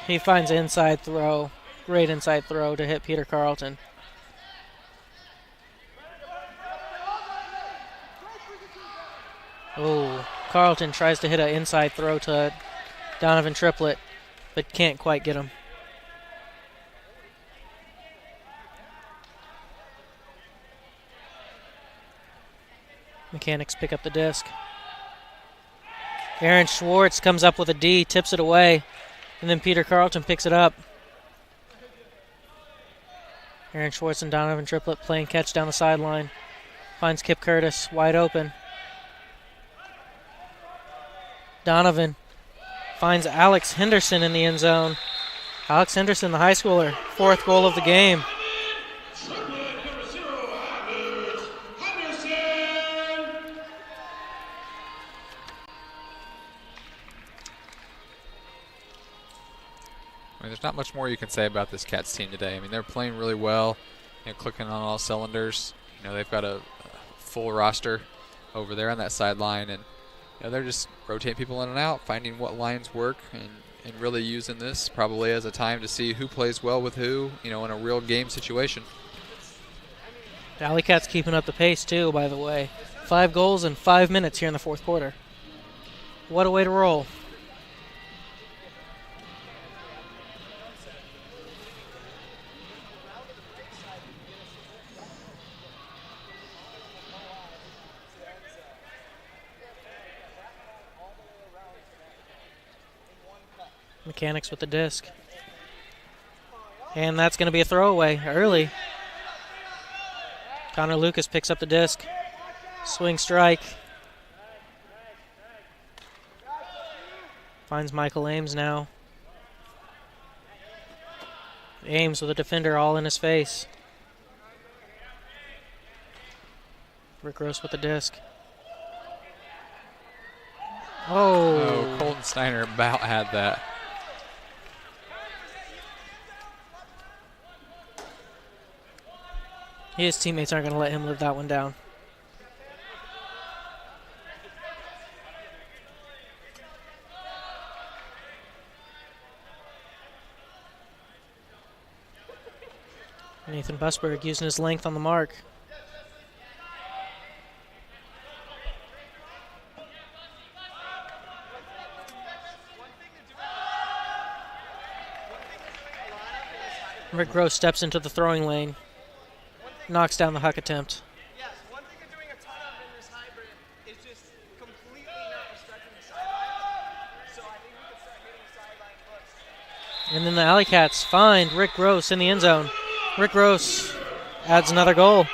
He finds an inside throw. Great inside throw to hit Peter Carlton. Oh, Carlton tries to hit an inside throw to Donovan Triplett, but can't quite get him. Mechanics pick up the disc. Aaron Schwartz comes up with a D, tips it away, and then Peter Carlton picks it up. Aaron Schwartz and Donovan Triplett playing catch down the sideline. Finds Kip Curtis wide open. Donovan finds Alex Henderson in the end zone. Alex Henderson, the high schooler, 4th goal of the game. I mean, there's not much more you can say about this Cats team today. I mean, they're playing really well, clicking on all cylinders. They've got a full roster over there on that sideline, and they're just rotating people in and out, finding what lines work, and really using this probably as a time to see who plays well with who, in a real game situation. The AlleyCats keeping up the pace, too, by the way. 5 goals in 5 minutes here in the 4th quarter. What a way to roll. Mechanics with the disc. And that's going to be a throwaway early. Connor Lucas picks up the disc. Swing strike. Finds Michael Ames now. Ames with a defender all in his face. Rick Gross with the disc. Oh, Colton Steiner about had that. His teammates aren't going to let him live that one down. Nathan Busberg using his length on the mark. Rick Gross steps into the throwing lane. Knocks down the huck attempt. Yes, one thing they're doing a ton of in this hybrid is just completely not respecting the sideline. So I think we can start hitting sideline looks. And then the AlleyCats find Rick Gross in the end zone. Rick Gross adds another goal.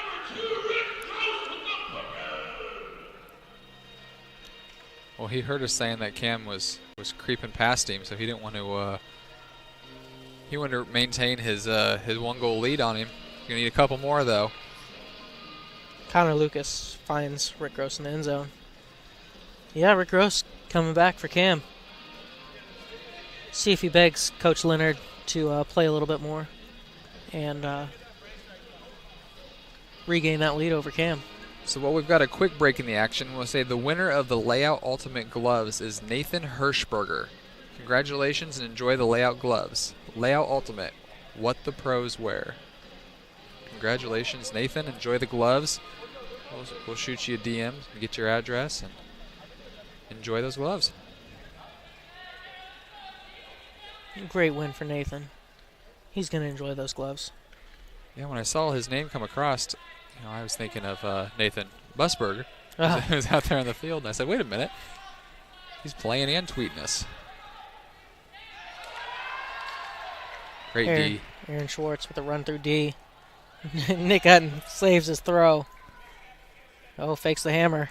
Well, he heard us saying that Cam was creeping past him, so he didn't want to. He wanted to maintain his 1-goal lead on him. Gonna need a couple more though. Connor Lucas finds Rick Gross in the end zone. Yeah, Rick Gross coming back for Cam. See if he begs Coach Leonard to play a little bit more and regain that lead over Cam. So while we've got a quick break in the action, we'll say the winner of the Layout Ultimate Gloves is Nathan Hirschberger. Congratulations and enjoy the Layout Gloves. Layout Ultimate, what the pros wear. Congratulations, Nathan. Enjoy the gloves. We'll shoot you a DM and get your address and enjoy those gloves. Great win for Nathan. He's going to enjoy those gloves. Yeah, when I saw his name come across, I was thinking of Nathan Busberger. He was out there on the field, and I said, wait a minute. He's playing and tweeting us. Great D. Aaron Schwartz with a run through D. Nick Hutton saves his throw. Oh, fakes the hammer.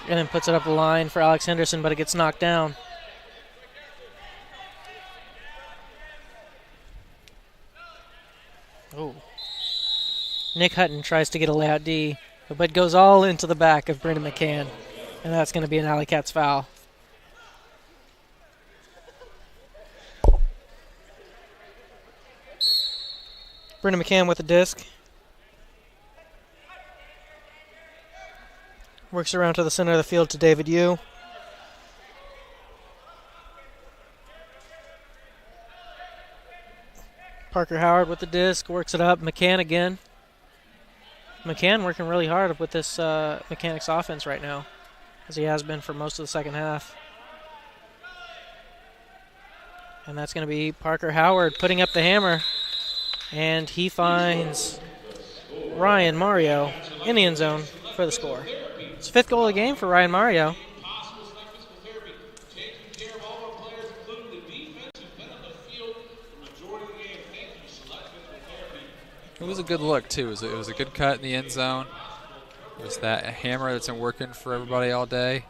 And then puts it up the line for Alex Henderson, but it gets knocked down. Oh. Nick Hutton tries to get a layout D, but goes all into the back of Brendan McCann. And that's going to be an AlleyCats foul. Brendan McCann with the disc. Works around to the center of the field to David Yu. Parker Howard with the disc, works it up. McCann again. McCann working really hard with this Mechanix offense right now, as he has been for most of the second half. And that's going to be Parker Howard putting up the hammer. And he finds Ryan Mario in the end zone for the score. It's the 5th goal of the game for Ryan Mario. It was a good look, too. It was a good cut in the end zone. It was that hammer that's been working for everybody all day.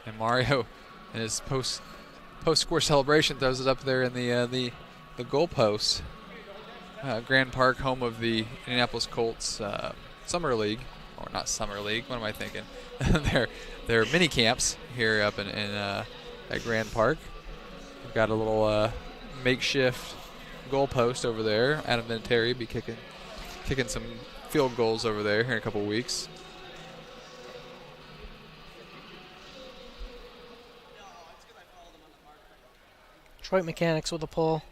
And Mario, in his post-score celebration, throws it up there in the goal post. Grand Park, home of the Indianapolis Colts Summer League. Or not Summer League, what am I thinking? Their mini camps here up at Grand Park. We've got a little makeshift goal post over there. Adam Vinatieri be kicking some field goals over there here in a couple weeks. Detroit Mechanix with a pull.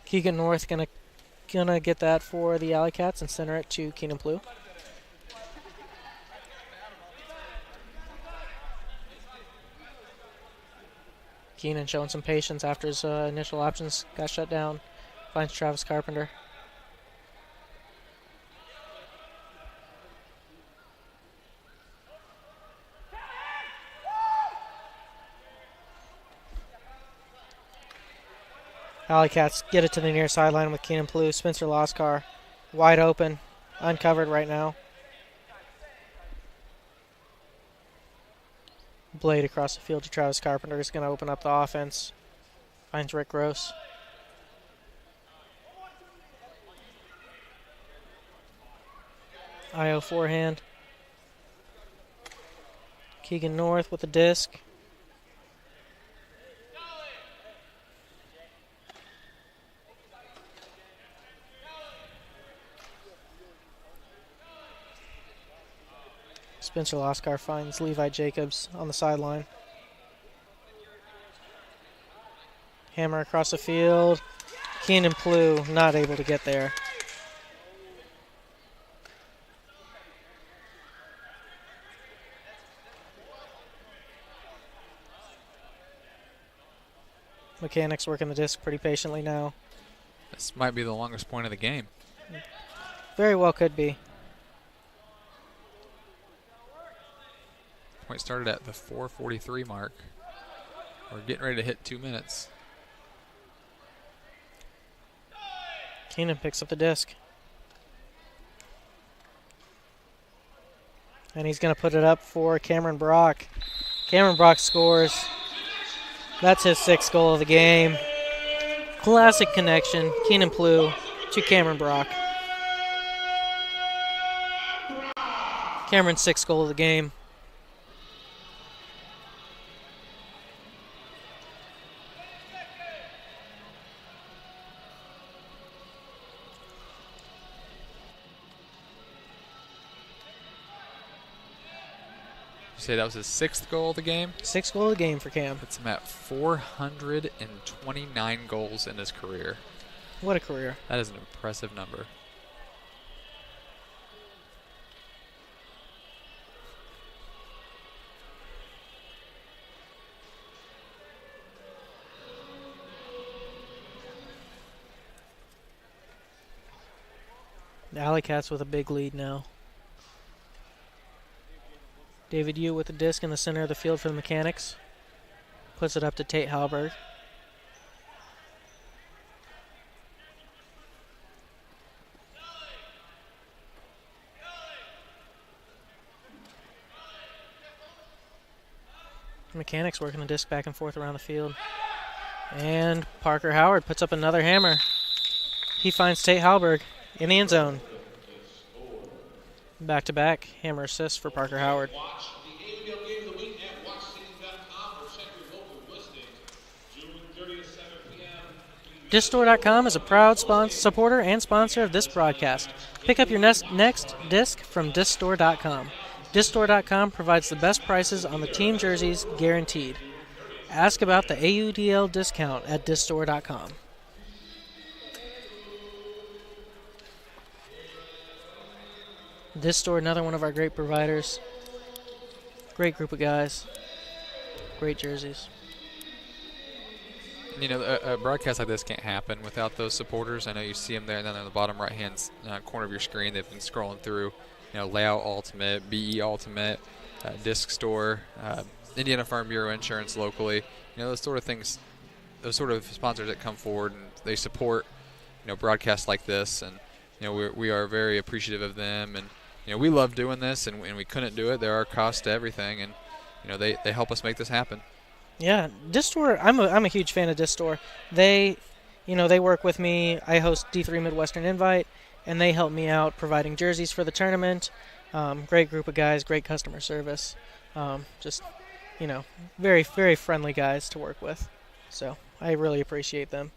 Keegan North gonna get that for the AlleyCats and center it to Keenan Plew. Keenan showing some patience after his initial options got shut down. Finds Travis Carpenter. AlleyCats get it to the near sideline with Keenan Plew. Spencer Loskar wide open, uncovered right now. Blade across the field to Travis Carpenter is going to open up the offense. Finds Rick Gross. IO forehand. Keegan North with the disc. Spencer Loskar finds Levi Jacobs on the sideline. Hammer across the field. Keenan Plew not able to get there. Mechanix working the disc pretty patiently now. This might be the longest point of the game. Very well could be. Point started at the 4:43 mark. We're getting ready to hit 2 minutes. Keenan picks up the disc. And he's going to put it up for Cameron Brock. Cameron Brock scores. That's his 6th goal of the game. Classic connection. Keenan Plew to Cameron Brock. Cameron's 6th goal of the game. You say that was his 6th goal of the game? 6th goal of the game for Cam. Puts him at 429 goals in his career. What a career. That is an impressive number. The AlleyCats with a big lead now. David Yu with the disc in the center of the field for the Mechanix. Puts it up to Tate Halberg. Mechanix working the disc back and forth around the field. And Parker Howard puts up another hammer. He finds Tate Halberg in the end zone. Back-to-back hammer assists for Parker Howard. Watch the AUDL game of the week at watchcity.com or check your local listings. June 30th, 7 p.m. Discstore.com is a proud supporter and sponsor of this broadcast. Pick up your next disc from Discstore.com. Discstore.com provides the best prices on the team jerseys, guaranteed. Ask about the AUDL discount at Discstore.com. Discstore, another one of our great providers. Great group of guys. Great jerseys. You know, a broadcast like this can't happen without those supporters. I know you see them there, and then on the bottom right-hand corner of your screen, they've been scrolling through, you know, Layout Ultimate, BE Ultimate, Disc Store, Indiana Farm Bureau Insurance locally. You know, those sort of things, those sort of sponsors that come forward and they support, you know, broadcasts like this, and you know, we are very appreciative of them, and you know, we love doing this, and we couldn't do it. There are costs to everything, and you know, they help us make this happen. Yeah, Discstore, I'm a huge fan of Discstore. They, you know, they work with me. I host D3 Midwestern Invite, and they help me out providing jerseys for the tournament. Great group of guys, great customer service. Just, you know, very, very friendly guys to work with. So I really appreciate them.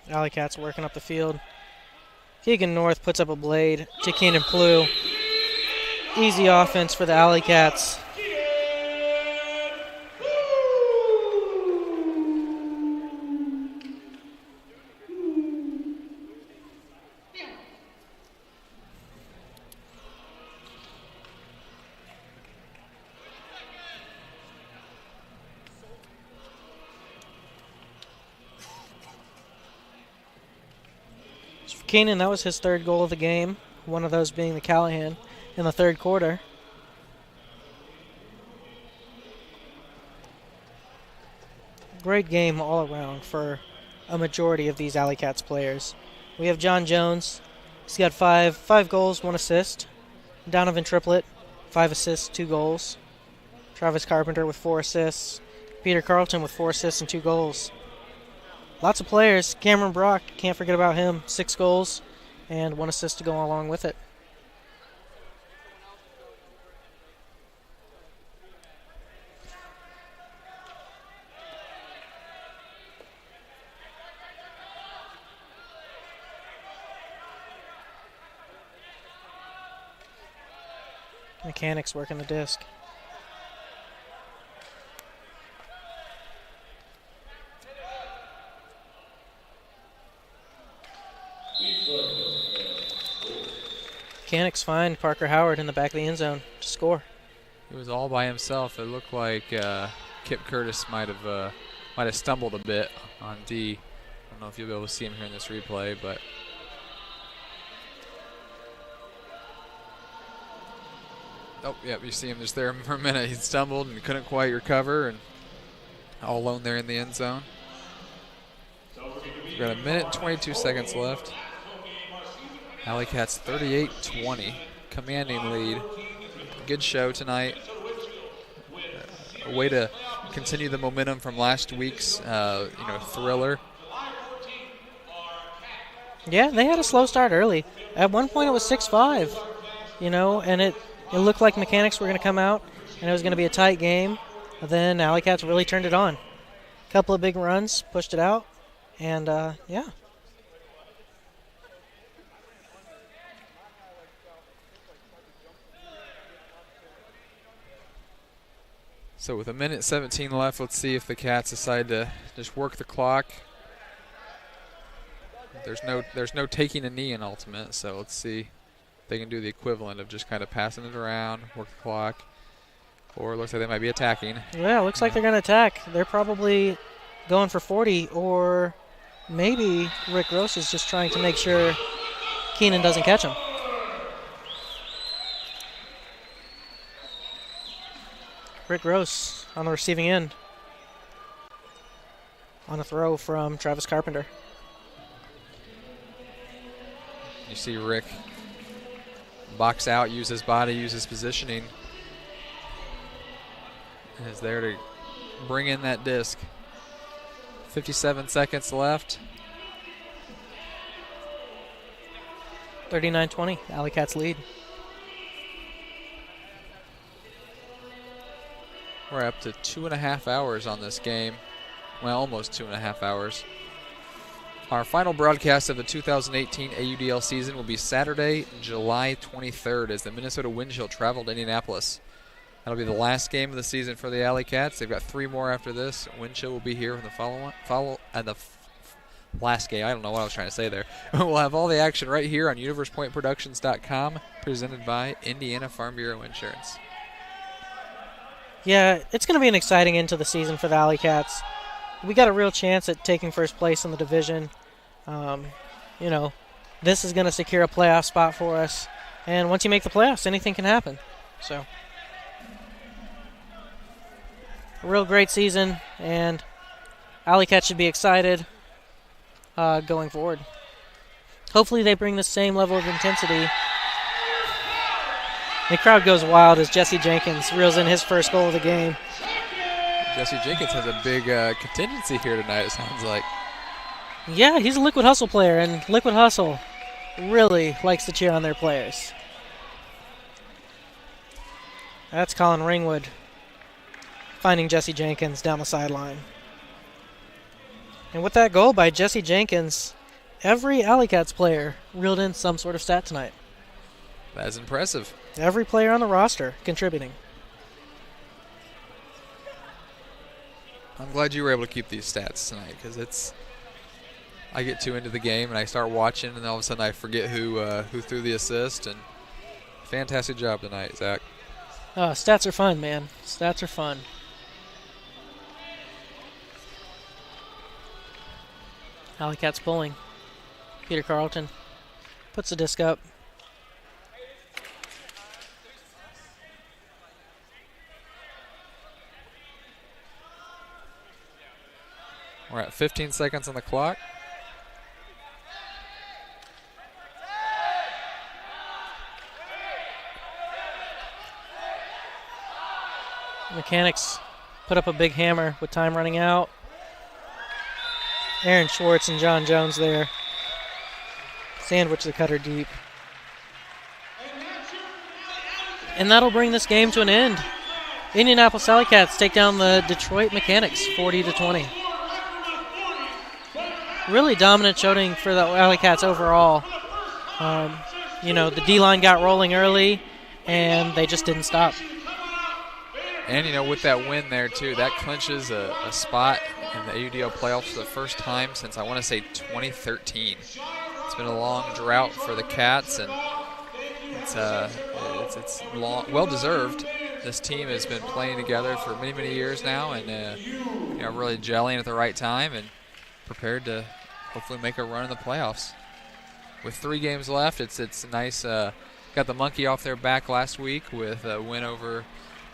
AlleyCats working up the field. Keegan North puts up a blade to Keenan Plew. Easy offense for the AlleyCats. Keenan, that was his third goal of the game, one of those being the Callahan in the third quarter. Great game all around for a majority of these AlleyCats players. We have John Jones. He's got five goals, 1 assist. Donovan Triplett, 5 assists, 2 goals. Travis Carpenter with 4 assists. Peter Carlton with 4 assists and 2 goals. Lots of players. Cameron Brock, can't forget about him. 6 goals and 1 assist to go along with it. Mechanix working the disc. Mechanix find Parker Howard in the back of the end zone to score. He was all by himself. It looked like Kip Curtis might have stumbled a bit on D. I don't know if you'll be able to see him here in this replay, but oh, yeah, you see him just there for a minute. He stumbled and couldn't quite recover, and all alone there in the end zone. We've got a minute and 22 seconds left. AlleyCats 38-20, commanding lead. Good show tonight. A way to continue the momentum from last week's, thriller. Yeah, they had a slow start early. At one point, it was 6-5, and it looked like Mechanix were going to come out, and it was going to be a tight game. But then AlleyCats really turned it on. A couple of big runs, pushed it out, and yeah. So with a minute 17 left, let's see if the Cats decide to just work the clock. There's no taking a knee in Ultimate, so let's see if they can do the equivalent of just kind of passing it around, work the clock. Or it looks like they might be attacking. Yeah, it looks like they're going to attack. They're probably going for 40, or maybe Rick Gross is just trying to make sure Keenan doesn't catch him. Rick Gross on the receiving end on a throw from Travis Carpenter. You see Rick box out, use his body, use his positioning. is there to bring in that disc. 57 seconds left. 39-20, AlleyCats lead. We're up to 2.5 hours on this game. Well, almost 2.5 hours. Our final broadcast of the 2018 AUDL season will be Saturday, July 23rd, as the Minnesota Windchill travel to Indianapolis. That'll be the last game of the season for the AlleyCats. They've got 3 more after this. Windchill will be here in the last game. I don't know what I was trying to say there. We'll have all the action right here on UniversePointProductions.com, presented by Indiana Farm Bureau Insurance. Yeah, it's going to be an exciting end to the season for the AlleyCats. We got a real chance at taking first place in the division. You know, this is going to secure a playoff spot for us. And once you make the playoffs, anything can happen. So, a real great season, and AlleyCats should be excited going forward. Hopefully they bring the same level of intensity. The crowd goes wild as Jesse Jenkins reels in his first goal of the game. Jesse Jenkins has a big contingency here tonight, it sounds like. Yeah, he's a Liquid Hustle player, and Liquid Hustle really likes to cheer on their players. That's Colin Ringwood finding Jesse Jenkins down the sideline. And with that goal by Jesse Jenkins, every AlleyCats player reeled in some sort of stat tonight. That's impressive. Every player on the roster contributing. I'm glad you were able to keep these stats tonight, because I get too into the game and I start watching, and all of a sudden I forget who threw the assist. And fantastic job tonight, Zach. Stats are fun, man. Stats are fun. AlleyCats pulling. Peter Carlton puts the disc up. We're at 15 seconds on the clock. Mechanix put up a big hammer with time running out. Aaron Schwartz and John Jones there. Sandwich the cutter deep. And that'll bring this game to an end. Indianapolis AlleyCats take down the Detroit Mechanix 40-20. Really dominant showing for the AlleyCats overall. You know, the D-line got rolling early, and they just didn't stop. And, you know, with that win there, too, that clinches a spot in the AUDL playoffs for the first time since, I want to say, 2013. It's been a long drought for the Cats, and it's long, well-deserved. This team has been playing together for many, many years now, and you know, really gelling at the right time and prepared to hopefully make a run in the playoffs. With 3 games left, it's nice. Got the monkey off their back last week with a win over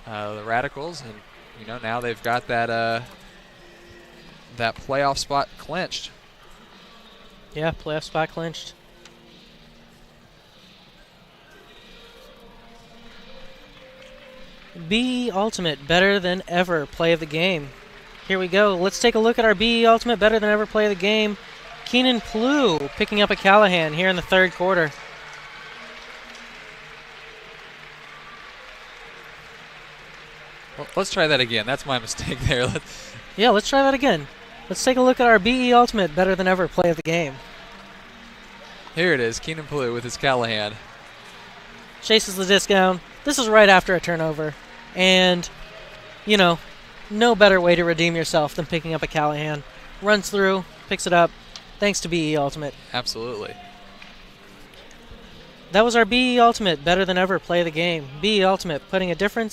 the Radicals, and you know, now they've got that playoff spot clinched. Yeah, playoff spot clinched. BE Ultimate Better Than Ever play of the game. Here we go. Let's take a look at our BE Ultimate Better Than Ever play of the game. Keenan Plew picking up a Callahan here in the third quarter. Well, let's try that again. That's my mistake there. Let's try that again. Let's take a look at our BE Ultimate Better Than Ever play of the game. Here it is, Keenan Plew with his Callahan. Chases the disc down. This is right after a turnover. And, you know, no better way to redeem yourself than picking up a Callahan. Runs through, picks it up, thanks to BE Ultimate. Absolutely. That was our BE Ultimate Better Than Ever play of the game. BE Ultimate putting a different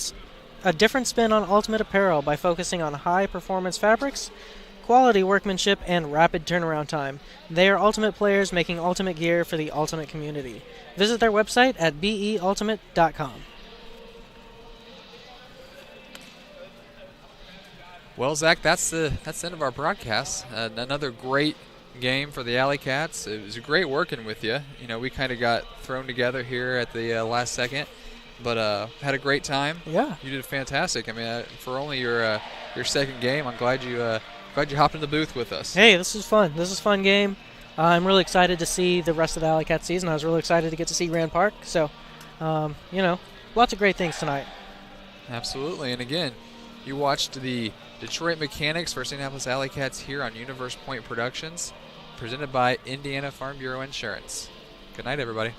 spin on Ultimate apparel by focusing on high-performance fabrics, quality workmanship, and rapid turnaround time. They are Ultimate players making Ultimate gear for the Ultimate community. Visit their website at beultimate.com. Well, Zach, that's the end of our broadcast. Another great game for the AlleyCats. It was great working with you. You know, we kind of got thrown together here at the last second, but had a great time. Yeah. You did fantastic. I mean, for only your second game, I'm glad you hopped in the booth with us. Hey, this is fun. This is a fun game. I'm really excited to see the rest of the AlleyCats season. I was really excited to get to see Rand Park. So, lots of great things tonight. Absolutely. And again, you watched the Detroit Mechanics versus Indianapolis AlleyCats here on Universe Point Productions, presented by Indiana Farm Bureau Insurance. Good night, everybody.